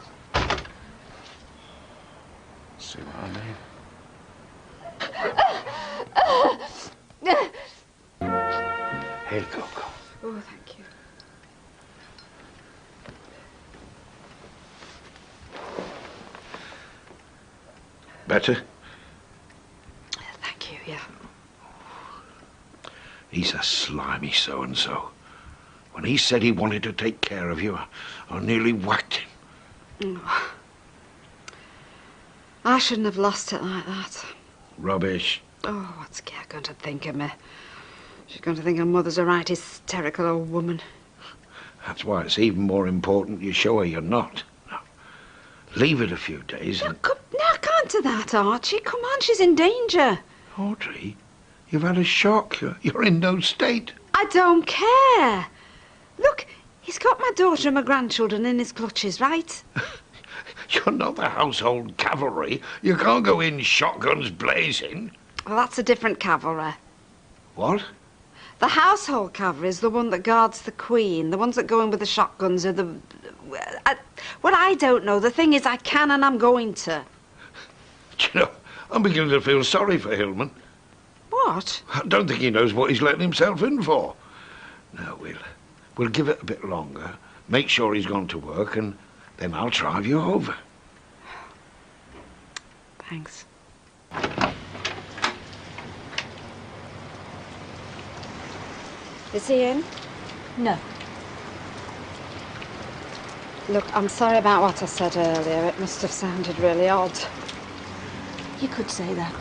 Speaker 1: See what I mean?
Speaker 9: Here, Coco.
Speaker 3: Oh, thank you.
Speaker 9: Better?
Speaker 3: Thank you, yeah.
Speaker 9: He's a slimy so-and-so. When he said he wanted to take care of you, I nearly whacked him.
Speaker 3: Oh. I shouldn't have lost it like that.
Speaker 9: Rubbish.
Speaker 3: Oh, what's Gail going to think of me? She's going to think her mother's a right hysterical old woman.
Speaker 9: That's why it's even more important you show her you're not. Now, leave it a few days and...
Speaker 3: No, I can't do that, Archie. Come on, she's in danger.
Speaker 9: Audrey, you've had a shock. You're in no state.
Speaker 3: I don't care. Look, he's got my daughter and my grandchildren in his clutches, right?
Speaker 9: You're not the household cavalry. You can't go in shotguns blazing.
Speaker 3: Well, that's a different cavalry.
Speaker 9: What?
Speaker 3: The household cavalry is the one that guards the Queen. The ones that go in with the shotguns are the... Well, I don't know. The thing is, I can and I'm going to.
Speaker 9: Do you know, I'm beginning to feel sorry for Hillman.
Speaker 3: What?
Speaker 9: I don't think he knows what he's letting himself in for. No, we'll give it a bit longer, make sure he's gone to work, and then I'll drive you over.
Speaker 3: Thanks. Is he in?
Speaker 2: No.
Speaker 3: Look, I'm sorry about what I said earlier. It must have sounded really odd.
Speaker 2: You could say that.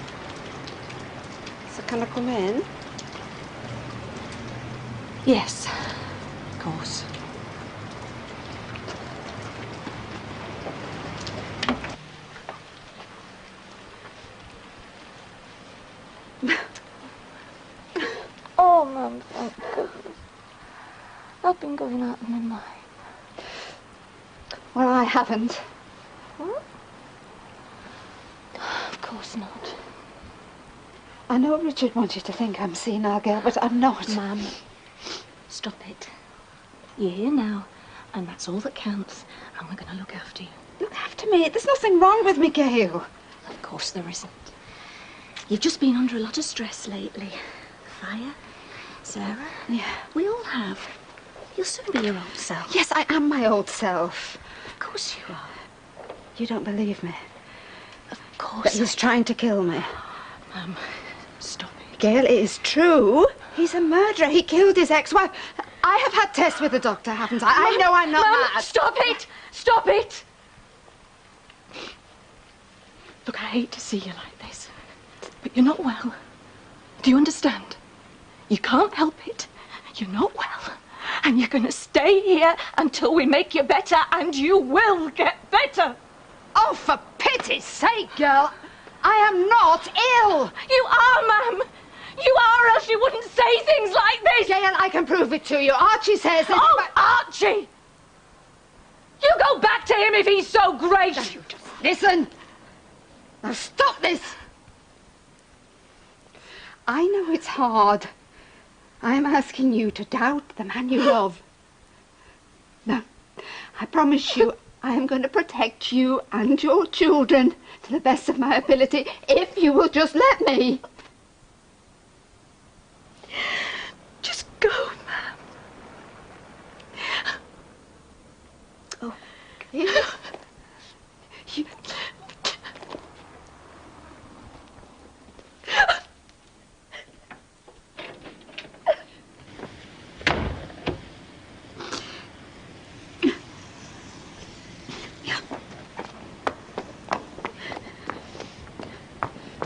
Speaker 3: So can I come in?
Speaker 2: Yes, of course. Oh, Mum, thank goodness. I've been going out of my mind.
Speaker 3: Well, I haven't.
Speaker 2: What? Of course not.
Speaker 3: I know Richard wants you to think I'm senile, Gail, but I'm not.
Speaker 2: Mum, stop it. You're here now, and that's all that counts, and we're going to look after you.
Speaker 3: Look after me. There's nothing wrong with me, Gail.
Speaker 2: Of course there isn't. You've just been under a lot of stress lately. Fire, Sarah.
Speaker 3: Yeah.
Speaker 2: We all have. You'll soon be your old self.
Speaker 3: Yes, I am my old self.
Speaker 2: Of course you are.
Speaker 3: You don't believe me?
Speaker 2: Of course.
Speaker 3: That he's trying to kill me.
Speaker 2: Mum, stop it.
Speaker 3: Gail, it is true. He's a murderer. He killed his ex-wife. I have had tests with the doctor, haven't I? I know I'm not mad.
Speaker 2: Stop it! Stop it! Look, I hate to see you like this, but you're not well. Do you understand? You can't help it. You're not well. And you're going to stay here until we make you better, and you will get better.
Speaker 3: Oh, for pity's sake, girl. I am not ill.
Speaker 2: You are, Mum. You are, or else you wouldn't say things like this.
Speaker 3: Gail, I can prove it to you. Archie says that...
Speaker 2: Oh, Archie! You go back to him if he's so great.
Speaker 3: Now, you just listen. Now, stop this. I know it's hard. I'm asking you to doubt the man you love. No, I promise you I am going to protect you and your children to the best of my ability if you will just let me.
Speaker 2: Just go, Mum. Oh,
Speaker 3: you...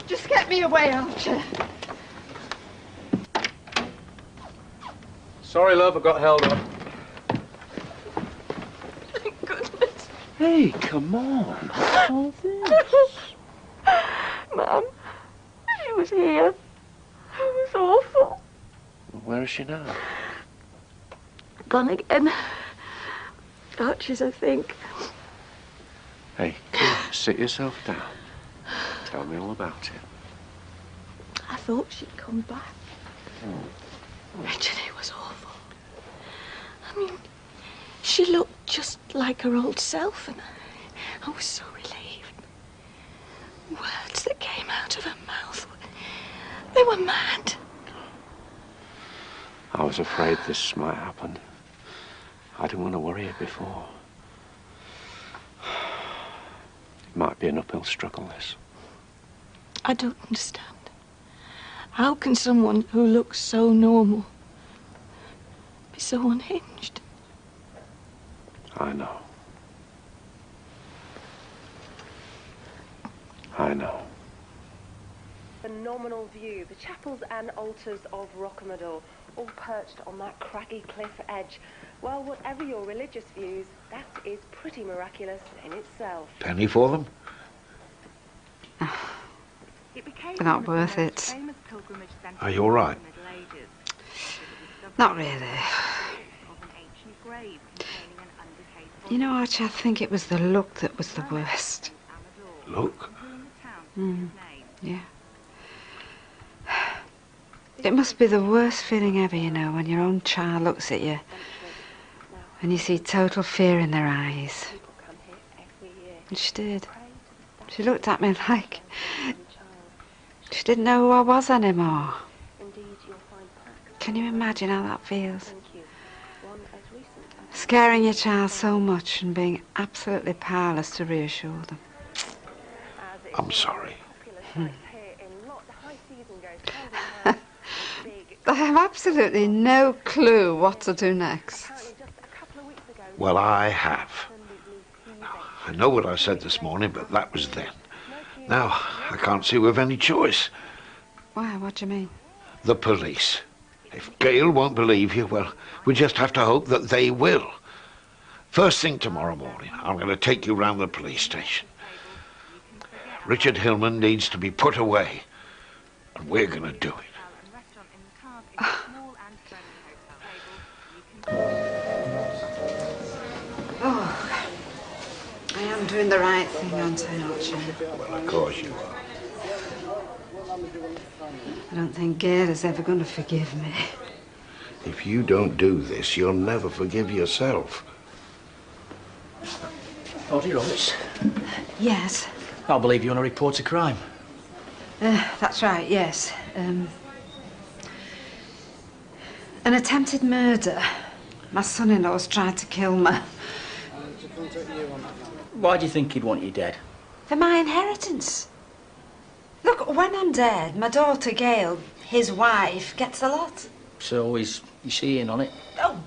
Speaker 3: Just get me away, Archer.
Speaker 4: Sorry, love, I got held up.
Speaker 2: Thank goodness.
Speaker 1: Hey, come on. What's all this?
Speaker 2: Mum, she was here. It was awful.
Speaker 1: Where is she now?
Speaker 2: Gone again. Archie's, I think.
Speaker 1: Hey, sit yourself down. Tell me all about it.
Speaker 2: I thought she'd come back. Richard, it was awful. I mean, she looked just like her old self, and I was so relieved. Words that came out of her mouth, they were mad.
Speaker 1: I was afraid this might happen. I didn't want to worry her before. It might be an uphill struggle, this.
Speaker 2: I don't understand. How can someone who looks so normal be so unhinged?
Speaker 1: I know. I know.
Speaker 22: Phenomenal view. The chapels and altars of Rocamadour, all perched on that craggy cliff edge. Well, whatever your religious views, that is pretty miraculous in itself.
Speaker 9: Penny for them?
Speaker 3: They're not worth it.
Speaker 9: Are you all right?
Speaker 3: Not really. You know, Archie, I think it was the look that was the worst.
Speaker 9: Look?
Speaker 3: Yeah. It must be the worst feeling ever, you know, when your own child looks at you and you see total fear in their eyes. And she did. She looked at me like she didn't know who I was anymore. Can you imagine how that feels? Scaring your child so much and being absolutely powerless to reassure them.
Speaker 9: I'm sorry.
Speaker 3: I have absolutely no clue what to do next.
Speaker 9: Well, I have. I know what I said this morning, but that was then. Now, I can't see we've any choice.
Speaker 3: Why? What do you mean?
Speaker 9: The police. If Gail won't believe you, well, we just have to hope that they will. First thing tomorrow morning, I'm going to take you round the police station. Richard Hillman needs to be put away, and we're going to do it.
Speaker 3: Oh, I am doing the right thing, aren't I, Archie?
Speaker 9: Well, of course you are.
Speaker 3: I don't think Gail is ever going to forgive me.
Speaker 9: If you don't do this, you'll never forgive yourself.
Speaker 23: Audrey Roberts.
Speaker 3: Yes.
Speaker 23: I believe you want to report a crime.
Speaker 3: That's right, yes. An attempted murder. My son-in-law's tried to kill me.
Speaker 23: Why do you think he'd want you dead?
Speaker 3: For my inheritance. Look, when I'm dead, my daughter Gail, his wife, gets a lot.
Speaker 23: So is she in on it?
Speaker 3: Oh,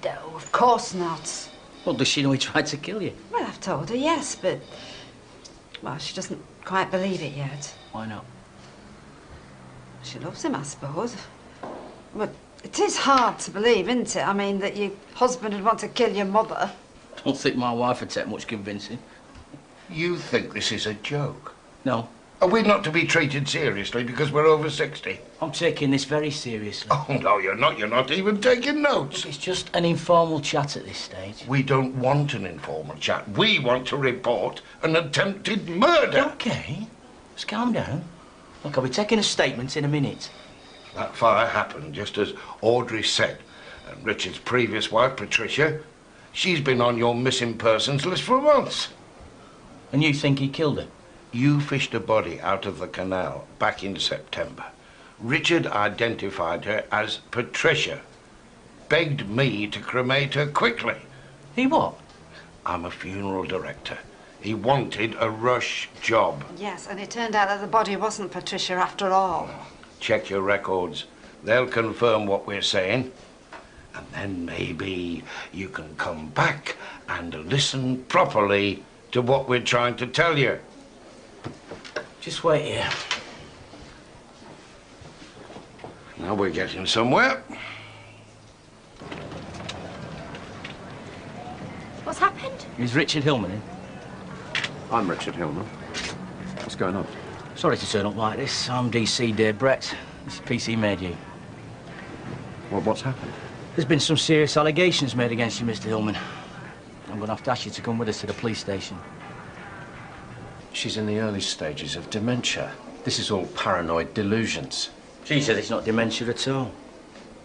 Speaker 3: no, of course not.
Speaker 23: Well, does she know he tried to kill you?
Speaker 3: Well, I've told her, yes, but... Well, she doesn't quite believe it yet.
Speaker 23: Why not?
Speaker 3: She loves him, I suppose. But it is hard to believe, isn't it? I mean, that your husband would want to kill your mother.
Speaker 23: Don't think my wife would take much convincing.
Speaker 9: You think this is a joke?
Speaker 23: No.
Speaker 9: Are we not to be treated seriously because we're over 60?
Speaker 23: I'm taking this very seriously.
Speaker 9: Oh, no, you're not. You're not even taking notes.
Speaker 23: It's just an informal chat at this stage.
Speaker 9: We don't want an informal chat. We want to report an attempted murder.
Speaker 23: Okay. Just calm down. Look, I'll be taking a statement in a minute.
Speaker 9: That fire happened just as Audrey said. And Richard's previous wife, Patricia, she's been on your missing persons list for months.
Speaker 23: And you think he killed her?
Speaker 9: You fished a body out of the canal back in September. Richard identified her as Patricia. Begged me to cremate her quickly.
Speaker 23: He what?
Speaker 9: I'm a funeral director. He wanted a rush job.
Speaker 3: Yes, and it turned out that the body wasn't Patricia after all.
Speaker 9: Check your records. They'll confirm what we're saying. And then maybe you can come back and listen properly to what we're trying to tell you.
Speaker 23: Just wait here.
Speaker 9: Now we're getting somewhere.
Speaker 10: What's happened?
Speaker 23: Is Richard Hillman in?
Speaker 1: I'm Richard Hillman. What's going on?
Speaker 23: Sorry to turn up like this. I'm DC Dave Brett. This PC made you.
Speaker 1: Well, what's happened?
Speaker 23: There's been some serious allegations made against you, Mr. Hillman. I'm going to have to ask you to come with us to the police station.
Speaker 1: She's in the early stages of dementia. This is all paranoid delusions.
Speaker 23: She says it's not dementia at all.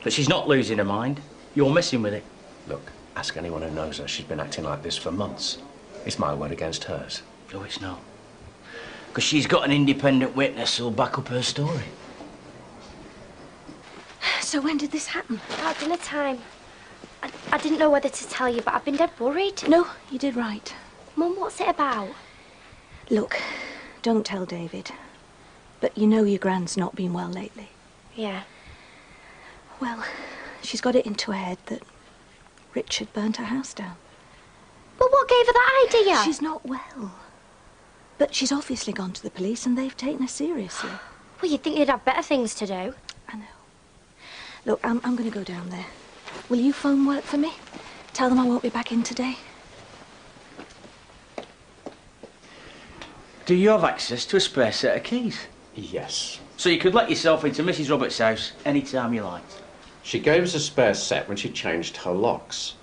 Speaker 23: But she's not losing her mind. You're messing with it.
Speaker 1: Look, ask anyone who knows her. She's been acting like this for months. It's my word against hers.
Speaker 23: No, it's not. Because she's got an independent witness who'll back up her story.
Speaker 2: So when did this happen?
Speaker 10: About dinner time. I didn't know whether to tell you, but I've been dead worried.
Speaker 2: No, you did right.
Speaker 10: Mum, what's it about?
Speaker 2: Look, don't tell David. But you know your Gran's not been well lately.
Speaker 10: Yeah.
Speaker 2: Well, she's got it into her head that Richard burnt her house down.
Speaker 10: Well, what gave her that idea?
Speaker 2: She's not well. But she's obviously gone to the police and they've taken her seriously.
Speaker 10: Well, you'd think they'd have better things to do.
Speaker 2: I know. Look, I'm going to go down there. Will you phone work for me? Tell them I won't be back in today.
Speaker 23: Do you have access to a spare set of keys?
Speaker 1: Yes.
Speaker 23: So you could let yourself into Mrs. Roberts' house any time you liked?
Speaker 1: She gave us a spare set when she changed her locks.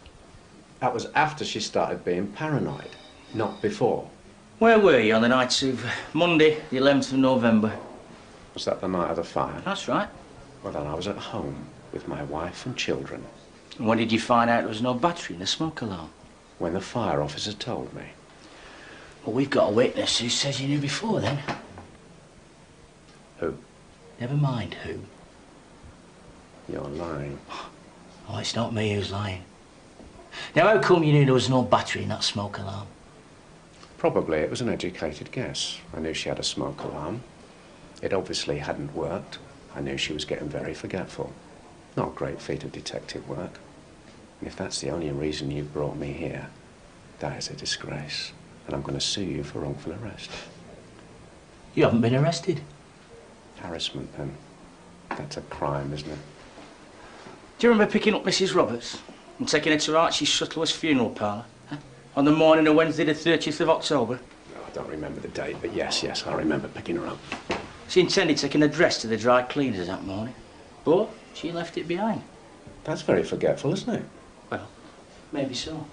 Speaker 1: That was after she started being paranoid, not before.
Speaker 23: Where were you on the night of Monday, the 11th of November?
Speaker 1: Was that the night of the fire?
Speaker 23: That's right.
Speaker 1: Well, then I was at home with my wife and children.
Speaker 23: And when did you find out there was no battery in the smoke alarm?
Speaker 1: When the fire officer told me.
Speaker 23: Well, we've got a witness who says you knew before then.
Speaker 1: Who?
Speaker 23: Never mind who.
Speaker 1: You're lying.
Speaker 23: Oh, it's not me who's lying. Now, how come you knew there was no battery in that smoke alarm?
Speaker 1: Probably it was an educated guess. I knew she had a smoke alarm. It obviously hadn't worked. I knew she was getting very forgetful. Not a great feat of detective work. And if that's the only reason you brought me here, that is a disgrace. And I'm going to sue you for wrongful arrest.
Speaker 23: You haven't been arrested.
Speaker 1: Harassment, then. That's a crime, isn't it?
Speaker 23: Do you remember picking up Mrs. Roberts and taking her to Archie Shuttleworth's funeral parlour? Huh? On the morning of Wednesday, the 30th of October?
Speaker 1: No, I don't remember the date, but yes, I remember picking her up.
Speaker 23: She intended taking her dress to the dry cleaners that morning, but she left it behind.
Speaker 1: That's very forgetful, isn't it?
Speaker 23: Well, maybe so.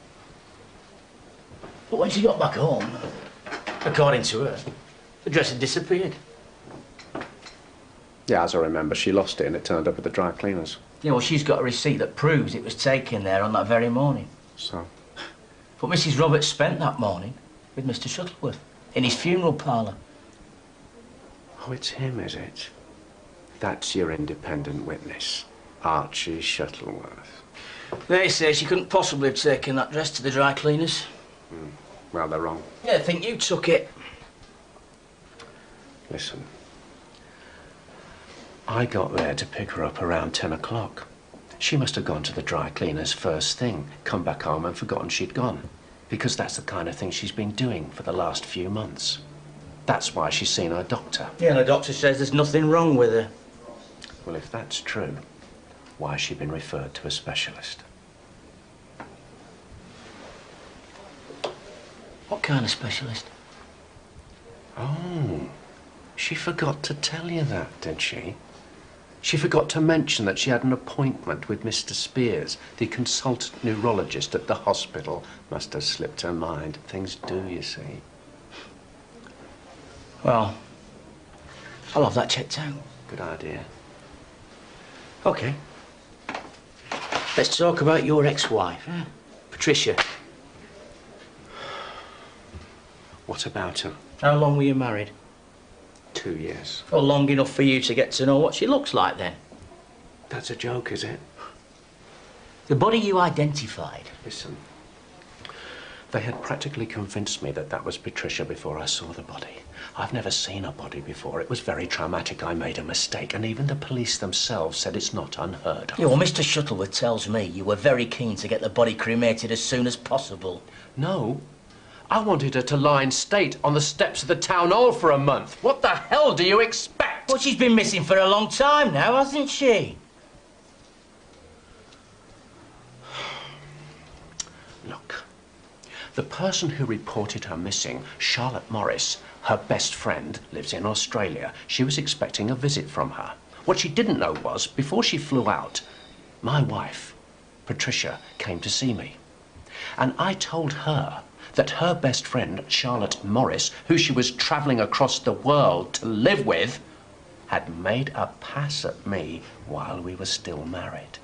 Speaker 23: But when she got back home, according to her, the dress had disappeared.
Speaker 1: Yeah, as I remember, she lost it and it turned up at the dry cleaners.
Speaker 23: Yeah, well, she's got a receipt that proves it was taken there on that very morning.
Speaker 1: So?
Speaker 23: But Mrs. Roberts spent that morning with Mr. Shuttleworth in his funeral parlour.
Speaker 1: Oh, it's him, is it? That's your independent witness, Archie Shuttleworth.
Speaker 23: They say she couldn't possibly have taken that dress to the dry cleaners.
Speaker 1: Well, they're wrong.
Speaker 23: Yeah, I think you took it.
Speaker 1: Listen. I got there to pick her up around 10 o'clock. She must have gone to the dry cleaners first thing, come back home and forgotten she'd gone. Because that's the kind of thing she's been doing for the last few months. That's why she's seen her doctor.
Speaker 23: Yeah, and the doctor says there's nothing wrong with her.
Speaker 1: Well, if that's true, why has she been referred to a specialist?
Speaker 23: What kind of specialist?
Speaker 1: Oh, she forgot to tell you that, did she? She forgot to mention that she had an appointment with Mr. Spears, the consultant neurologist at the hospital. Must have slipped her mind. Things do, you see.
Speaker 23: Well, I'll have that checked out.
Speaker 1: Good idea.
Speaker 23: OK. Let's talk about your ex-wife, Patricia.
Speaker 1: What about her?
Speaker 23: How long were you married?
Speaker 1: 2 years.
Speaker 23: Well, long enough for you to get to know what she looks like, then.
Speaker 1: That's a joke, is it?
Speaker 23: The body you identified.
Speaker 1: Listen, they had practically convinced me that that was Patricia before I saw the body. I've never seen a body before. It was very traumatic. I made a mistake, and even the police themselves said it's not unheard of.
Speaker 23: Yeah, well, Mr. Shuttleworth tells me you were very keen to get the body cremated as soon as possible.
Speaker 1: No. I wanted her to lie in state on the steps of the town hall for a month. What the hell do you expect?
Speaker 23: Well, she's been missing for a long time now, hasn't she?
Speaker 1: Look, the person who reported her missing, Charlotte Morris, her best friend, lives in Australia. She was expecting a visit from her. What she didn't know was, before she flew out, my wife, Patricia, came to see me. And I told her that her best friend, Charlotte Morris, who she was travelling across the world to live with, had made a pass at me while we were still married.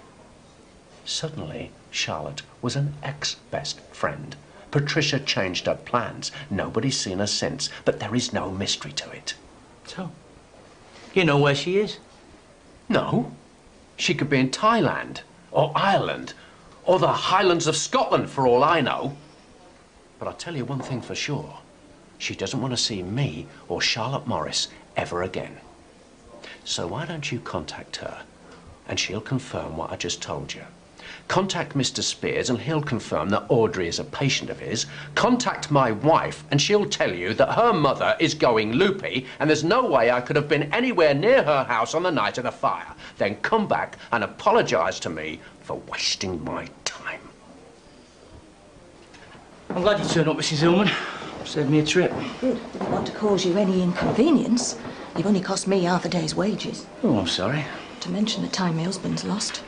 Speaker 1: Suddenly, Charlotte was an ex-best friend. Patricia changed her plans. Nobody's seen her since, but there is no mystery to it.
Speaker 23: So, you know where she is?
Speaker 1: No. She could be in Thailand, or Ireland, or the Highlands of Scotland, for all I know. But I'll tell you one thing for sure. She doesn't want to see me or Charlotte Morris ever again. So why don't you contact her, and she'll confirm what I just told you. Contact Mr. Spears, and he'll confirm that Audrey is a patient of his. Contact my wife, and she'll tell you that her mother is going loopy, and there's no way I could have been anywhere near her house on the night of the fire. Then come back and apologise to me for wasting my time.
Speaker 23: I'm glad you turned up, Mrs. Hillman. Saved me a trip.
Speaker 2: Good. Didn't want to cause you any inconvenience. You've only cost me half a day's wages.
Speaker 23: Oh, I'm sorry.
Speaker 2: To mention the time my husband's lost.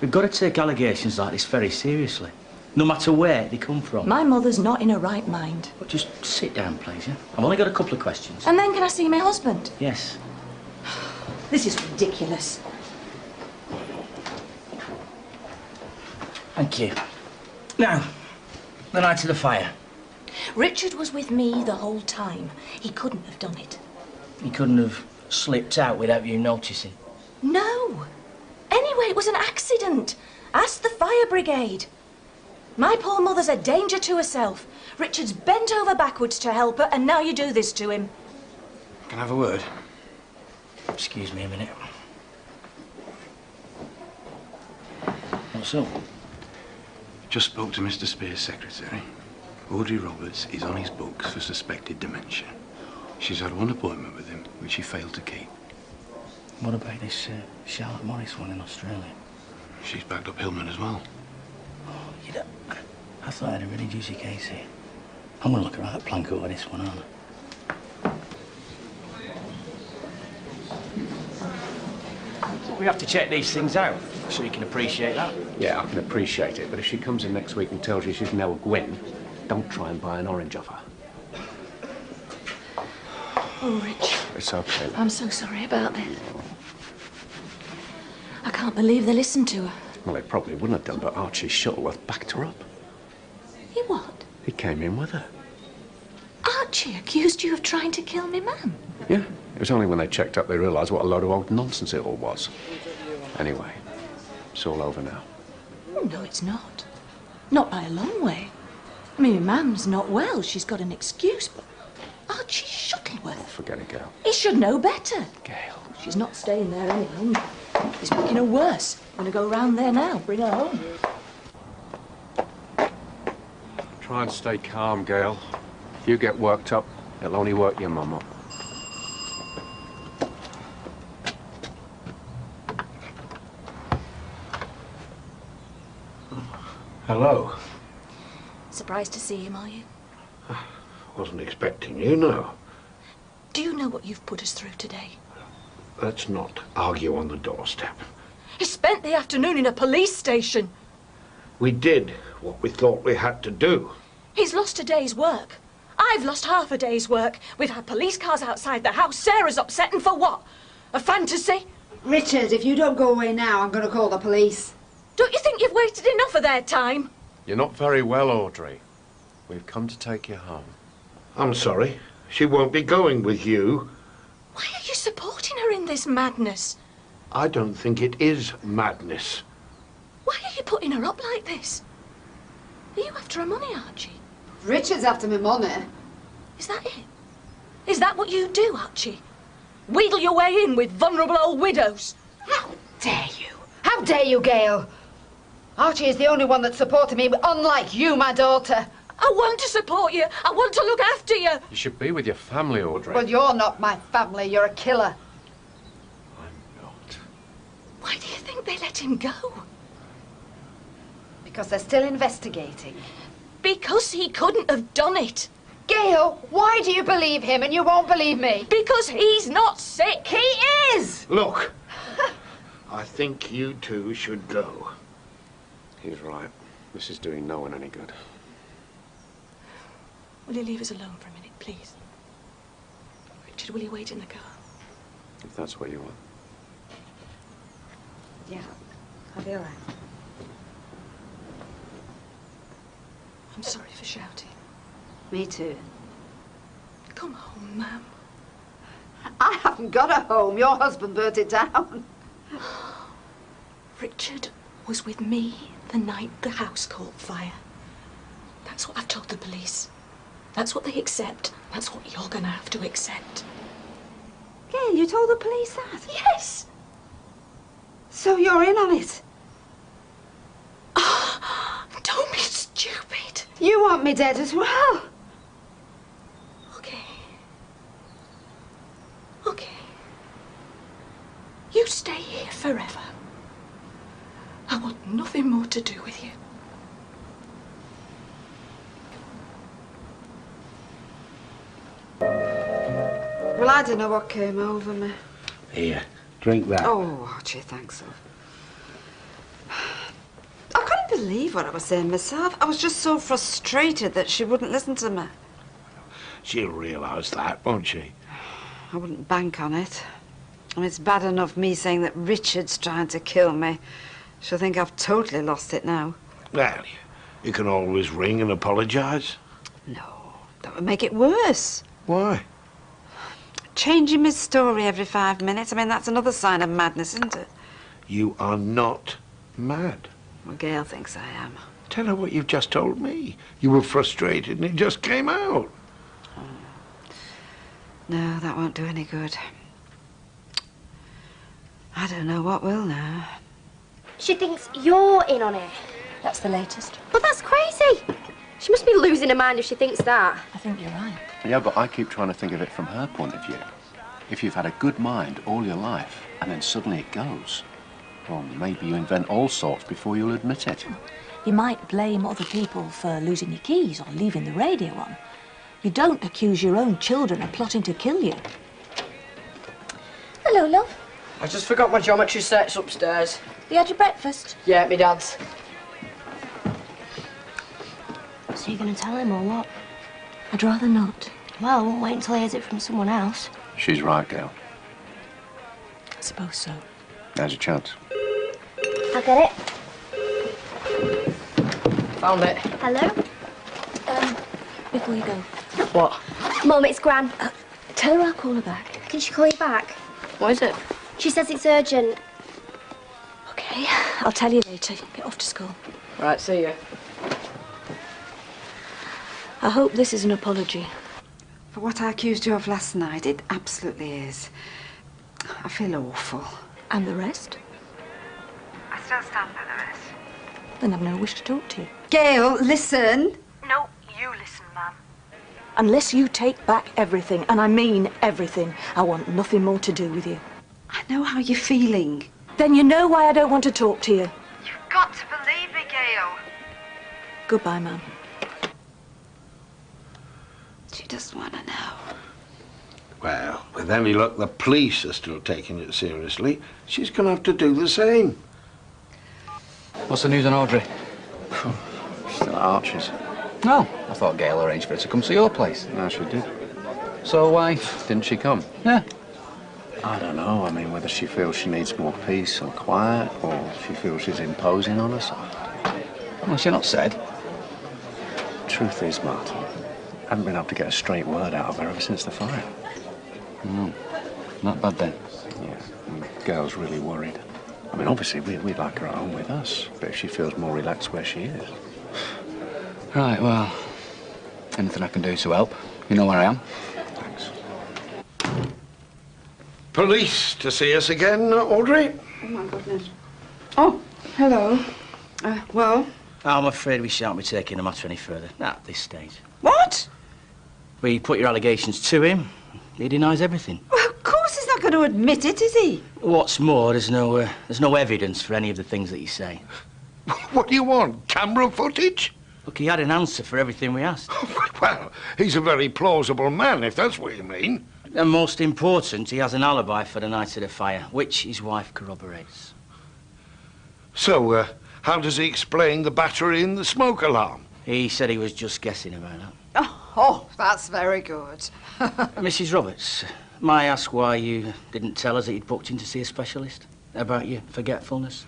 Speaker 23: We've got to take allegations like this very seriously, no matter where they come from.
Speaker 2: My mother's not in her right mind.
Speaker 23: But just sit down, please, yeah? I've only got a couple of questions.
Speaker 2: And then can I see my husband?
Speaker 23: Yes.
Speaker 2: This is ridiculous.
Speaker 23: Thank you. Now, the night of the fire.
Speaker 2: Richard was with me the whole time. He couldn't have done it.
Speaker 23: He couldn't have slipped out without you noticing.
Speaker 2: No. Anyway, it was an accident. Ask the fire brigade. My poor mother's a danger to herself. Richard's bent over backwards to help her, and now you do this to him.
Speaker 23: Can I have a word? Excuse me a minute. What's up?
Speaker 8: Just spoke to Mr. Spears' secretary. Audrey Roberts is on his books for suspected dementia. She's had one appointment with him, which he failed to keep.
Speaker 23: What about this Charlotte Morris one in Australia?
Speaker 8: She's backed up Hillman as well.
Speaker 23: You know, I thought I had a really juicy case here. I'm going to look right at plank over this one, aren't I? We have to check these things out, so you can appreciate that.
Speaker 1: Yeah, I can appreciate it, but if she comes in next week and tells you she's Nell Gwyn, don't try and buy an orange off her.
Speaker 2: Oh, Rich.
Speaker 1: It's okay.
Speaker 2: I'm so sorry about this. I can't believe they listened to her.
Speaker 1: Well, they probably wouldn't have done, but Archie Shuttleworth backed her up.
Speaker 2: He what?
Speaker 1: He came in with her.
Speaker 2: Archie accused you of trying to kill me, man.
Speaker 1: Yeah, it was only when they checked up they realised what a load of old nonsense it all was. Anyway, it's all over now.
Speaker 2: No, it's not. Not by a long way. I mean, my mum's not well. She's got an excuse, but Archie Shuttleworth.
Speaker 1: Forget it, Gail.
Speaker 2: He should know better.
Speaker 1: Gail.
Speaker 2: She's not staying there any longer. He's making her worse. I'm going to go round there now, bring her home.
Speaker 1: Try and stay calm, Gail. If you get worked up, it'll only work your mum up.
Speaker 9: Hello.
Speaker 2: Surprised to see him, are you?
Speaker 9: Wasn't expecting you, no.
Speaker 2: Do you know what you've put us through today?
Speaker 9: Let's not argue on the doorstep.
Speaker 2: He spent the afternoon in a police station.
Speaker 9: We did what we thought we had to do.
Speaker 2: He's lost a day's work. I've lost half a day's work. We've had police cars outside the house. Sarah's upset, and for what? A fantasy?
Speaker 3: Richard, if you don't go away now, I'm going to call the police.
Speaker 2: Don't you think you've wasted enough of their time?
Speaker 1: You're not very well, Audrey. We've come to take you home.
Speaker 9: I'm sorry. She won't be going with you.
Speaker 2: Why are you supporting her in this madness?
Speaker 9: I don't think it is madness.
Speaker 2: Why are you putting her up like this? Are you after her money, Archie?
Speaker 3: Richard's after my money.
Speaker 2: Is that it? Is that what you do, Archie? Wheedle your way in with vulnerable old widows?
Speaker 3: How dare you? How dare you, Gail? Archie is the only one that supported me, unlike you, my daughter.
Speaker 2: I want to support you. I want to look after you.
Speaker 1: You should be with your family, Audrey.
Speaker 3: Well, you're not my family. You're a killer.
Speaker 1: I'm not.
Speaker 2: Why do you think they let him go?
Speaker 3: Because they're still investigating.
Speaker 2: Because he couldn't have done it.
Speaker 3: Gail, why do you believe him and you won't believe me?
Speaker 2: Because he's not sick.
Speaker 3: He is!
Speaker 9: Look, I think you two should go.
Speaker 1: He's right. This is doing no one any good.
Speaker 2: Will you leave us alone for a minute, please? Richard, will you wait in the car?
Speaker 1: If that's what you want.
Speaker 3: Yeah, I'll be all right.
Speaker 2: I'm sorry for shouting.
Speaker 3: Me too.
Speaker 2: Come home, ma'am.
Speaker 3: I haven't got a home. Your husband burnt it down.
Speaker 2: Richard was with me the night the house caught fire. That's what I've told the police. That's what they accept. That's what you're going to have to accept.
Speaker 3: Gail, you told the police that?
Speaker 2: Yes.
Speaker 3: So you're in on it?
Speaker 2: Don't be stupid.
Speaker 3: You want me dead as well?
Speaker 2: Okay. Okay. You stay here forever. I want nothing more to do with you.
Speaker 3: Well, I don't know what came over me.
Speaker 9: Here, drink that.
Speaker 3: Oh, Archie, thanks, love. I couldn't believe what I was saying myself. I was just so frustrated that she wouldn't listen to me.
Speaker 9: She'll realise that, won't she?
Speaker 3: I wouldn't bank on it. I mean, it's bad enough me saying that Richard's trying to kill me. She'll think I've totally lost it now.
Speaker 9: Well, you can always ring and apologise.
Speaker 3: No, that would make it worse.
Speaker 9: Why?
Speaker 3: Changing my story every 5 minutes. I mean, that's another sign of madness, isn't it?
Speaker 9: You are not mad.
Speaker 3: Well, Gail thinks I am.
Speaker 9: Tell her what you've just told me. You were frustrated and it just came out.
Speaker 3: No, that won't do any good. I don't know what will now.
Speaker 10: She thinks you're in on it.
Speaker 2: That's the latest.
Speaker 10: But that's crazy. She must be losing her mind if she thinks that.
Speaker 2: I think you're right.
Speaker 1: Yeah, but I keep trying to think of it from her point of view. If you've had a good mind all your life, and then suddenly it goes, well, maybe you invent all sorts before you'll admit it.
Speaker 2: You might blame other people for losing your keys or leaving the radio on. You don't accuse your own children of plotting to kill you.
Speaker 10: Hello, love.
Speaker 11: I just forgot my geometry sets upstairs.
Speaker 2: You had your breakfast?
Speaker 11: Yeah, me dad's.
Speaker 10: So you're going to tell him or what?
Speaker 2: I'd rather not.
Speaker 10: Well, wait until he hears it from someone else.
Speaker 1: She's right, Gail.
Speaker 2: I suppose so.
Speaker 1: There's a chance.
Speaker 10: I'll get it.
Speaker 11: Found it.
Speaker 10: Hello?
Speaker 2: Before you go.
Speaker 11: What?
Speaker 10: Mum, it's Gran.
Speaker 2: Tell her I'll call her back.
Speaker 10: Can she call you back?
Speaker 11: What is it?
Speaker 10: She says it's urgent.
Speaker 2: Okay, I'll tell you later. Get off to school.
Speaker 11: Right, see you.
Speaker 2: I hope this is an apology.
Speaker 3: For what I accused you of last night, it absolutely is. I feel awful.
Speaker 2: And the rest?
Speaker 3: I still stand by the rest.
Speaker 2: Then I've no wish to talk to you.
Speaker 3: Gail, listen.
Speaker 2: No, you listen, ma'am. Unless you take back everything, and I mean everything, I want nothing more to do with you.
Speaker 3: I know how you're feeling.
Speaker 2: Then you know why I don't want to talk to you.
Speaker 3: You've got to believe me, Gail.
Speaker 2: Goodbye, ma'am.
Speaker 3: She doesn't want to know.
Speaker 9: Well, with any luck, the police are still taking it seriously. She's going to have to do the same.
Speaker 21: What's the news on Audrey?
Speaker 1: Still at Archie's.
Speaker 21: No, I thought Gail arranged for her to come to your place.
Speaker 1: No, she did.
Speaker 21: So why?
Speaker 1: Didn't she come?
Speaker 21: Yeah.
Speaker 1: I don't know. I mean, whether she feels she needs more peace and quiet, or she feels she's imposing on us.
Speaker 21: Well, she not said.
Speaker 1: Truth is, Martin, I haven't been able to get a straight word out of her ever since the fire.
Speaker 21: Not bad then.
Speaker 1: Yeah, and the girl's really worried. I mean, obviously, we'd like her at home with us, but if she feels more relaxed where she is.
Speaker 21: Right, well, anything I can do to help, you know where I am.
Speaker 1: Thanks.
Speaker 9: Police to see us again, Audrey?
Speaker 3: Oh, my goodness. Oh, hello. Well?
Speaker 20: I'm afraid we shan't be taking the matter any further at this stage.
Speaker 3: What?
Speaker 20: We put your allegations to him. He denies everything.
Speaker 3: Well, of course he's not going to admit it, is he?
Speaker 20: What's more, there's no evidence for any of the things that you say.
Speaker 9: What do you want? Camera footage?
Speaker 20: Look, he had an answer for everything we asked.
Speaker 9: Well, he's a very plausible man, if that's what you mean.
Speaker 20: And most important, he has an alibi for the night of the fire, which his wife corroborates.
Speaker 9: So, how does he explain the battery in the smoke alarm?
Speaker 20: He said he was just guessing about that.
Speaker 3: Oh, that's very good.
Speaker 20: Mrs. Roberts, may I ask why you didn't tell us that you'd booked in to see a specialist about your forgetfulness?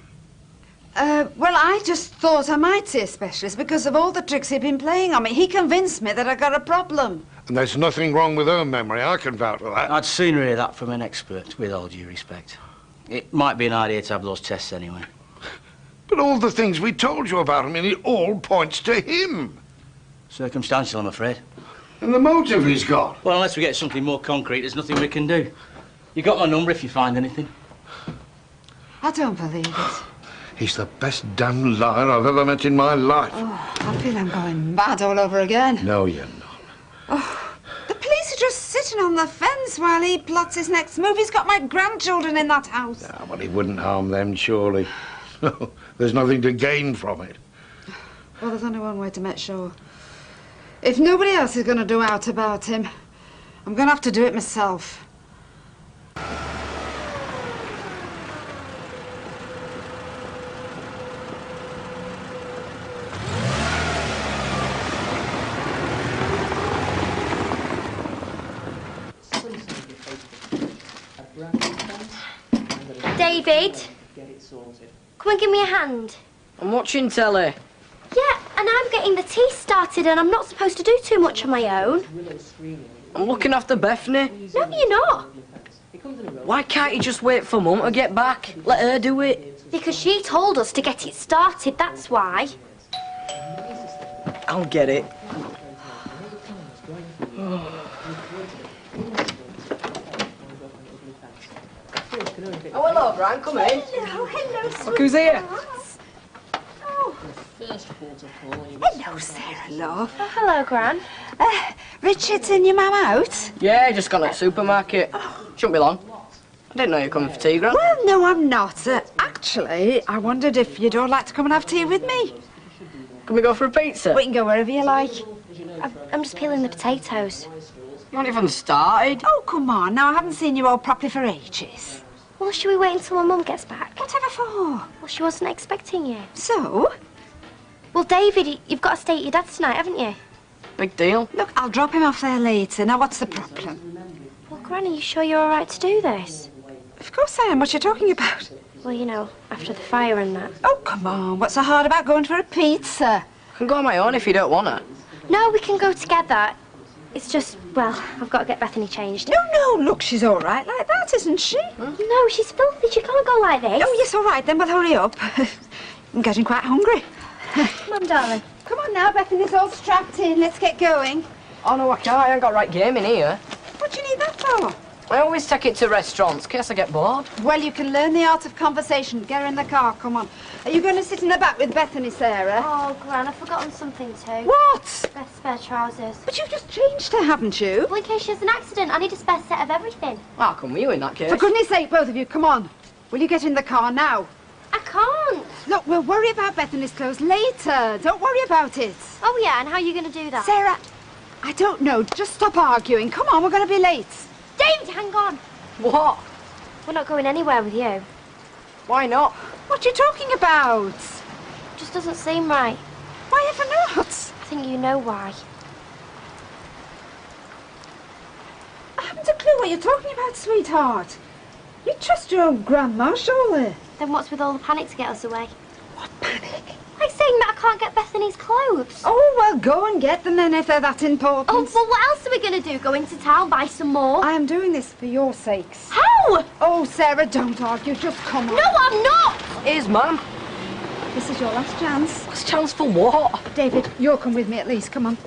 Speaker 3: Well, I just thought I might see a specialist because of all the tricks he'd been playing on me. He convinced me that I got a problem.
Speaker 9: And there's nothing wrong with her memory, I can vouch for that.
Speaker 20: I'd sooner hear that from an expert, with all due respect. It might be an idea to have those tests anyway.
Speaker 9: But all the things we told you about him, it all points to him.
Speaker 20: Circumstantial, I'm afraid.
Speaker 9: And the motive he's got?
Speaker 20: Well, unless we get something more concrete, there's nothing we can do. You got my number if you find anything.
Speaker 3: I don't believe it.
Speaker 9: He's the best damn liar I've ever met in my life.
Speaker 3: Oh, I feel I'm going mad all over again.
Speaker 9: No, you're not.
Speaker 3: Oh, the police are just sitting on the fence while he plots his next move. He's got my grandchildren in that house.
Speaker 9: Ah, well, he wouldn't harm them, surely. There's nothing to gain from it.
Speaker 3: Well, there's only one way to make sure. If nobody else is going to do out about him, I'm going to have to do it myself.
Speaker 10: David, come and give me a hand.
Speaker 11: I'm watching telly.
Speaker 10: Yeah, and I'm getting the tea started and I'm not supposed to do too much on my own.
Speaker 11: I'm looking after Bethany.
Speaker 10: No, you're not.
Speaker 11: Why can't you just wait for Mum to get back? Let her do it.
Speaker 10: Because she told us to get it started, that's why.
Speaker 11: I'll get it. Oh, hello, Brian, come in.
Speaker 10: Hello, sweetheart.
Speaker 11: Look who's here.
Speaker 3: Hello, Sarah, love.
Speaker 10: Oh, hello, Gran.
Speaker 3: Richard's and your mum out?
Speaker 11: Yeah, just gone to the supermarket. Shouldn't be long. I didn't know you were coming for tea, Gran.
Speaker 3: Well, no, I'm not. Actually, I wondered if you'd all like to come and have tea with me.
Speaker 11: Can we go for a pizza?
Speaker 3: We can go wherever you like.
Speaker 10: I'm just peeling the potatoes.
Speaker 11: You haven't even started.
Speaker 3: Oh, come on. Now, I haven't seen you all properly for ages.
Speaker 10: Well, should we wait until my mum gets back?
Speaker 3: Whatever for?
Speaker 10: Well, she wasn't expecting you.
Speaker 3: So?
Speaker 10: Well, David, you've got to stay at your dad's tonight, haven't you?
Speaker 11: Big deal.
Speaker 3: Look, I'll drop him off there later. Now, what's the problem?
Speaker 10: Well, Gran, are you sure you're all right to do this?
Speaker 3: Of course I am. What are you talking about?
Speaker 10: Well, you know, after the fire and that.
Speaker 3: Oh, come on. What's so hard about going for a pizza?
Speaker 11: I can go on my own if you don't want to.
Speaker 10: No, we can go together. It's just, well, I've got to get Bethany changed.
Speaker 3: No, look, she's all right like that, isn't she?
Speaker 10: No, she's filthy. She can't go like this.
Speaker 3: Oh, yes, all right, then, but hurry up. I'm getting quite hungry.
Speaker 10: Come on, darling.
Speaker 3: Come on now, Bethany's all strapped in. Let's get going.
Speaker 11: Oh, no, I can't. I ain't got right game in here.
Speaker 3: What do you need that for?
Speaker 11: I always take it to restaurants in case I get bored.
Speaker 3: Well, you can learn the art of conversation. Get her in the car, come on. Are you going to sit in the back with Bethany, Sarah?
Speaker 10: Oh, Gran, I've forgotten something too.
Speaker 3: What?
Speaker 10: Spare trousers.
Speaker 3: But you've just changed her, haven't you?
Speaker 10: Well, in case she has an accident, I need a spare set of everything.
Speaker 11: I'll come with you in that case.
Speaker 3: For goodness sake, both of you, come on. Will you get in the car now?
Speaker 10: I can't.
Speaker 3: Look, we'll worry about Bethany's clothes later. Don't worry about it.
Speaker 10: Oh, yeah, and how are you going to do that?
Speaker 3: Sarah, I don't know. Just stop arguing. Come on, we're going to be late.
Speaker 10: David, hang on.
Speaker 11: What?
Speaker 10: We're not going anywhere with you.
Speaker 11: Why not?
Speaker 3: What are you talking about?
Speaker 10: It just doesn't seem right.
Speaker 3: Why ever not?
Speaker 10: I think you know why.
Speaker 3: I haven't a clue what you're talking about, sweetheart. You trust your own grandma, surely?
Speaker 10: Then what's with all the panic to get us away? What panic? Like saying that I can't get Bethany's clothes.
Speaker 3: Oh, well, go and get them then if they're that important.
Speaker 10: Oh, well, what else are we going to do? Go into town, buy some more?
Speaker 3: I am doing this for your sakes.
Speaker 10: How?
Speaker 3: Oh, Sarah, don't argue. Just come on.
Speaker 10: No, I'm not!
Speaker 11: Here's Mum.
Speaker 3: This is your last chance.
Speaker 11: Last chance for what?
Speaker 3: David, you'll come with me at least. Come on.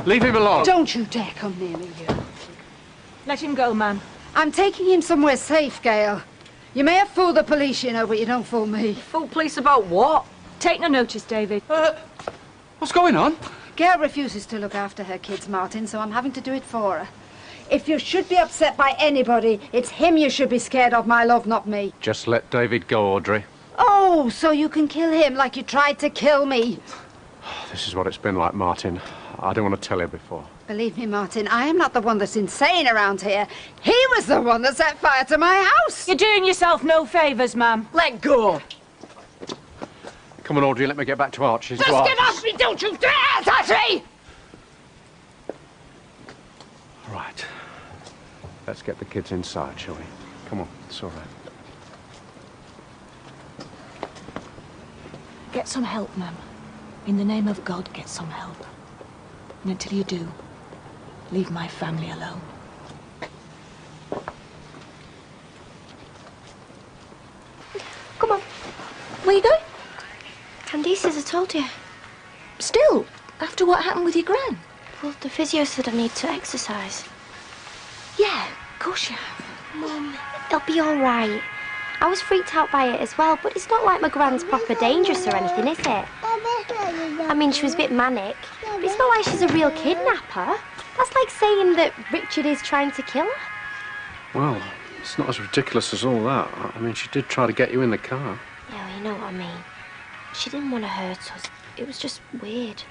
Speaker 1: Leave him alone.
Speaker 3: Don't you dare come near me, you.
Speaker 2: Let him go, ma'am.
Speaker 3: I'm taking him somewhere safe, Gail. You may have fooled the police, you know, but you don't fool me.
Speaker 11: Fool police about what?
Speaker 2: Take no notice, David.
Speaker 21: What's going on?
Speaker 3: Gail refuses to look after her kids, Martin, so I'm having to do it for her. If you should be upset by anybody, it's him you should be scared of, my love, not me.
Speaker 1: Just let David go, Audrey.
Speaker 3: Oh, so you can kill him like you tried to kill me.
Speaker 1: This is what it's been like, Martin. I didn't want to tell you before.
Speaker 3: Believe me, Martin, I am not the one that's insane around here. He was the one that set fire to my house.
Speaker 2: You're doing yourself no favours, ma'am.
Speaker 11: Let go.
Speaker 1: Come on, Audrey, let me get back to Archie's.
Speaker 3: Just get off me, don't you dare touch me!
Speaker 1: Right. Let's get the kids inside, shall we? Come on, it's all right.
Speaker 2: Get some help, ma'am. In the name of God, get some help. And until you do, leave my family alone.
Speaker 10: Come on.
Speaker 2: Where you going?
Speaker 10: Candice says I told you.
Speaker 2: Still, after what happened with your gran?
Speaker 10: Well, the physio said I need to exercise.
Speaker 2: Yeah, of course you have.
Speaker 10: Mum, it'll be all right. I was freaked out by it as well, but it's not like my gran's proper dangerous or anything, is it? I mean, she was a bit manic, but it's not like she's a real kidnapper. That's like saying that Richard is trying to kill her.
Speaker 1: Well, it's not as ridiculous as all that. I mean, she did try to get you in the car.
Speaker 10: Yeah, well, you know what I mean. She didn't want to hurt us. It was just weird.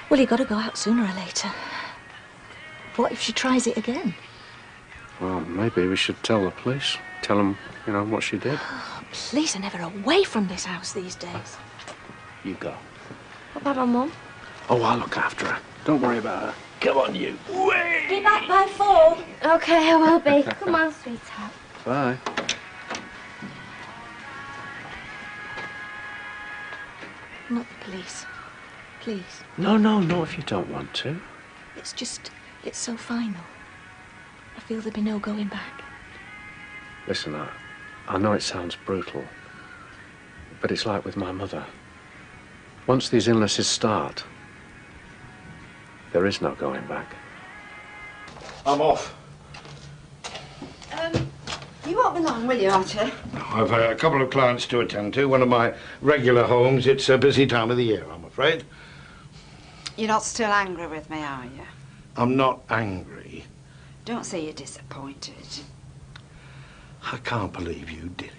Speaker 2: Well, you got to go out sooner or later. What if she tries it again?
Speaker 1: Well, maybe we should tell the police. Tell them, you know, what she did.
Speaker 2: Oh, police are never away from this house these days.
Speaker 1: You go.
Speaker 10: What about my mum?
Speaker 1: Oh, I'll look after her. Don't worry about her. Come on, you.
Speaker 2: Be back by 4.
Speaker 10: Okay, I will be. Come on, sweetheart.
Speaker 1: Bye.
Speaker 2: Not the police. Please.
Speaker 1: No, not if you don't want to.
Speaker 2: It's so final. I feel there'll be no going back.
Speaker 1: Listen, I know it sounds brutal, but it's like with my mother. Once these illnesses start, there is no going back.
Speaker 8: I'm off.
Speaker 3: You won't be long, will you, Archie?
Speaker 8: I've a couple of clients to attend to. One of my regular homes. It's a busy time of the year, I'm afraid.
Speaker 3: You're not still angry with me, are you?
Speaker 8: I'm not angry.
Speaker 3: Don't say you're disappointed.
Speaker 8: I can't believe you did it.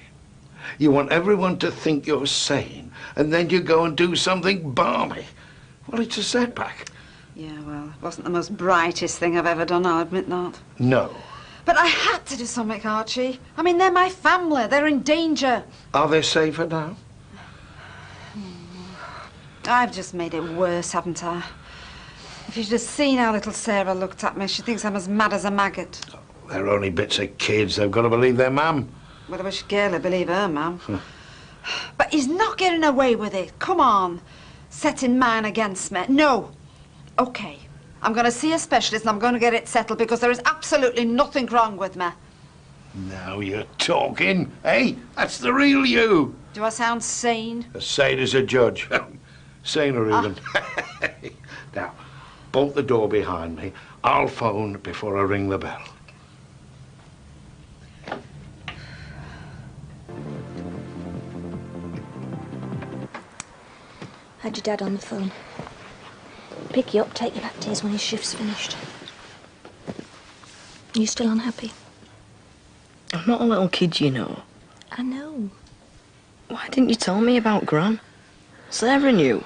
Speaker 8: You want everyone to think you're sane, and then you go and do something balmy. Well, it's a setback.
Speaker 3: Yeah, well, it wasn't the most brightest thing I've ever done, I'll admit that.
Speaker 8: No.
Speaker 3: But I had to do something, Archie. I mean, they're my family. They're in danger.
Speaker 8: Are they safer now?
Speaker 3: I've just made it worse, haven't I? If you'd have seen how little Sarah looked at me, she thinks I'm as mad as a maggot.
Speaker 8: They're only bits of kids. They've got to believe their mum.
Speaker 3: Well, I wish Gail would believe her, ma'am. But he's not getting away with it. Come on. Setting man against me. No. OK. I'm going to see a specialist and I'm going to get it settled because there is absolutely nothing wrong with me.
Speaker 8: Now you're talking. Hey, that's the real you.
Speaker 3: Do I sound sane?
Speaker 8: As sane as a judge. Saner even. Now, bolt the door behind me. I'll phone before I ring the bell.
Speaker 2: Had your dad on the phone. Pick you up, take you back to his when his shift's finished. You still unhappy?
Speaker 11: I'm not a little kid, you know.
Speaker 2: I know.
Speaker 11: Why didn't you tell me about Gran? Sarah knew.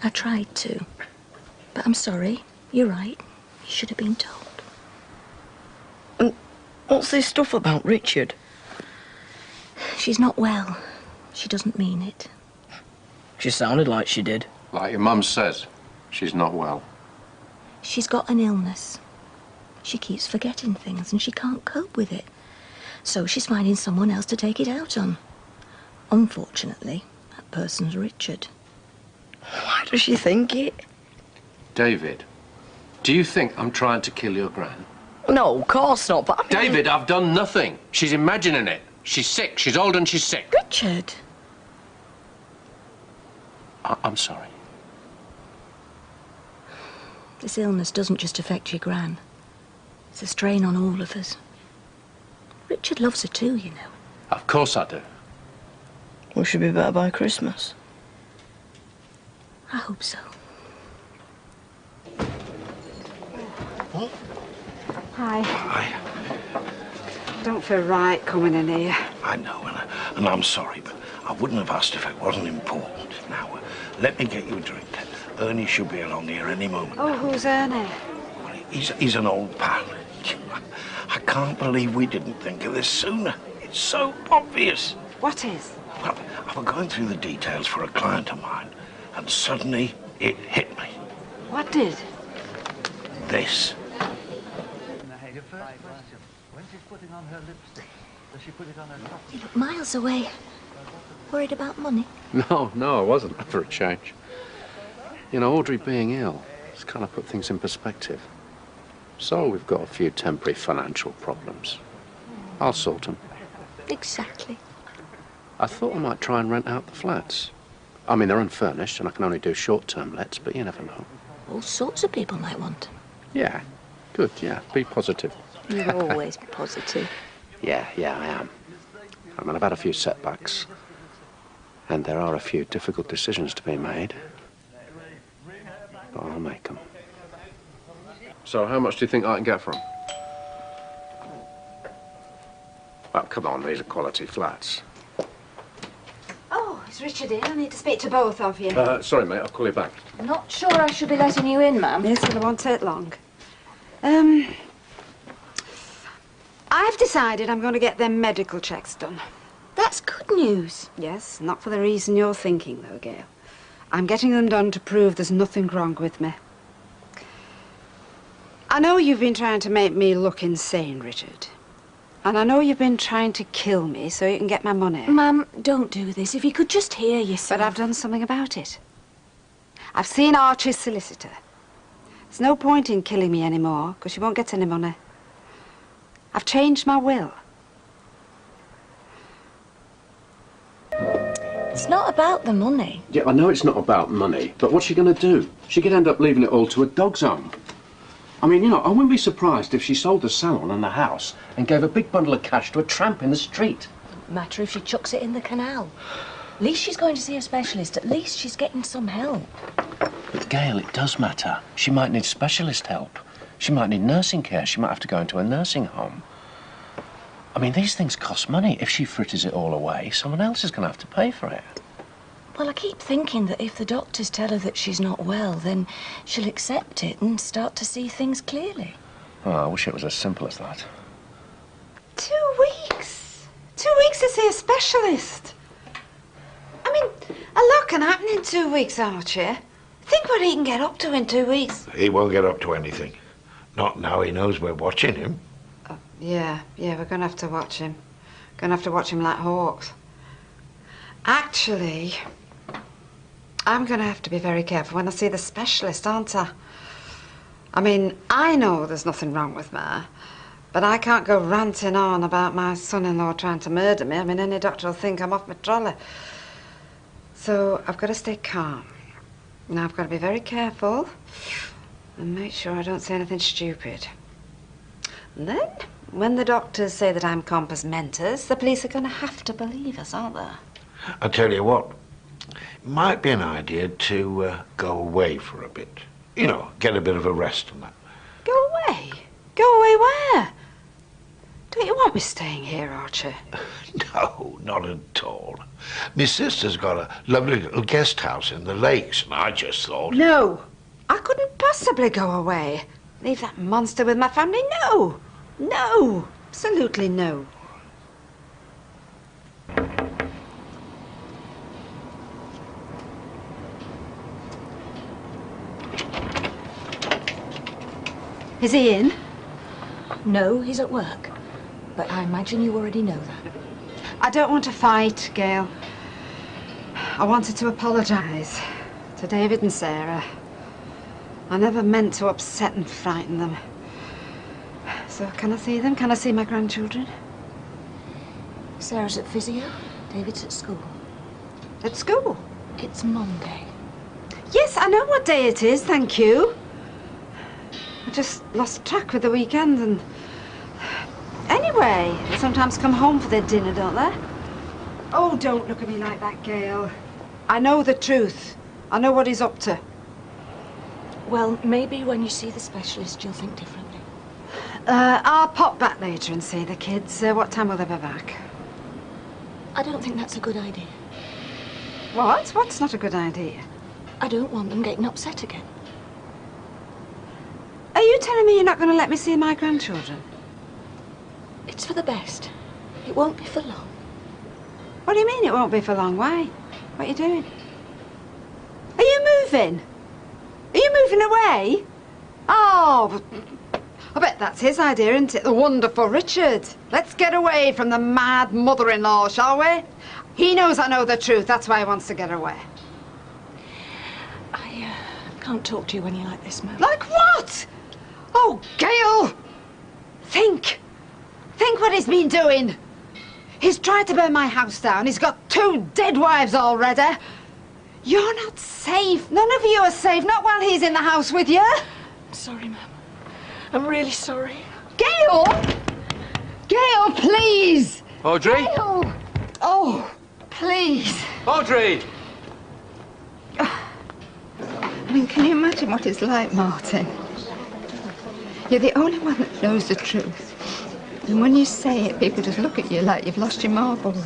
Speaker 2: I tried to. But I'm sorry. You're right. You should have been told.
Speaker 11: And what's this stuff about Richard?
Speaker 2: She's not well. She doesn't mean it.
Speaker 11: She sounded like she did.
Speaker 1: Like your mum says, she's not well.
Speaker 2: She's got an illness. She keeps forgetting things and she can't cope with it. So she's finding someone else to take it out on. Unfortunately, that person's Richard.
Speaker 11: Why does she think it?
Speaker 1: David, do you think I'm trying to kill your gran?
Speaker 11: No, of course not, but I mean...
Speaker 1: David, I've done nothing. She's imagining it. She's sick. She's old and she's sick.
Speaker 2: Richard!
Speaker 1: I'm sorry.
Speaker 2: This illness doesn't just affect your gran. It's a strain on all of us. Richard loves her too, you know.
Speaker 1: Of course I do.
Speaker 11: We should be better by Christmas.
Speaker 2: I hope so.
Speaker 3: Hi.
Speaker 8: Hi.
Speaker 3: Don't feel right coming in here.
Speaker 8: I know, and I'm sorry, but I wouldn't have asked if it wasn't important. Now, let me get you a drink. Ernie should be along here any moment.
Speaker 3: Oh, who's Ernie?
Speaker 8: He's an old pal. I can't believe we didn't think of this sooner. It's so obvious.
Speaker 3: What is?
Speaker 8: Well, I was going through the details for a client of mine, and suddenly it hit me.
Speaker 3: What did?
Speaker 8: This.
Speaker 4: When she's putting on her lipstick, does she put it on her top?
Speaker 2: You look miles away. Worried about money?
Speaker 1: No, I wasn't, for a change. You know, Audrey being ill has kind of put things in perspective. So we've got a few temporary financial problems. I'll sort them.
Speaker 2: Exactly.
Speaker 1: I thought I might try and rent out the flats. I mean, they're unfurnished and I can only do short-term lets, but you never know.
Speaker 2: All sorts of people might want.
Speaker 1: Yeah, good, yeah. Be positive.
Speaker 2: You're always positive.
Speaker 1: Yeah, I am. I mean, I've had a few setbacks. And there are a few difficult decisions to be made. But I'll make them. So how much do you think I can get for them? Well, come on, these are quality flats.
Speaker 3: Oh, it's Richard in. I need to speak to both of you.
Speaker 1: Sorry, mate, I'll call you back.
Speaker 2: Not sure I should be letting you in, ma'am.
Speaker 3: Yes, well, it won't take long. I've decided I'm going to get them medical checks done.
Speaker 2: That's good news.
Speaker 3: Yes, not for the reason you're thinking, though, Gail. I'm getting them done to prove there's nothing wrong with me. I know you've been trying to make me look insane, Richard. And I know you've been trying to kill me so you can get my money.
Speaker 2: Ma'am, don't do this. If you could just hear yourself.
Speaker 3: But I've done something about it. I've seen Archie's solicitor. There's no point in killing me anymore, because you won't get any money. I've changed my will.
Speaker 2: It's not about the money.
Speaker 1: Yeah, I know it's not about money, but what's she going to do? She could end up leaving it all to a dog's home. I mean, you know, I wouldn't be surprised if she sold the salon and the house and gave a big bundle of cash to a tramp in the street.
Speaker 2: Doesn't matter if she chucks it in the canal. At least she's going to see a specialist. At least she's getting some help.
Speaker 1: But, Gail, it does matter. She might need specialist help. She might need nursing care. She might have to go into a nursing home. I mean, these things cost money. If she fritters it all away, someone else is going to have to pay for it.
Speaker 2: Well, I keep thinking that if the doctors tell her that she's not well, then she'll accept it and start to see things clearly.
Speaker 1: Oh, I wish it was as simple as that.
Speaker 3: 2 weeks? 2 weeks to see a specialist? I mean, a lot can happen in 2 weeks, Archie. Think what he can get up to in 2 weeks.
Speaker 8: He won't get up to anything. Not now he knows we're watching him.
Speaker 3: Yeah, we're going to have to watch him. Going to have to watch him like hawks. Actually, I'm going to have to be very careful when I see the specialist, aren't I? I mean, I know there's nothing wrong with me, but I can't go ranting on about my son-in-law trying to murder me. I mean, any doctor will think I'm off my trolley. So I've got to stay calm. Now, I've got to be very careful and make sure I don't say anything stupid. And then, when the doctors say that I'm compos mentis, the police are going to have to believe us, aren't they?
Speaker 8: I tell you what, it might be an idea to go away for a bit. You know, get a bit of a rest and that.
Speaker 3: Go away? Go away where? Don't you want me staying here, Archie?
Speaker 8: No, not at all. My sister's got a lovely little guest house in the lakes, and I just thought...
Speaker 3: No, I couldn't possibly go away. Leave that monster with my family? No, no, absolutely no. Is he in?
Speaker 2: No, he's at work. but I imagine you already know that.
Speaker 3: I don't want to fight, Gail. I wanted to apologise to David and Sarah. I never meant to upset and frighten them. So can I see them? Can I see my grandchildren?
Speaker 2: Sarah's at physio, David's at school.
Speaker 3: At school?
Speaker 2: It's Monday.
Speaker 3: Yes, I know what day it is, thank you. I just lost track with the weekend and... Anyway, they sometimes come home for their dinner, don't they? Oh, don't look at me like that, Gail. I know the truth. I know what he's up to.
Speaker 2: Well, maybe when you see the specialist, you'll think differently.
Speaker 3: I'll pop back later and see the kids. What time will they be back?
Speaker 2: I don't think that's a good idea.
Speaker 3: What? What's not a good idea?
Speaker 2: I don't want them getting upset again.
Speaker 3: Are you telling me you're not going to let me see my grandchildren?
Speaker 2: It's for the best. It won't be for long.
Speaker 3: What do you mean it won't be for long? Why? What are you doing? Are you moving? Are you moving away? Oh, I bet that's his idea, isn't it? The wonderful Richard. Let's get away from the mad mother-in-law, shall we? He knows I know the truth. That's why he wants to get away.
Speaker 2: I can't talk to you when you're like this, Mum.
Speaker 3: Like what? Oh, Gail! Think. Think what he's been doing. He's tried to burn my house down. He's got 2 dead wives already. You're not safe. None of you are safe. Not while he's in the house with you.
Speaker 2: I'm sorry, Mum. I'm really sorry.
Speaker 3: Gail! Gail, please!
Speaker 17: Audrey?
Speaker 3: Gail! Oh, please.
Speaker 17: Audrey!
Speaker 3: I mean, can you imagine what it's like, Martin? You're the only one that knows the truth. And when you say it, people just look at you like you've lost your marbles.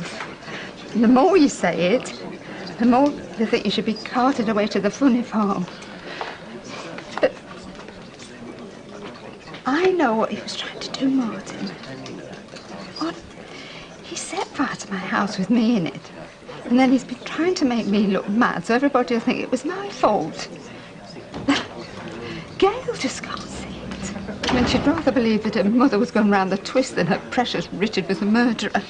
Speaker 3: And the more you say it, the more they think you should be carted away to the funny farm. But I know what he was trying to do, Martin. What? He set fire to my house with me in it. And then he's been trying to make me look mad, so everybody will think it was my fault. Gail just can't see it. I mean, she'd rather believe that her mother was going round the twist than her precious Richard was a murderer.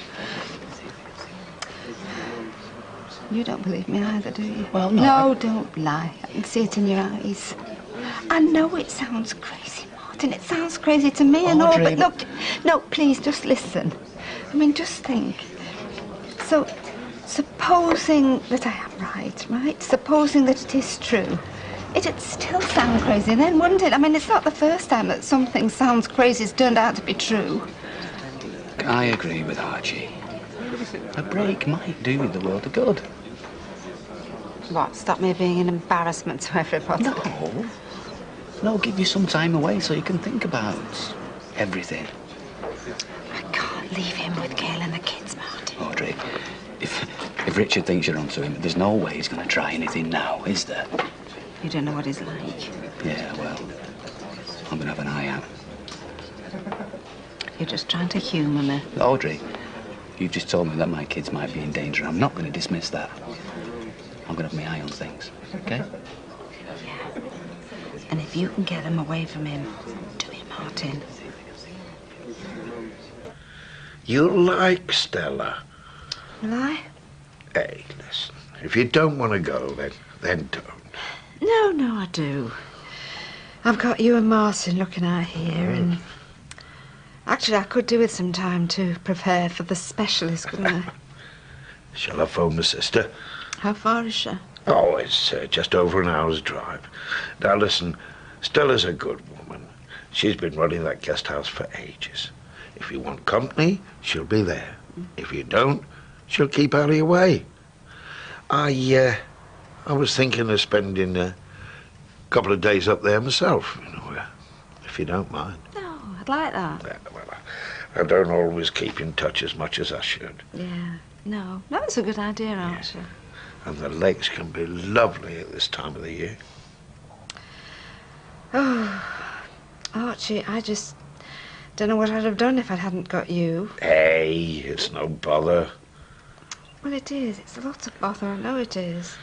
Speaker 3: You don't believe me either, do you?
Speaker 20: Well, no.
Speaker 3: No, don't lie. I can see it in your eyes. I know it sounds crazy, Martin. It sounds crazy to me and all, but look... No, please, just listen. I mean, just think. So, supposing that I am right? Supposing that it is true. It'd still sound crazy then, wouldn't it? I mean, it's not the first time that something sounds crazy has turned out to be true.
Speaker 21: I agree with Archie. A break might do the world a good.
Speaker 3: What, stop me being an embarrassment to everybody?
Speaker 21: No, give you some time away so you can think about everything.
Speaker 3: I can't leave him with Gail and the kids, Martin.
Speaker 21: Audrey, if Richard thinks you're onto him, there's no way he's going to try anything now, is there?
Speaker 3: You don't know what he's like.
Speaker 21: Yeah, well, I'm going to have an eye out.
Speaker 3: You're just trying to humour me.
Speaker 21: Audrey, you've just told me that my kids might be in danger. I'm not going to dismiss that. I'm going to have my eye on things, okay?
Speaker 3: Yeah. And if you can get them away from him, do it, Martin.
Speaker 9: You like Stella?
Speaker 3: Will I?
Speaker 9: Hey, listen. If you don't want to go, then don't.
Speaker 3: No, I do. I've got you and Martin looking out here, and actually I could do with some time to prepare for the specialist, couldn't I?
Speaker 9: Shall I phone the sister?
Speaker 3: How far is she?
Speaker 9: Oh, it's just over an hour's drive. Now listen, Stella's a good woman. She's been running that guest house for ages. If you want company, she'll be there. If you don't, she'll keep out of your way. I was thinking of spending a couple of days up there myself, if you don't mind.
Speaker 3: No, I'd like that.
Speaker 9: Yeah, well, I don't always keep in touch as much as I should.
Speaker 3: Yeah, no, that's a good idea, Archie.
Speaker 9: And the lakes can be lovely at this time of the year.
Speaker 3: Oh, Archie, I just don't know what I'd have done if I hadn't got you.
Speaker 9: Hey, it's no bother.
Speaker 3: Well, it is. It's a lot of bother. I know it is.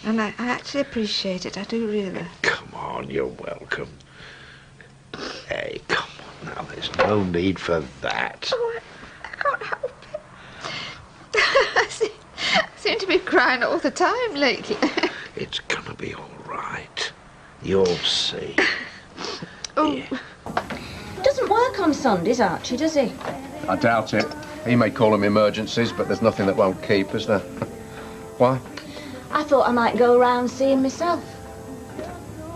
Speaker 3: And I actually appreciate it. I do really.
Speaker 9: Come on, you're welcome. Hey, come on now. There's no need for that.
Speaker 5: Oh, I can't help it. I seem to be crying all the time lately.
Speaker 9: It's gonna be all right. You'll see.
Speaker 5: Oh.
Speaker 2: He doesn't work on Sundays, Archie, does he?
Speaker 1: I doubt it. He may call them emergencies, but there's nothing that won't keep, is there? Why?
Speaker 2: I thought I might go around seeing myself.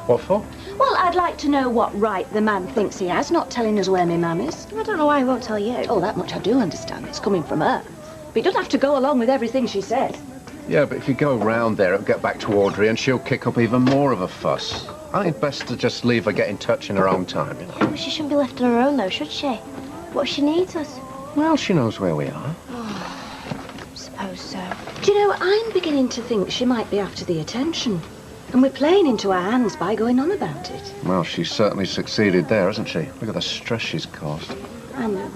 Speaker 1: What for?
Speaker 2: Well, I'd like to know what right the man thinks he has, not telling us where my mum is.
Speaker 10: I don't know why he won't tell you.
Speaker 2: Oh, that much I do understand. It's coming from her. But he doesn't have to go along with everything she says.
Speaker 1: Yeah, but if you go round there, it'll get back to Audrey and she'll kick up even more of a fuss. I think best to just leave her get in touch in her own time, you know.
Speaker 10: She shouldn't be left on her own, though, should she? What if she needs us?
Speaker 1: Well, she knows where we are.
Speaker 10: Suppose so.
Speaker 2: Do you know, I'm beginning to think she might be after the attention. And we're playing into our hands by going on about it.
Speaker 1: Well, she's certainly succeeded there, hasn't she? Look at the stress she's caused.
Speaker 2: I know.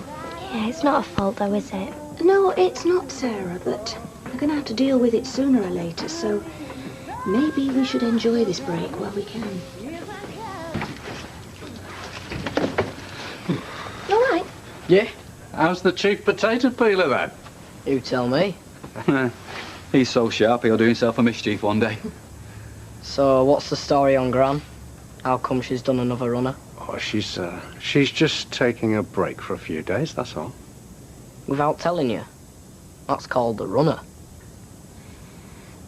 Speaker 10: Yeah, it's not her fault, though, is it?
Speaker 2: No, it's not, Sarah, but we're going to have to deal with it sooner or later, so maybe we should enjoy this break while we can.
Speaker 11: You all right?
Speaker 1: Yeah. How's the chief potato peeler, then?
Speaker 11: You tell me.
Speaker 21: He's so sharp, he'll do himself a mischief one day.
Speaker 11: So, what's the story on Gran? How come she's done another runner?
Speaker 1: Oh, she's just taking a break for a few days, that's all.
Speaker 11: Without telling you? That's called the runner.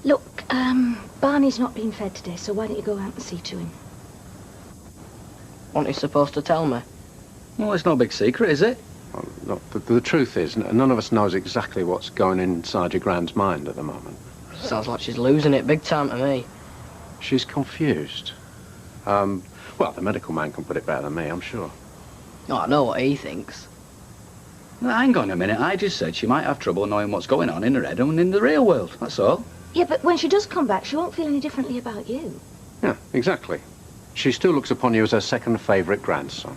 Speaker 2: Look, Barney's not been fed today, so why don't you go out and see to him?
Speaker 11: Aren't you supposed to tell me?
Speaker 21: Well, it's no big secret, is it?
Speaker 1: Well, look, the truth is, none of us knows exactly what's going inside your Gran's mind at the moment.
Speaker 11: Sounds like she's losing it big time to me.
Speaker 1: She's confused. Well, the medical man can put it better than me, I'm sure.
Speaker 11: Oh, I know what he thinks.
Speaker 21: Now, hang on a minute, I just said she might have trouble knowing what's going on in her head and in the real world, that's all.
Speaker 2: Yeah, but when she does come back, she won't feel any differently about you.
Speaker 1: Yeah, exactly. She still looks upon you as her second favourite grandson.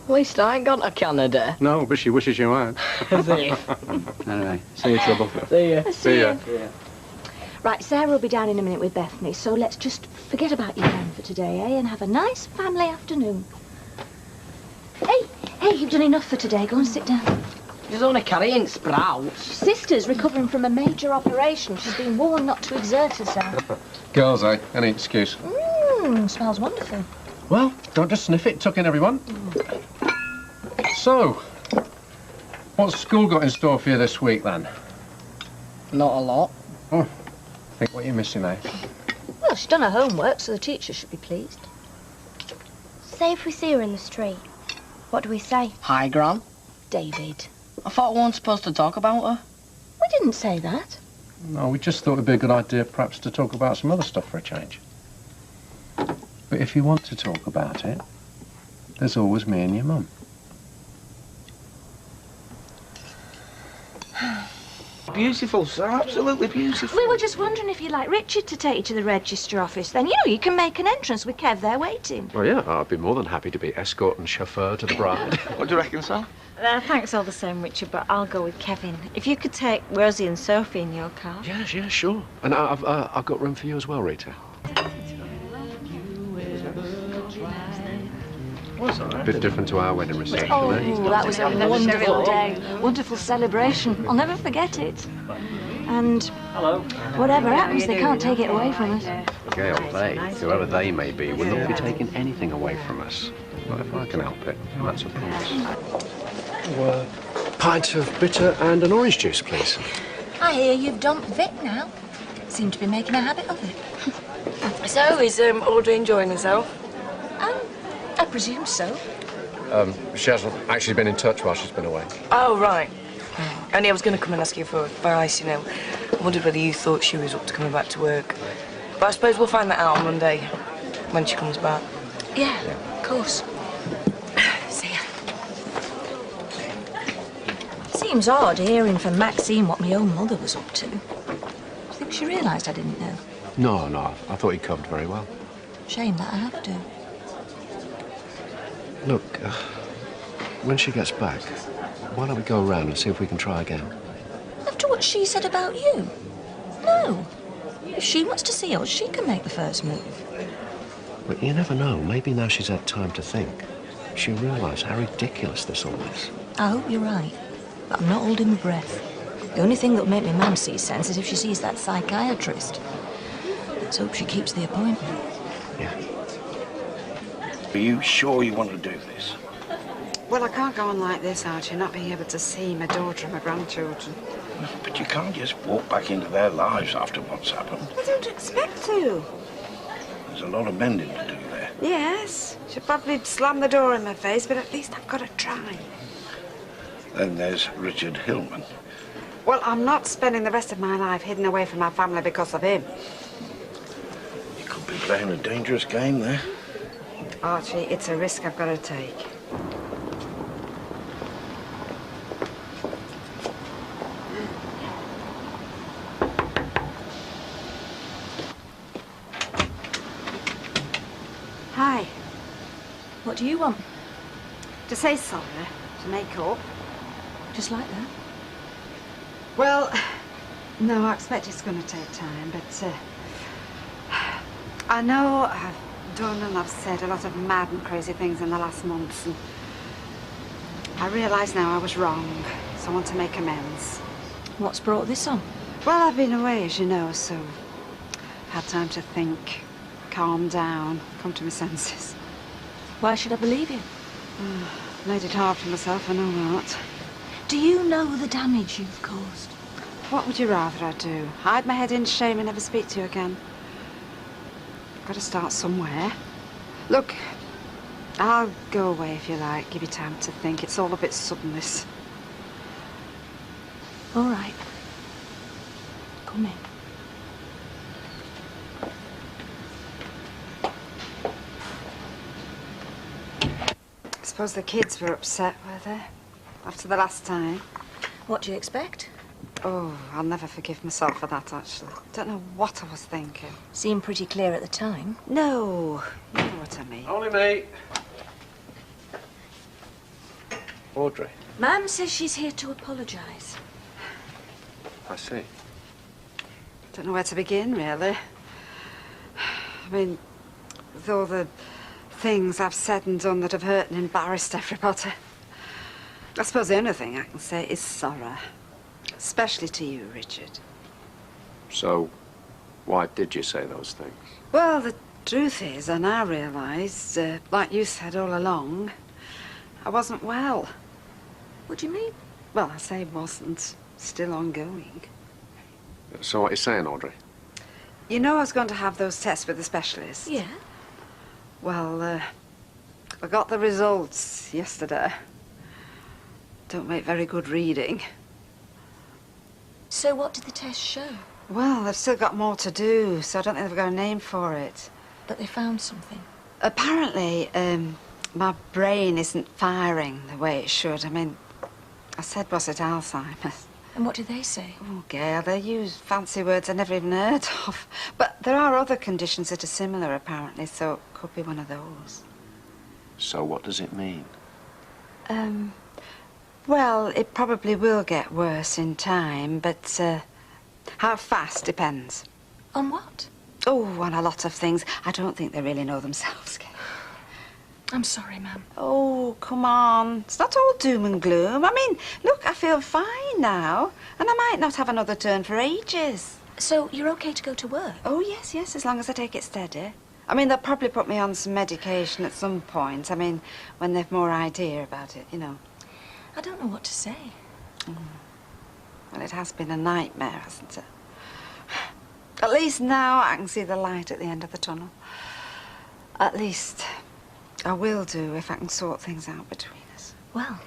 Speaker 11: At least I ain't gone to Canada.
Speaker 1: No, but she wishes you had.
Speaker 11: See you.
Speaker 21: Anyway, see you, Trouble.
Speaker 11: See ya.
Speaker 1: See ya.
Speaker 2: Right, Sarah will be down in a minute with Bethany, so let's just forget about your plan for today, eh, and have a nice family afternoon. Hey, you've done enough for today. Go and sit down.
Speaker 11: She's only carrying sprouts.
Speaker 2: Sister's recovering from a major operation. She's been warned not to exert herself.
Speaker 1: Girls, eh? Any excuse.
Speaker 2: Smells wonderful.
Speaker 1: Well, don't just sniff it. Tuck in, everyone. So, what's school got in store for you this week, then?
Speaker 11: Not a lot.
Speaker 1: Oh, think what you're missing, eh?
Speaker 2: Well, she's done her homework, so the teacher should be pleased.
Speaker 10: Say if we see her in the street, what do we say?
Speaker 11: Hi, Gran.
Speaker 2: David.
Speaker 11: I thought we weren't supposed to talk about her.
Speaker 2: We didn't say that.
Speaker 1: No, we just thought it'd be a good idea, perhaps, to talk about some other stuff for a change. But if you want to talk about it, there's always me and your mum.
Speaker 21: Beautiful, sir, absolutely beautiful.
Speaker 2: We were just wondering if you'd like Richard to take you to the register office. Then, you know, you can make an entrance with Kev there waiting.
Speaker 1: Well, yeah, I'd be more than happy to be escort and chauffeur to the bride.
Speaker 21: What do you reckon, sir?
Speaker 14: Thanks all the same, Richard, but I'll go with Kevin. If you could take Rosie and Sophie in your car.
Speaker 1: Yeah, sure. And I've got room for you as well, Rita. A bit different to our wedding reception,
Speaker 2: Oh,
Speaker 1: eh?
Speaker 2: that was a wonderful day. Wonderful celebration. I'll never forget it. And whatever happens, they can't take it away from us.
Speaker 1: Gail, they, whoever they may be, will not be taking anything away from us. Not if I can help it. That's a promise. Pint of bitter and an orange juice, please.
Speaker 2: I hear you've dumped Vic now. Seem to be making a habit of it.
Speaker 14: So, is Audrey enjoying herself?
Speaker 2: I presume so.
Speaker 1: She hasn't actually been in touch while she's been away.
Speaker 14: Oh, right. Only I was going to come and ask you for advice, you know. I wondered whether you thought she was up to coming back to work. But I suppose we'll find that out on Monday, when she comes back.
Speaker 2: Yeah, of course. See ya. Seems odd hearing from Maxine what my own mother was up to. Do you think she realised I didn't know?
Speaker 1: No, I thought he coped very well.
Speaker 2: Shame that I have to.
Speaker 1: Look, when she gets back, why don't we go around and see if we can try again?
Speaker 2: After what she said about you? No. If she wants to see us, she can make the first move.
Speaker 1: But you never know. Maybe now she's had time to think. makes you realise how ridiculous this all is.
Speaker 2: I hope you're right, but I'm not holding my breath. The only thing that'll make me mum see sense is if she sees that psychiatrist. Let's hope she keeps the appointment.
Speaker 8: Are you sure you want to do this?
Speaker 3: Well, I can't go on like this, Archie, not being able to see my daughter and my grandchildren.
Speaker 8: But you can't just walk back into their lives after what's happened.
Speaker 3: I don't expect to.
Speaker 8: There's a lot of mending to do there.
Speaker 3: Yes, she'll probably slam the door in my face, but at least I've got to try.
Speaker 8: Then there's Richard Hillman.
Speaker 3: Well, I'm not spending the rest of my life hidden away from my family because of him.
Speaker 8: You could be playing a dangerous game there.
Speaker 3: Archie, it's a risk I've got to take. Hi.
Speaker 2: What do you want?
Speaker 3: To say sorry, to make up.
Speaker 2: Just like that?
Speaker 3: Well, no, I expect it's going to take time, but I know I've done and I've said a lot of mad and crazy things in the last months, and I realise now I was wrong, so I want to make amends.
Speaker 2: What's brought this on?
Speaker 3: Well, I've been away, as you know, so I've had time to think, calm down, come to my senses.
Speaker 2: Why should I believe you?
Speaker 3: Made it hard for myself, I know that.
Speaker 2: Do you know the damage you've caused?
Speaker 3: What would you rather I do? Hide my head in shame and never speak to you again? Got to start somewhere. Look, I'll go away if you like. Give you time to think. It's all a bit sudden, this.
Speaker 2: All right. Come in.
Speaker 3: I suppose the kids were upset, were they? After the last time.
Speaker 2: What do you expect?
Speaker 3: Oh, I'll never forgive myself for that, actually. Don't know what I was thinking.
Speaker 2: Seemed pretty clear at the time.
Speaker 3: No, you know what I mean.
Speaker 1: Only me. Audrey.
Speaker 2: Mum says she's here to apologise.
Speaker 1: I see.
Speaker 3: Don't know where to begin, really. I mean, with all the things I've said and done that have hurt and embarrassed everybody. I suppose the only thing I can say is sorry. Especially to you, Richard.
Speaker 1: So, why did you say those things?
Speaker 3: Well, the truth is, I now realise, like you said all along, I wasn't well.
Speaker 2: What do you mean?
Speaker 3: Well, I say wasn't. Still ongoing.
Speaker 1: So what are you saying, Audrey?
Speaker 3: You know I was going to have those tests with the specialist?
Speaker 2: Yeah.
Speaker 3: Well, I got the results yesterday. Don't make very good reading.
Speaker 2: So what did the test show?
Speaker 3: Well, they've still got more to do, so I don't think they've got a name for it.
Speaker 2: But they found something.
Speaker 3: Apparently, my brain isn't firing the way it should. I mean, I said, was it Alzheimer's?
Speaker 2: And what did they say?
Speaker 3: Oh, Gail, they use fancy words I never even heard of. But there are other conditions that are similar, apparently, so it could be one of those.
Speaker 1: So what does it mean?
Speaker 3: Well, it probably will get worse in time, but how fast depends.
Speaker 2: On what?
Speaker 3: Oh, on a lot of things. I don't think they really know themselves, Gail.
Speaker 2: I'm sorry, Mum.
Speaker 3: Oh, come on. It's not all doom and gloom. I mean, look, I feel fine now, and I might not have another turn for ages.
Speaker 2: So you're okay to go to work?
Speaker 3: Oh, yes, yes, as long as I take it steady. I mean, they'll probably put me on some medication at some point. I mean, when they've more idea about it, you know.
Speaker 2: I don't know what to say.
Speaker 3: Well, it has been a nightmare, hasn't it? At least now I can see the light at the end of the tunnel. At least I will do if I can sort things out between us.
Speaker 2: Well,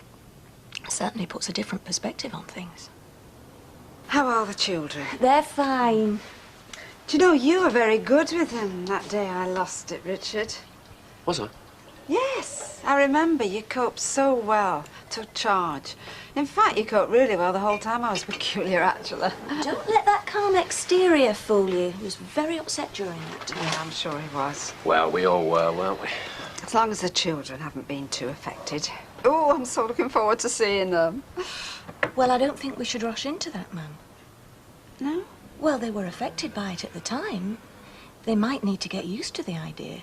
Speaker 2: it certainly puts a different perspective on things.
Speaker 3: How are the children?
Speaker 2: They're fine.
Speaker 3: Do you know, you were very good with them that day I lost it, Richard.
Speaker 1: Was I?
Speaker 3: Yes, I remember you coped so well. Took charge. In fact, you coped really well the whole time I was peculiar, actually.
Speaker 2: Don't let that calm exterior fool you. He was very upset during that time.
Speaker 3: Yeah, I'm sure he was.
Speaker 1: Well, we all were, weren't we?
Speaker 3: As long as the children haven't been too affected. Oh, I'm so looking forward to seeing them.
Speaker 2: Well, I don't think we should rush into that, Mum.
Speaker 3: No?
Speaker 2: Well, they were affected by it at the time. They might need to get used to the idea.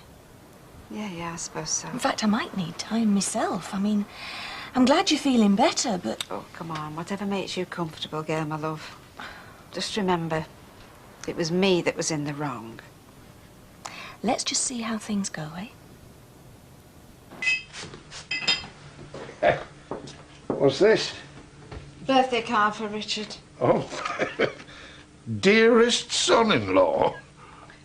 Speaker 3: Yeah, I suppose so.
Speaker 2: In fact, I might need time myself. I mean, I'm glad you're feeling better, but...
Speaker 3: Oh, come on. Whatever makes you comfortable, girl, my love. Just remember, it was me that was in the wrong.
Speaker 2: Let's just see how things go,
Speaker 9: eh? What's this?
Speaker 3: Birthday card for Richard.
Speaker 9: Oh, dearest son-in-law.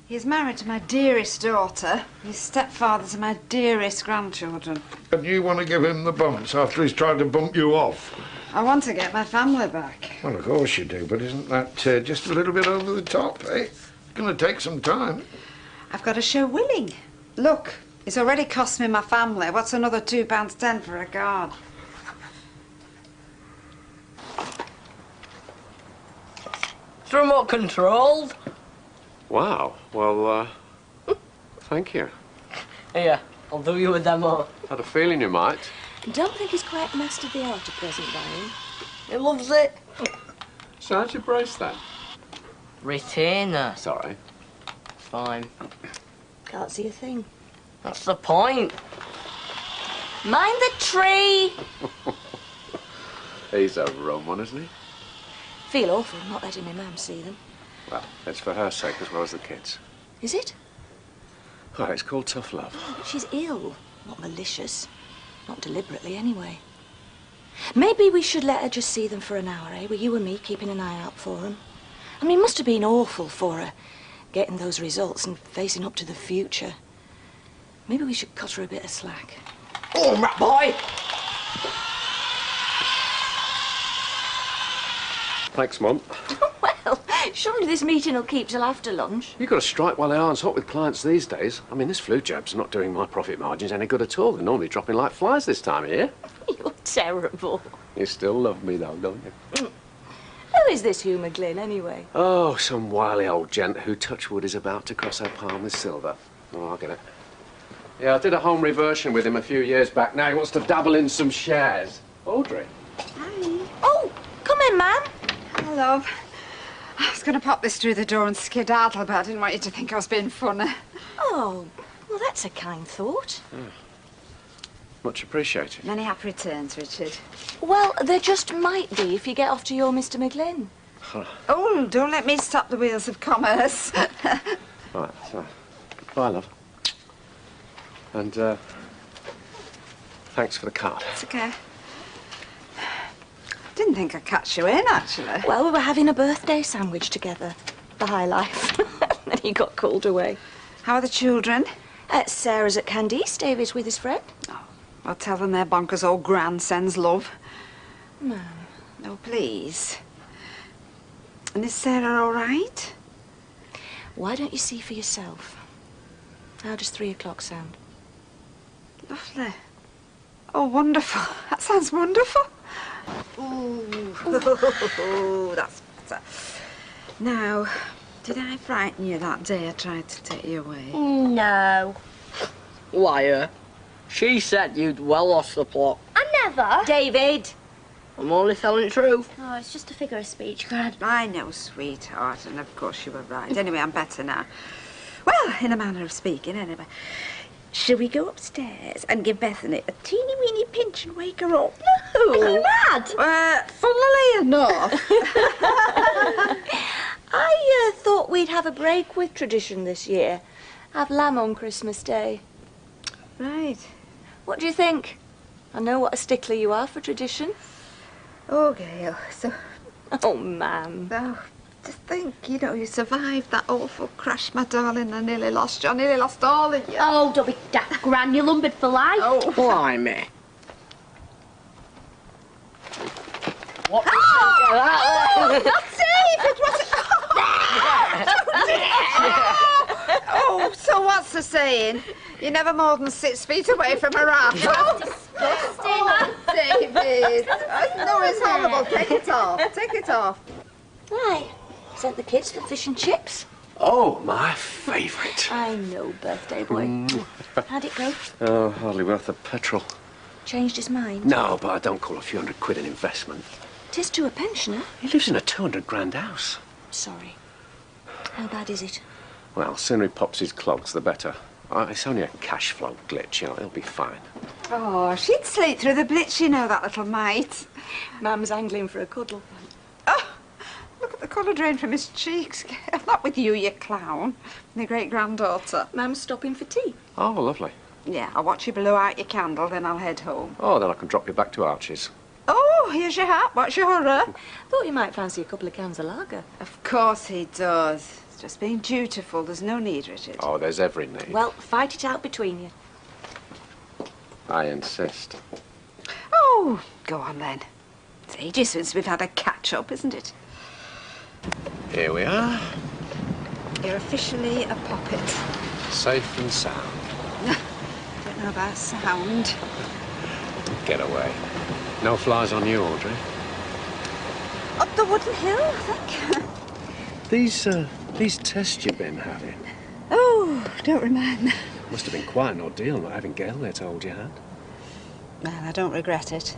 Speaker 3: He's married to my dearest daughter. His stepfather to my dearest grandchildren.
Speaker 9: And you want to give him the bumps after he's tried to bump you off?
Speaker 3: I want to get my family back.
Speaker 9: Well, of course you do, but isn't that just a little bit over the top, eh? It's going to take some time.
Speaker 3: I've got to show willing. Look, it's already cost me my family. What's another £2.10 for a card?
Speaker 11: It's remote controlled.
Speaker 1: Wow. Well, thank you.
Speaker 11: Here, I'll do you a demo.
Speaker 1: Had a feeling you might.
Speaker 2: Don't think he's quite mastered the art of present buying.
Speaker 11: He loves it.
Speaker 1: So how'd you brace that?
Speaker 11: Retainer.
Speaker 1: Sorry.
Speaker 11: Fine.
Speaker 2: Can't see a thing.
Speaker 11: That's the point. Mind the tree.
Speaker 1: He's a rum one, isn't he?
Speaker 2: Feel awful not letting my mum see them.
Speaker 1: Well, it's for her sake as well as the kids.
Speaker 2: Is it?
Speaker 1: Well, it's called tough love.
Speaker 2: But she's ill, not malicious. Not deliberately, anyway. Maybe we should let her just see them for an hour, eh? With you and me keeping an eye out for them. I mean, it must have been awful for her, getting those results and facing up to the future. Maybe we should cut her a bit of slack.
Speaker 11: Oh, rat boy!
Speaker 1: Thanks, Mum.
Speaker 2: Well, surely this meeting will keep till after lunch.
Speaker 1: You've got to strike while the iron's hot with clients these days. I mean, this flu jab's not doing my profit margins any good at all. They're normally dropping like flies this time of year.
Speaker 2: You're terrible.
Speaker 1: You still love me, though, don't you?
Speaker 2: Who is this Hugh McGlynn, anyway?
Speaker 1: Oh, some wily old gent who, touch wood, is about to cross her palm with silver. Oh, I'll get it. Yeah, I did a home reversion with him a few years back. Now he wants to dabble in some shares. Audrey.
Speaker 3: Hi.
Speaker 2: Oh, come in, ma'am.
Speaker 3: Hello, love. I was going to pop this through the door and skedaddle, but I didn't want you to think I was being funny.
Speaker 2: Oh, well, that's a kind thought.
Speaker 1: Much appreciated.
Speaker 3: Many happy returns, Richard.
Speaker 2: Well, there just might be if you get off to your Mr. McGlynn.
Speaker 3: Oh, don't let me stop the wheels of commerce.
Speaker 1: Right, so, bye, love. And, thanks for the card.
Speaker 3: It's okay. Didn't think I'd catch you in, actually.
Speaker 2: Well, we were having a birthday sandwich together. The high life. Then he got called away.
Speaker 3: How are the children?
Speaker 2: Sarah's at Candice. David's with his friend.
Speaker 3: Oh, I'll tell them their bonkers old gran sends love.
Speaker 2: Ma'am.
Speaker 3: Oh, please. And is Sarah all right?
Speaker 2: Why don't you see for yourself? How does 3 o'clock sound?
Speaker 3: Lovely. Oh, wonderful. That sounds wonderful. Ooh. That's better. Now, did I frighten you that day I tried to take you away?
Speaker 10: No.
Speaker 11: Liar. She said you'd well lost the plot.
Speaker 10: I never.
Speaker 2: David!
Speaker 11: I'm only telling the truth.
Speaker 10: Oh, it's just a figure of speech, Gran.
Speaker 3: I know, sweetheart, and of course you were right. Anyway, I'm better now. Well, in a manner of speaking, anyway. Shall we go upstairs and give Bethany a teeny-weeny pinch and wake her up?
Speaker 10: No. Are you mad?
Speaker 3: Funnily enough.
Speaker 2: I thought we'd have a break with tradition this year. Have lamb on Christmas Day.
Speaker 3: Right.
Speaker 2: What do you think? I know what a stickler you are for tradition.
Speaker 3: Oh, Gail, so...
Speaker 2: Oh, ma'am.
Speaker 3: Oh, just think, you know, you survived that awful crash, my darling. I nearly lost you. I nearly lost all of you.
Speaker 10: Oh, don't be daft, Gran. You're lumbered for life.
Speaker 3: Oh,
Speaker 11: blimey. What?
Speaker 3: Oh, that's David, was it? Oh, so what's the saying? You're never more than 6 feet away from a rat.
Speaker 10: That's disgusting.
Speaker 3: Oh, David. No, it's horrible. Take it off. Take it off.
Speaker 2: Aye. Sent the kids for fish and chips.
Speaker 1: Oh, my favourite.
Speaker 2: I know, birthday boy. How'd it go?
Speaker 1: Oh, hardly worth the petrol.
Speaker 2: Changed his mind?
Speaker 1: No, but I don't call a few £100 an investment.
Speaker 2: 'Tis to a pensioner.
Speaker 1: He lives in a 200 grand house.
Speaker 2: Sorry. How bad is it?
Speaker 1: Well, sooner he pops his clogs, the better. It's only a cash flow glitch, you know, it'll be fine.
Speaker 3: Oh, she'd sleep through the blitz, you know, that little mite.
Speaker 2: Mum's angling for a cuddle.
Speaker 3: Oh, look at the colour drain from his cheeks. Not with you, you clown. My great-granddaughter.
Speaker 2: Mum's stopping for tea.
Speaker 1: Oh, lovely.
Speaker 3: Yeah, I'll watch you blow out your candle, then I'll head home.
Speaker 1: Oh, then I can drop you back to Archie's.
Speaker 3: Oh, here's your hat. What's your hurry?
Speaker 2: Thought you might fancy a couple of cans of lager.
Speaker 3: Of course he does. It's just being dutiful. There's no need, Richard.
Speaker 1: Oh, there's every need.
Speaker 2: Well, fight it out between you.
Speaker 1: I insist.
Speaker 3: Oh, go on then. It's ages since we've had a catch-up, isn't it?
Speaker 1: Here we are.
Speaker 3: You're officially a puppet.
Speaker 1: Safe and sound.
Speaker 3: Don't know about sound.
Speaker 1: Get away. No flies on you, Audrey.
Speaker 3: Up the wooden hill, I think.
Speaker 1: These tests you've been having.
Speaker 3: Oh, don't remind me.
Speaker 1: Must have been quite an ordeal not having Gail there to hold your hand.
Speaker 3: Well, I don't regret it.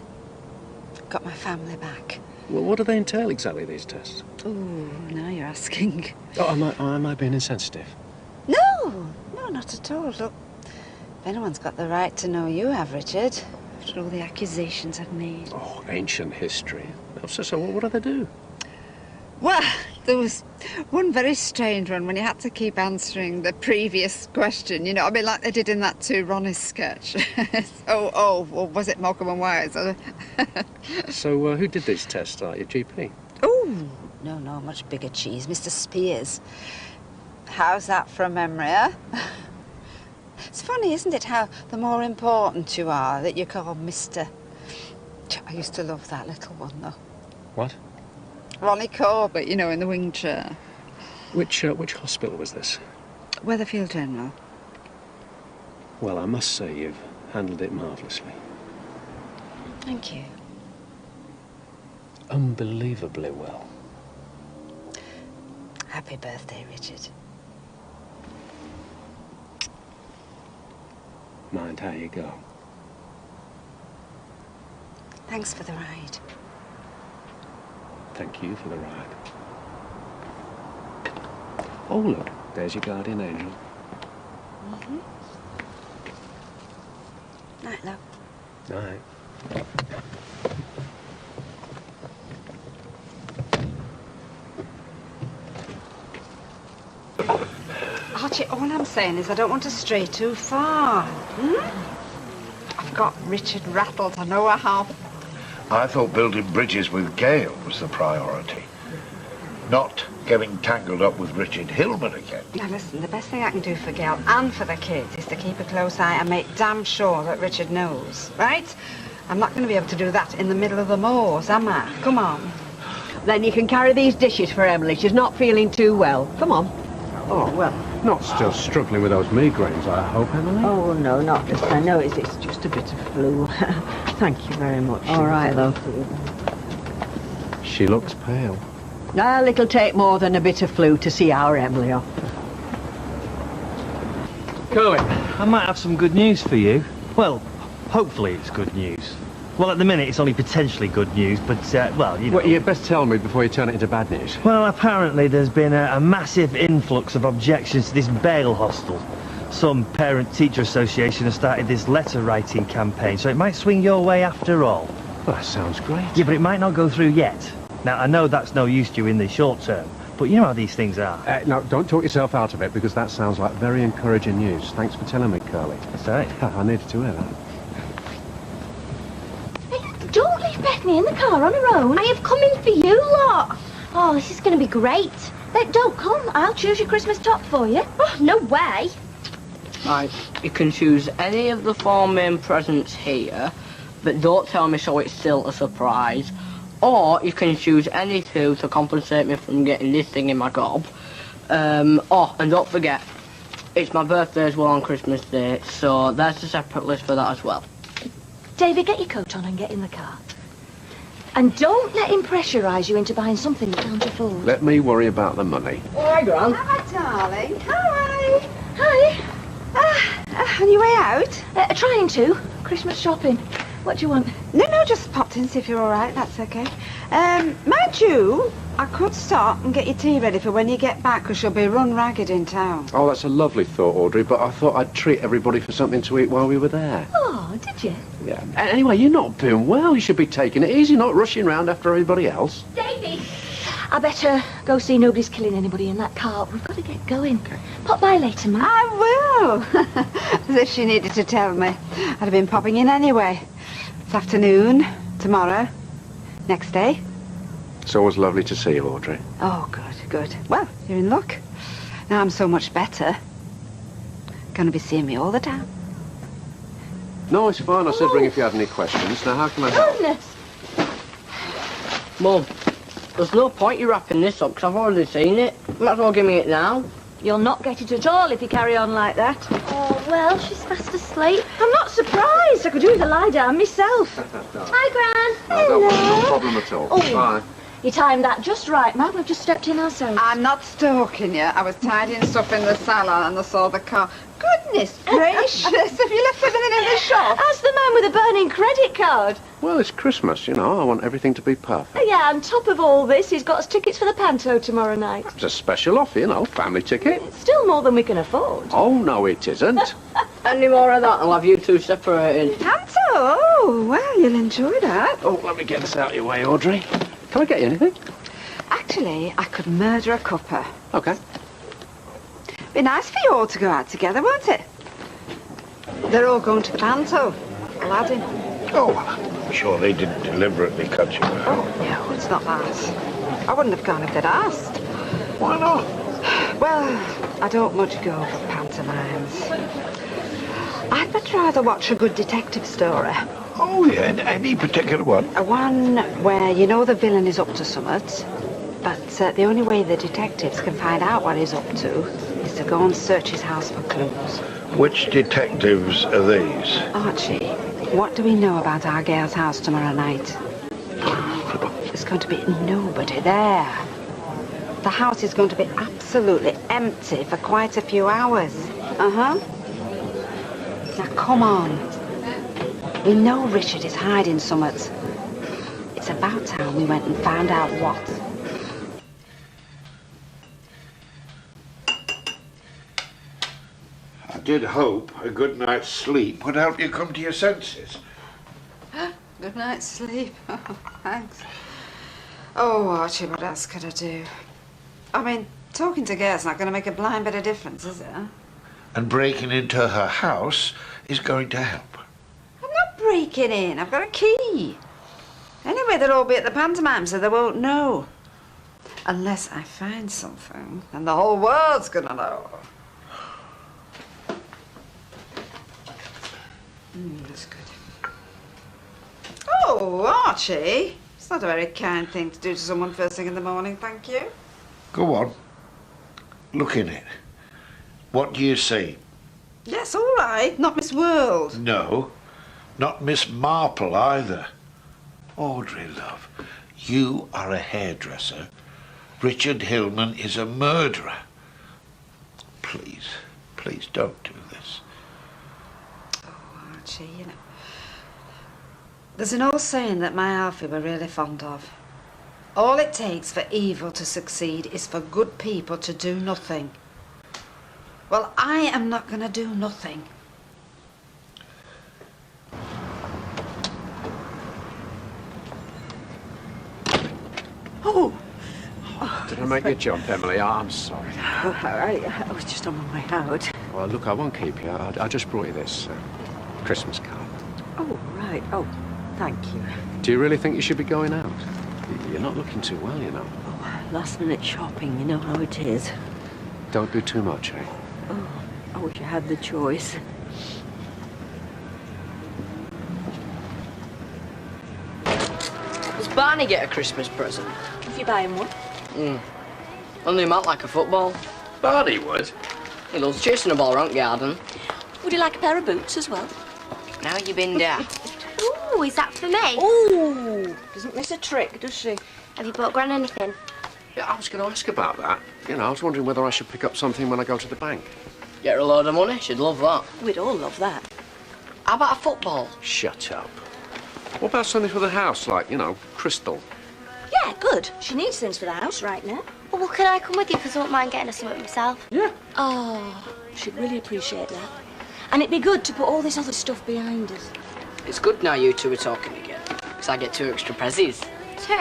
Speaker 3: Got my family back.
Speaker 1: Well, what do they entail exactly, these tests?
Speaker 3: Oh, now you're asking.
Speaker 1: Oh, am I being insensitive?
Speaker 3: No, not at all. Look, if anyone's got the right to know, you have, Richard. After all the accusations I've made.
Speaker 1: Oh, ancient history. So what do they do?
Speaker 3: Well, there was one very strange one when you had to keep answering the previous question, you know, I mean, like they did in that Two Ronnies sketch. Or was it Morecambe and Wise?
Speaker 1: So, who did these tests? Your GP?
Speaker 3: Oh, no, much bigger cheese, Mr. Spears. How's that from memory, eh? It's funny, isn't it, how the more important you are, that you're called Mr. I used to love that little one, though.
Speaker 1: What?
Speaker 3: Ronnie Corbett, you know, in the wing chair.
Speaker 1: Which hospital was this?
Speaker 3: Weatherfield General.
Speaker 1: Well, I must say you've handled it marvellously.
Speaker 3: Thank you.
Speaker 1: Unbelievably well.
Speaker 3: Happy birthday, Richard.
Speaker 1: Mind how you go.
Speaker 3: Thanks for the ride.
Speaker 1: Thank you for the ride. Oh, look, there's your guardian angel.
Speaker 3: Mm-hmm. Night, love.
Speaker 1: Night.
Speaker 3: Archie, all I'm saying is I don't want to stray too far. Hmm? I've got Richard rattled, I know I have.
Speaker 9: I thought building bridges with Gail was the priority, not getting tangled up with Richard Hillman again.
Speaker 3: Now listen, the best thing I can do for Gail and for the kids is to keep a close eye and make damn sure that Richard knows, right? I'm not going to be able to do that in the middle of the moors, am I? Come on.
Speaker 12: Then you can carry these dishes for Emily. She's not feeling too well. Come on.
Speaker 1: Oh, well, not still struggling with those migraines, I hope, Emily?
Speaker 12: Oh, no, not just. I know it's just a bit of flu. Thank you very much. All right, though.
Speaker 1: She looks pale.
Speaker 12: Well, it'll take more than a bit of flu to see our Emily off.
Speaker 13: Curly, I might have some good news for you. Well, hopefully it's good news. Well, at the minute it's only potentially good news, but, well, you know...
Speaker 1: Well, you'd best tell me before you turn it into bad news.
Speaker 13: Well, apparently there's been a massive influx of objections to this bail hostel. Some parent-teacher association has started this letter-writing campaign, so it might swing your way after all.
Speaker 1: Well, that sounds great.
Speaker 13: Yeah, but it might not go through yet. Now, I know that's no use to you in the short term, but you know how these things are.
Speaker 1: No, don't talk yourself out of it, because that sounds like very encouraging news. Thanks for telling me, Curly.
Speaker 13: That's right.
Speaker 1: I needed to hear that.
Speaker 10: Don't leave Bethany in the car on her own. I have come in for you lot. Oh, this is going to be great. Don't come. I'll choose your Christmas top for you. Oh, no way.
Speaker 11: Right, you can choose any of the 4 main presents here, but don't tell me so it's still a surprise. Or you can choose any 2 to compensate me from getting this thing in my gob. Oh, and don't forget, it's my birthday as well on Christmas Day, so there's a separate list for that as well.
Speaker 2: David, get your coat on and get in the car. And don't let him pressurise you into buying something you can't afford.
Speaker 1: Let me worry about the money.
Speaker 11: Hi, Gran.
Speaker 3: Hi, darling. Hi.
Speaker 2: Hi.
Speaker 3: On your way out?
Speaker 2: Trying to. Christmas shopping. What do you want?
Speaker 3: No, just popped in, see if you're all right. That's okay. Mind you, I could stop and get your tea ready for when you get back, because you'll be run ragged in town.
Speaker 1: Oh, that's a lovely thought, Audrey, but I thought I'd treat everybody for something to eat while we were there.
Speaker 2: Oh, did you?
Speaker 1: Yeah. Anyway, you're not doing well. You should be taking it easy, not rushing round after everybody else.
Speaker 2: Davy! I better go see nobody's killing anybody in that cart. We've got to get going. Okay. Pop by later, Mum.
Speaker 3: I will. As if she needed to tell me. I'd have been popping in anyway. This afternoon, tomorrow, next day.
Speaker 1: It's always lovely to see you, Audrey.
Speaker 3: Oh, good, good. Well, you're in luck. Now I'm so much better. Gonna be seeing me all the time.
Speaker 1: No, it's fine. I said ring if you had any questions. Now, how can I help?
Speaker 2: Goodness!
Speaker 11: Mum, there's no point you wrapping this up, because I've already seen it. You might as well give me it now.
Speaker 2: You'll not get it at all if you carry on like that.
Speaker 10: Oh, well, she's fast asleep.
Speaker 2: I'm not surprised. I could do with a lie down myself.
Speaker 10: Hi, Gran.
Speaker 1: No, no problem at all.
Speaker 2: Oh.
Speaker 1: Bye.
Speaker 2: You timed that just right, Mum. We've just stepped in ourselves.
Speaker 3: I'm not stalking you. I was tidying stuff in the salon and I saw the car. Goodness gracious, have you left everything in the shop?
Speaker 2: That's the man with a burning credit card.
Speaker 1: Well, it's Christmas, you know. I want everything to be perfect.
Speaker 2: Yeah, on top of all this, he's got us tickets for the panto tomorrow night.
Speaker 1: It's a special offer, you know, family ticket.
Speaker 2: It's still more than we can afford.
Speaker 1: Oh, no, it isn't.
Speaker 11: Any more of that, I'll have you two separated.
Speaker 3: Panto? Oh, well, you'll enjoy that.
Speaker 1: Oh, let me get this out of your way, Audrey. Can I get you anything?
Speaker 3: Actually, I could murder a cuppa.
Speaker 1: Okay.
Speaker 3: Be nice for you all to go out together, won't it? They're all going to the panto. Aladdin.
Speaker 9: Oh, I'm sure they didn't deliberately cut you out.
Speaker 3: Oh, no, it's not that. I wouldn't have gone if they'd asked.
Speaker 9: Why not?
Speaker 3: Well, I don't much go for pantomimes. I'd much rather watch a good detective story.
Speaker 9: Oh, yeah, any particular one?
Speaker 3: One where you know the villain is up to something, but the only way the detectives can find out what he's up to is to go and search his house for clues.
Speaker 9: Which detectives are these?
Speaker 3: Archie, what do we know about our girl's house tomorrow night? There's going to be nobody there. The house is going to be absolutely empty for quite a few hours. Uh-huh. Now, come on. We know Richard is hiding somewhat. It's about time we went and found out what.
Speaker 9: I did hope a good night's sleep would help you come to your senses.
Speaker 3: Good night's sleep. Oh, thanks. Oh, Archie, what else could I do? I mean, talking to girls not going to make a blind bit of difference, is it? Huh?
Speaker 9: And breaking into her house is going to help.
Speaker 3: I'm not breaking in. I've got a key. Anyway, they'll all be at the pantomime, so they won't know. Unless I find something, and the whole world's gonna know. That's good. Oh, Archie. It's not a very kind thing to do to someone first thing in the morning, thank you.
Speaker 9: Go on. Look in it. What do you see?
Speaker 3: Yes, all right. Not Miss World.
Speaker 9: No. Not Miss Marple either. Audrey, love, you are a hairdresser. Richard Hillman is a murderer. Please, please don't do this.
Speaker 3: Oh, Archie, you know. There's an old saying that my Alfie were really fond of. All it takes for evil to succeed is for good people to do nothing. Well, I am not going to do nothing.
Speaker 2: Oh!
Speaker 1: Did I make you jump, Emily? Oh, I'm sorry.
Speaker 2: Oh, I was just on my way out.
Speaker 1: Well, look, I won't keep you. I just brought you this Christmas card.
Speaker 2: Oh, right. Oh, thank you.
Speaker 1: Do you really think you should be going out? You're not looking too well, you know.
Speaker 2: Oh, last-minute shopping, you know how it is.
Speaker 1: Don't do too much, eh?
Speaker 2: Oh, I wish I had the choice.
Speaker 11: Does Barney get a Christmas present?
Speaker 2: If you buy him one.
Speaker 11: Only he might like a football.
Speaker 1: Barney would.
Speaker 11: He loves chasing a ball around garden.
Speaker 2: Would you like a pair of boots as well?
Speaker 11: Now you been daft.
Speaker 10: Ooh, is that for me?
Speaker 2: Ooh, doesn't miss a trick, does she?
Speaker 10: Have you bought Gran anything?
Speaker 1: Yeah, I was going to ask about that. You know, I was wondering whether I should pick up something when I go to the bank.
Speaker 11: Get her a load of money, she'd love that.
Speaker 2: We'd all love that.
Speaker 11: How about a football?
Speaker 1: Shut up. What about something for the house, like, you know, crystal?
Speaker 2: Yeah, good. She needs things for the house right now.
Speaker 10: Well, can I come with you? Because I won't mind getting her something myself.
Speaker 2: Yeah. Oh, she'd really appreciate that. And it'd be good to put all this other stuff behind us.
Speaker 11: It's good now you two are talking again, because I get 2 extra prezzies.
Speaker 10: 2?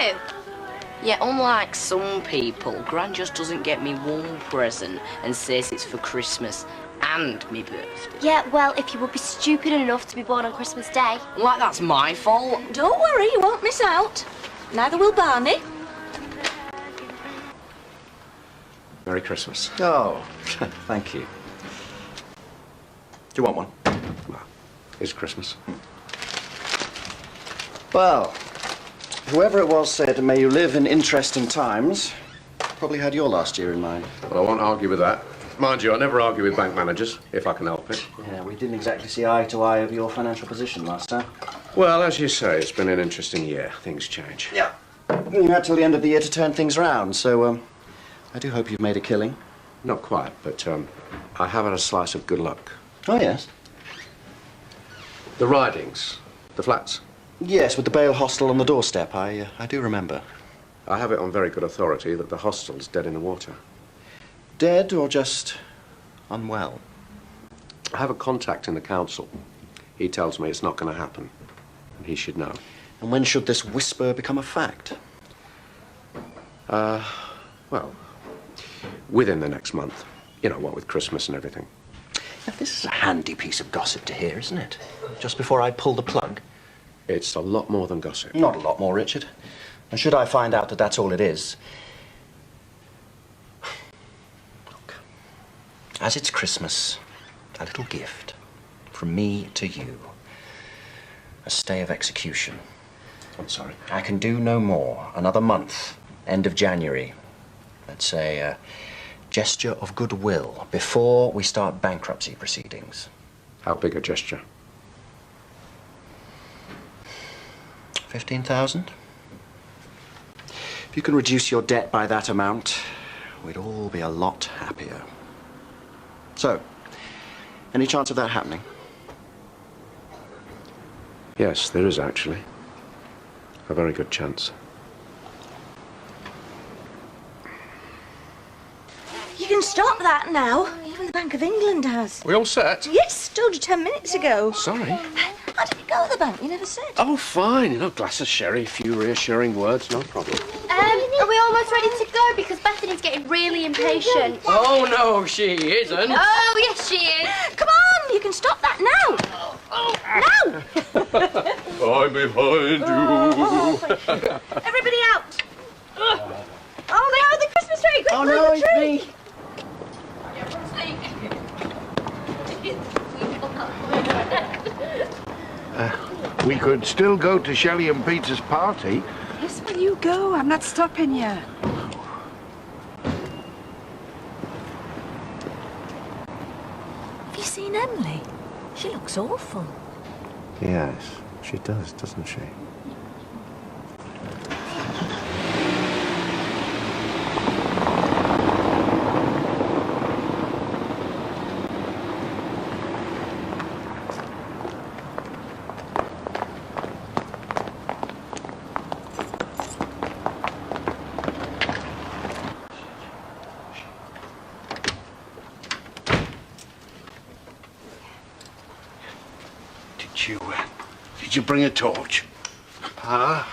Speaker 11: Yeah, unlike some people, Gran just doesn't get me 1 present and says it's for Christmas and me birthday.
Speaker 10: Yeah, well, if you would be stupid enough to be born on Christmas Day.
Speaker 11: Like that's my fault.
Speaker 2: Don't worry, you won't miss out. Neither will Barney.
Speaker 1: Merry Christmas.
Speaker 15: Oh, thank you. Do you want one?
Speaker 1: Well, it's Christmas.
Speaker 15: Well, whoever it was said, may you live in interesting times, probably had your last year in mind.
Speaker 1: Well, I won't argue with that. Mind you, I never argue with bank managers, if I can help it.
Speaker 15: Yeah, we didn't exactly see eye to eye over your financial position last time.
Speaker 1: Well, as you say, it's been an interesting year. Things change.
Speaker 15: Yeah. You had till the end of the year to turn things round, so, I do hope you've made a killing.
Speaker 1: Not quite, but, I have had a slice of good luck.
Speaker 15: Oh, yes?
Speaker 1: The ridings, the flats.
Speaker 15: Yes, with the Bale hostel on the doorstep, I do remember.
Speaker 1: I have it on very good authority that the hostel's dead in the water.
Speaker 15: Dead or just unwell?
Speaker 1: I have a contact in the council. He tells me it's not going to happen. And he should know.
Speaker 15: And when should this whisper become a fact?
Speaker 1: Well, within the next month. You know, what with Christmas and everything.
Speaker 15: Now, this is a handy piece of gossip to hear, isn't it? Just before I pull the plug.
Speaker 1: It's a lot more than gossip.
Speaker 15: Not a lot more, Richard. And should I find out that that's all it is... Look, as it's Christmas, a little gift from me to you. A stay of execution.
Speaker 1: I'm sorry.
Speaker 15: I can do no more. Another month, end of January. Let's say a gesture of goodwill before we start bankruptcy proceedings.
Speaker 1: How big a gesture?
Speaker 15: 15,000? If you can reduce your debt by that amount, we'd all be a lot happier. So, any chance of that happening?
Speaker 1: Yes, there is actually. A very good chance.
Speaker 2: You can stop that now. Even the Bank of England has.
Speaker 1: We all set?
Speaker 2: Yes, told you 10 minutes ago.
Speaker 1: Sorry.
Speaker 2: How did it go at the bank? You never said.
Speaker 1: Oh, fine. You know, glass of sherry, a few reassuring words, no problem.
Speaker 10: Are we almost ready to go? Because Bethany's getting really impatient.
Speaker 11: Oh, no, she isn't.
Speaker 10: Oh, yes, she is.
Speaker 2: Come on, you can stop that now. Now!
Speaker 1: I'm behind you.
Speaker 2: Everybody out. Oh, no, the Christmas tree. Quick,
Speaker 11: Oh,
Speaker 2: move
Speaker 11: no,
Speaker 2: the
Speaker 11: it's
Speaker 2: tree.
Speaker 11: me.
Speaker 9: We could still go to Shelley and Peter's party.
Speaker 3: Yes, will you go? I'm not stopping you.
Speaker 2: Have you seen Emily? She looks awful.
Speaker 1: Yes, she does, doesn't she?
Speaker 9: Did you bring a torch?
Speaker 1: Ah.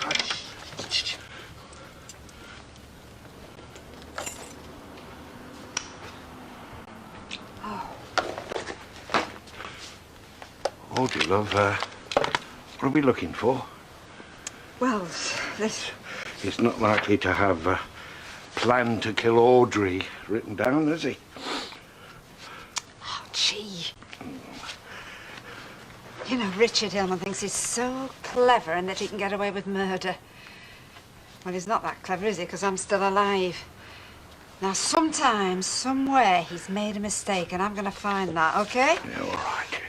Speaker 9: Oh, dear love, what are we looking for?
Speaker 3: Well, this...
Speaker 9: He's not likely to have a plan to kill Audrey written down, is he?
Speaker 3: Oh, gee. You know, Richard Hillman thinks he's so clever and that he can get away with murder. Well, he's not that clever, is he? Because I'm still alive. Now, sometime, somewhere, he's made a mistake, and I'm going to find that, OK?
Speaker 9: Yeah, all right.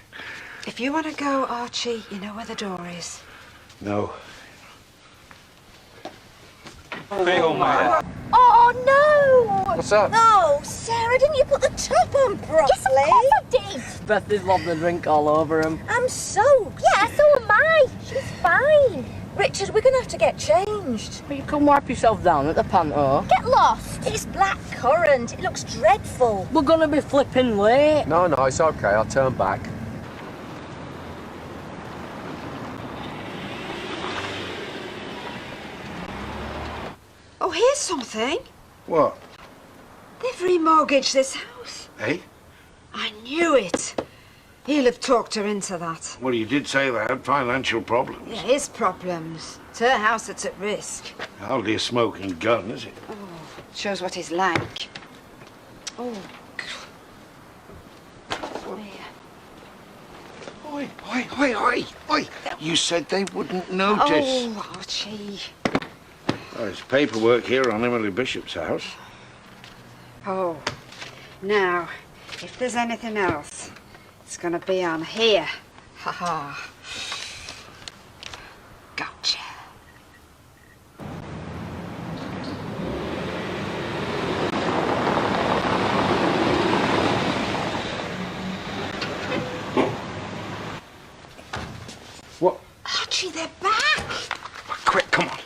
Speaker 3: If you want to go, Archie, you know where the door is.
Speaker 9: No.
Speaker 2: Oh, no!
Speaker 1: What's up?
Speaker 2: No, Sarah, didn't you put the top on properly?
Speaker 10: Yes, of course I did.
Speaker 11: Beth is lobbing the drink all over him.
Speaker 2: I'm soaked.
Speaker 10: Yeah, so am I. She's fine.
Speaker 2: Richard, we're going to have to get changed.
Speaker 11: Well, you can wipe yourself down at the panto.
Speaker 2: Get lost. It's black currant. It looks dreadful.
Speaker 11: We're going to be flipping late.
Speaker 1: No, it's okay. I'll turn back.
Speaker 3: Oh, here's something.
Speaker 9: What?
Speaker 3: They've remortgaged this house.
Speaker 9: Eh?
Speaker 3: I knew it. He'll have talked her into that.
Speaker 9: Well, you did say they had financial problems.
Speaker 3: Yeah, his problems. It's her house that's at risk.
Speaker 9: Hardly a smoking gun, is it?
Speaker 3: Oh, shows what he's like. Oh,
Speaker 9: Oi, oi, oi, oi, oi! You said they wouldn't notice.
Speaker 3: Oh, Archie.
Speaker 9: There's paperwork here on Emily Bishop's house.
Speaker 3: Oh, now, if there's anything else, it's gonna be on here. Ha ha. Gotcha.
Speaker 9: What?
Speaker 3: Archie, they're back.
Speaker 9: Quick, come on.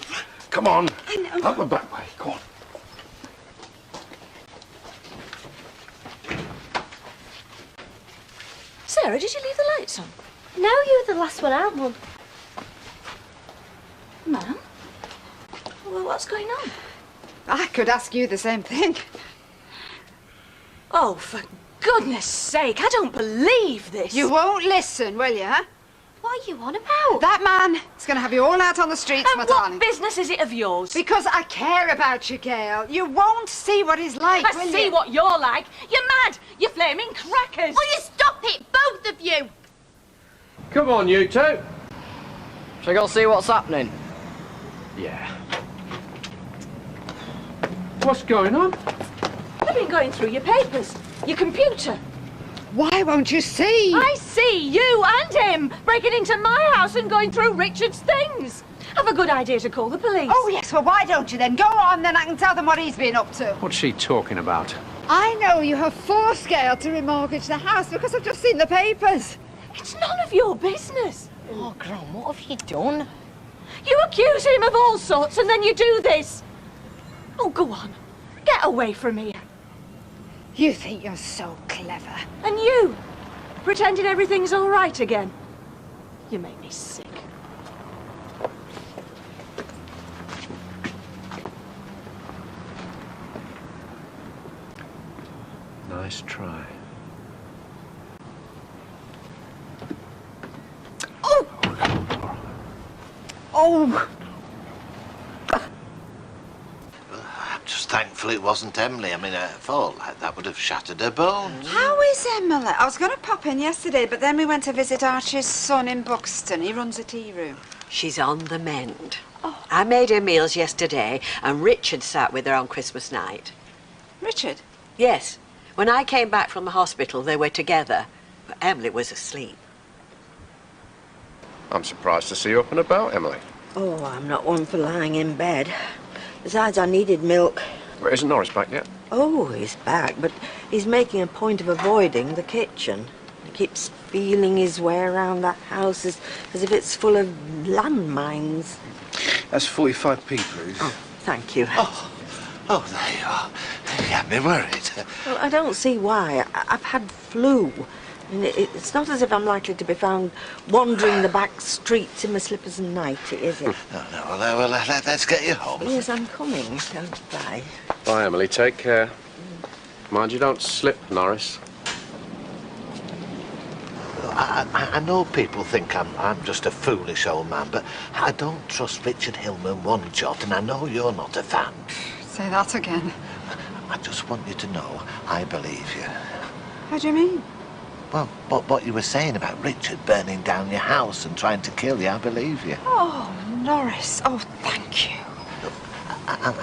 Speaker 9: Come on.
Speaker 3: I know.
Speaker 9: Up the back way, go on.
Speaker 2: Sarah, did you leave the lights on?
Speaker 10: No, you were the last one out, Mum.
Speaker 2: Ma'am? Well, what's going on?
Speaker 3: I could ask you the same thing.
Speaker 2: Oh, for goodness sake, I don't believe this.
Speaker 3: You won't listen, will you?
Speaker 10: What are you on about?
Speaker 3: That man is going to have you all out on the streets,
Speaker 2: And
Speaker 3: my
Speaker 2: what
Speaker 3: darling.
Speaker 2: business is it of yours?
Speaker 3: Because I care about you, Gail. You won't see what he's like, will
Speaker 2: I
Speaker 3: you?
Speaker 2: see what you're like. You're mad. You're flaming crackers.
Speaker 10: Will you stop it, both of you?
Speaker 1: Come on, you two.
Speaker 11: Shall I go see what's happening?
Speaker 1: Yeah. What's going on?
Speaker 2: I've been going through your papers, your computer.
Speaker 3: Why won't you see?
Speaker 2: I see you and him breaking into my house and going through Richard's things. Have a good idea to call the police.
Speaker 3: Oh, yes, well, why don't you then? Go on, then I can tell them what he's been up to.
Speaker 1: What's she talking about?
Speaker 3: I know you have forced Gail to remortgage the house because I've just seen the papers.
Speaker 2: It's none of your business.
Speaker 11: Oh, Gran, what have you done?
Speaker 2: You accuse him of all sorts and then you do this. Oh, go on. Get away from here.
Speaker 3: You think you're so clever.
Speaker 2: And you, pretending everything's all right again. You make me sick.
Speaker 1: Nice try.
Speaker 3: Oh!
Speaker 16: I'm just thankful it wasn't Emily. I mean, a fall like that would have shattered her bones.
Speaker 3: How is Emily? I was going to pop in yesterday, but then we went to visit Archie's son in Buxton. He runs a tea room.
Speaker 12: She's on the mend. Oh. I made her meals yesterday, and Richard sat with her on Christmas night.
Speaker 3: Richard?
Speaker 12: Yes. When I came back from the hospital, they were together, but Emily was asleep.
Speaker 1: I'm surprised to see you up and about, Emily.
Speaker 18: Oh, I'm not one for lying in bed. Besides, I needed milk.
Speaker 1: Well, isn't Norris back yet?
Speaker 18: Oh, he's back, but he's making a point of avoiding the kitchen. He keeps feeling his way around that house as if it's full of landmines.
Speaker 21: That's 45p, please.
Speaker 18: Oh, thank you.
Speaker 16: Oh, there you are. You had me worried.
Speaker 18: Well, I don't see why. I've had flu. And it's not as if I'm likely to be found wandering the back streets in my slippers and nightie, is it?
Speaker 16: No, well, let's get you home.
Speaker 18: Yes, I'm coming. Bye.
Speaker 1: Bye, Emily. Take care. Mind you don't slip, Norris.
Speaker 16: I know people think I'm just a foolish old man, but I don't trust Richard Hillman one jot, and I know you're not a fan.
Speaker 3: Say that again.
Speaker 16: I just want you to know I believe you.
Speaker 3: How do you mean?
Speaker 16: Well, what you were saying about Richard burning down your house and trying to kill you, I believe you.
Speaker 3: Oh, Norris. Oh, thank you.
Speaker 16: Look,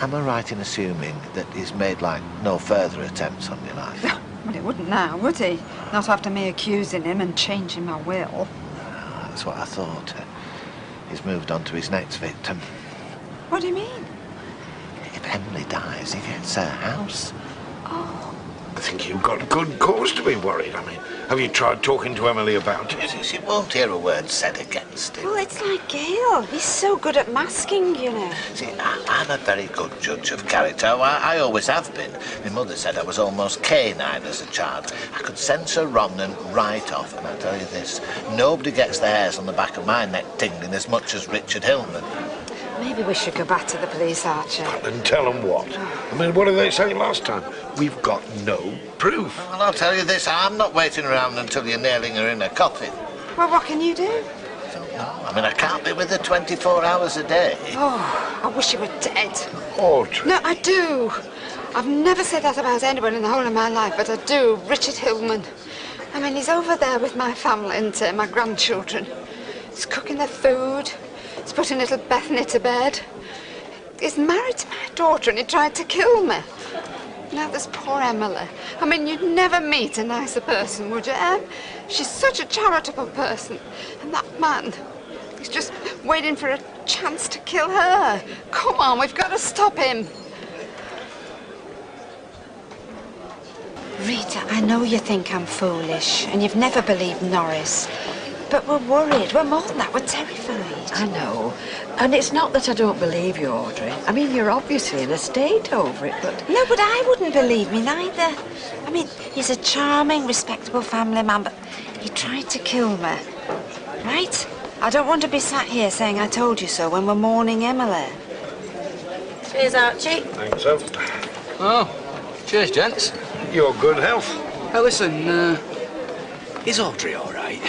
Speaker 16: am I right in assuming that he's made, like, no further attempts on your life?
Speaker 3: Well, he wouldn't now, would he? Not after me accusing him and changing my will.
Speaker 16: That's what I thought. He's moved on to his next victim.
Speaker 3: What do you mean?
Speaker 16: If Emily dies, he gets her house.
Speaker 3: Oh.
Speaker 8: think you've got good cause to be worried. I mean, have you tried talking to Emily about it?
Speaker 16: She won't hear a word said against him.
Speaker 3: Well, it's like Gail. He's so good at masking, you know.
Speaker 16: See, I'm a very good judge of character. I always have been. My mother said I was almost canine as a child. I could sense a wrong and right off, and I tell you this, nobody gets the hairs on the back of my neck tingling as much as Richard Hillman.
Speaker 3: Maybe we should go back to the police, Archie.
Speaker 8: And tell them what? I mean, what did they say last time? We've got no proof.
Speaker 16: Well, I'll tell you this, I'm not waiting around until you're nailing her in a coffin.
Speaker 3: Well, what can you do?
Speaker 16: I don't know. I mean, I can't be with her 24 hours a day.
Speaker 3: Oh, I wish you were dead.
Speaker 8: Audrey.
Speaker 3: No, I do. I've never said that about anyone in the whole of my life, but I do. Richard Hillman. I mean, he's over there with my family and my grandchildren. He's cooking their food. He's putting little Bethany to bed. He's married to my daughter and he tried to kill me. Now there's poor Emily. I mean, you'd never meet a nicer person, would you, Em? She's such a charitable person. And that man, he's just waiting for a chance to kill her. Come on, we've got to stop him. Rita, I know you think I'm foolish and you've never believed Norris. But we're worried. We're more than that. We're terrified.
Speaker 12: I know. And it's not that I don't believe you, Audrey. I mean, you're obviously in a state over it, but...
Speaker 3: No, but I wouldn't believe me neither. I mean, he's a charming, respectable family man, but he tried to kill me. Right? I don't want to be sat here saying I told you so when we're mourning Emily.
Speaker 18: Cheers, Archie.
Speaker 8: Thanks, so.
Speaker 21: Oh, cheers, gents.
Speaker 8: Your good health.
Speaker 21: Hey, listen, is Audrey all right?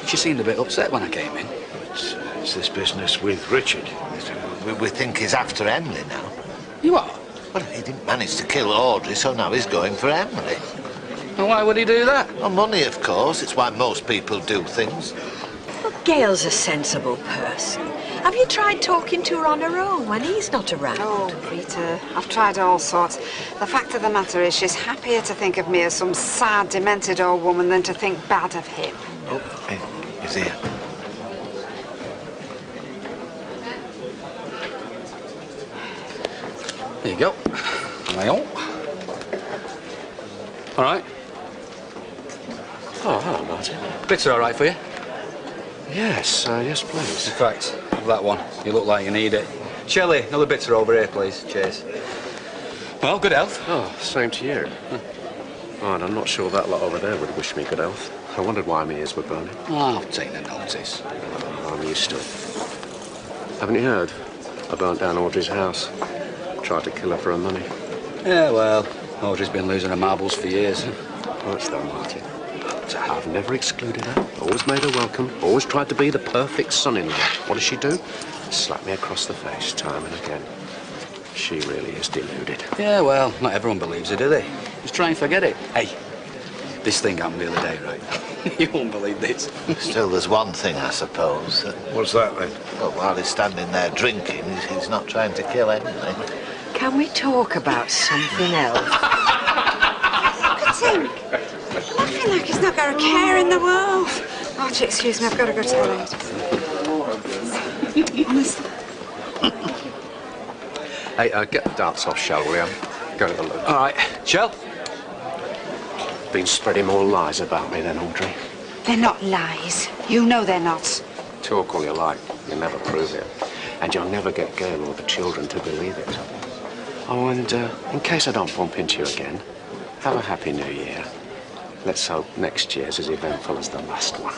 Speaker 21: She seemed a bit upset when I came in.
Speaker 8: It's this business with Richard.
Speaker 16: We think he's after Emily now.
Speaker 21: You are?
Speaker 16: Well, he didn't manage to kill Audrey, so now he's going for Emily.
Speaker 21: And why would he do that?
Speaker 16: Well, money, of course. It's why most people do things.
Speaker 12: Well, Gail's a sensible person. Have you tried talking to her on her own when he's not around?
Speaker 3: Oh, Rita, I've tried all sorts. The fact of the matter is she's happier to think of me as some sad, demented old woman than to think bad of him.
Speaker 16: Oh, hey, he's here.
Speaker 21: There you go. Well. All right.
Speaker 1: Oh, hello, Martin.
Speaker 21: Bits are all right for you?
Speaker 1: Yes, yes, please.
Speaker 21: In fact, that one. You look like you need it. Shelley, another bits are over here, please. Cheers. Well, good health.
Speaker 1: Oh, same to you. Oh, and I'm not sure that lot over there would wish me good health. I wondered why my ears were burning.
Speaker 21: Oh, I'll take the notice.
Speaker 1: Oh, I'm used to it. Haven't you heard? I burnt down Audrey's house. Tried to kill her for her money.
Speaker 21: Yeah, well, Audrey's been losing her marbles for years.
Speaker 1: What's that, Martin? I've never excluded her. Always made her welcome. Always tried to be the perfect son-in-law. What does she do? Slap me across the face time and again. She really is deluded.
Speaker 21: Yeah, well, not everyone believes it, do they? Just try and forget it. Hey, this thing happened the other day, right? You won't believe this.
Speaker 16: Still, there's one thing, I suppose.
Speaker 8: What's that, then?
Speaker 16: Well, while he's standing there drinking, he's not trying to kill Emily.
Speaker 12: Can we talk about something else?
Speaker 3: Look at him. Laughing like he's not got a care in the world. Archie, excuse me, I've got to go to the toilet. Honestly.
Speaker 1: Hey, get the darts off, Shell, will you? Go to the loo.
Speaker 21: All right. Shell?
Speaker 1: Been spreading more lies about me then, Audrey.
Speaker 3: They're not lies. You know they're not.
Speaker 1: Talk all you like. You'll never prove it. And you'll never get Gail or the children to believe it. Oh, and in case I don't bump into you again, have a happy new year. Let's hope next year's as eventful as the last one.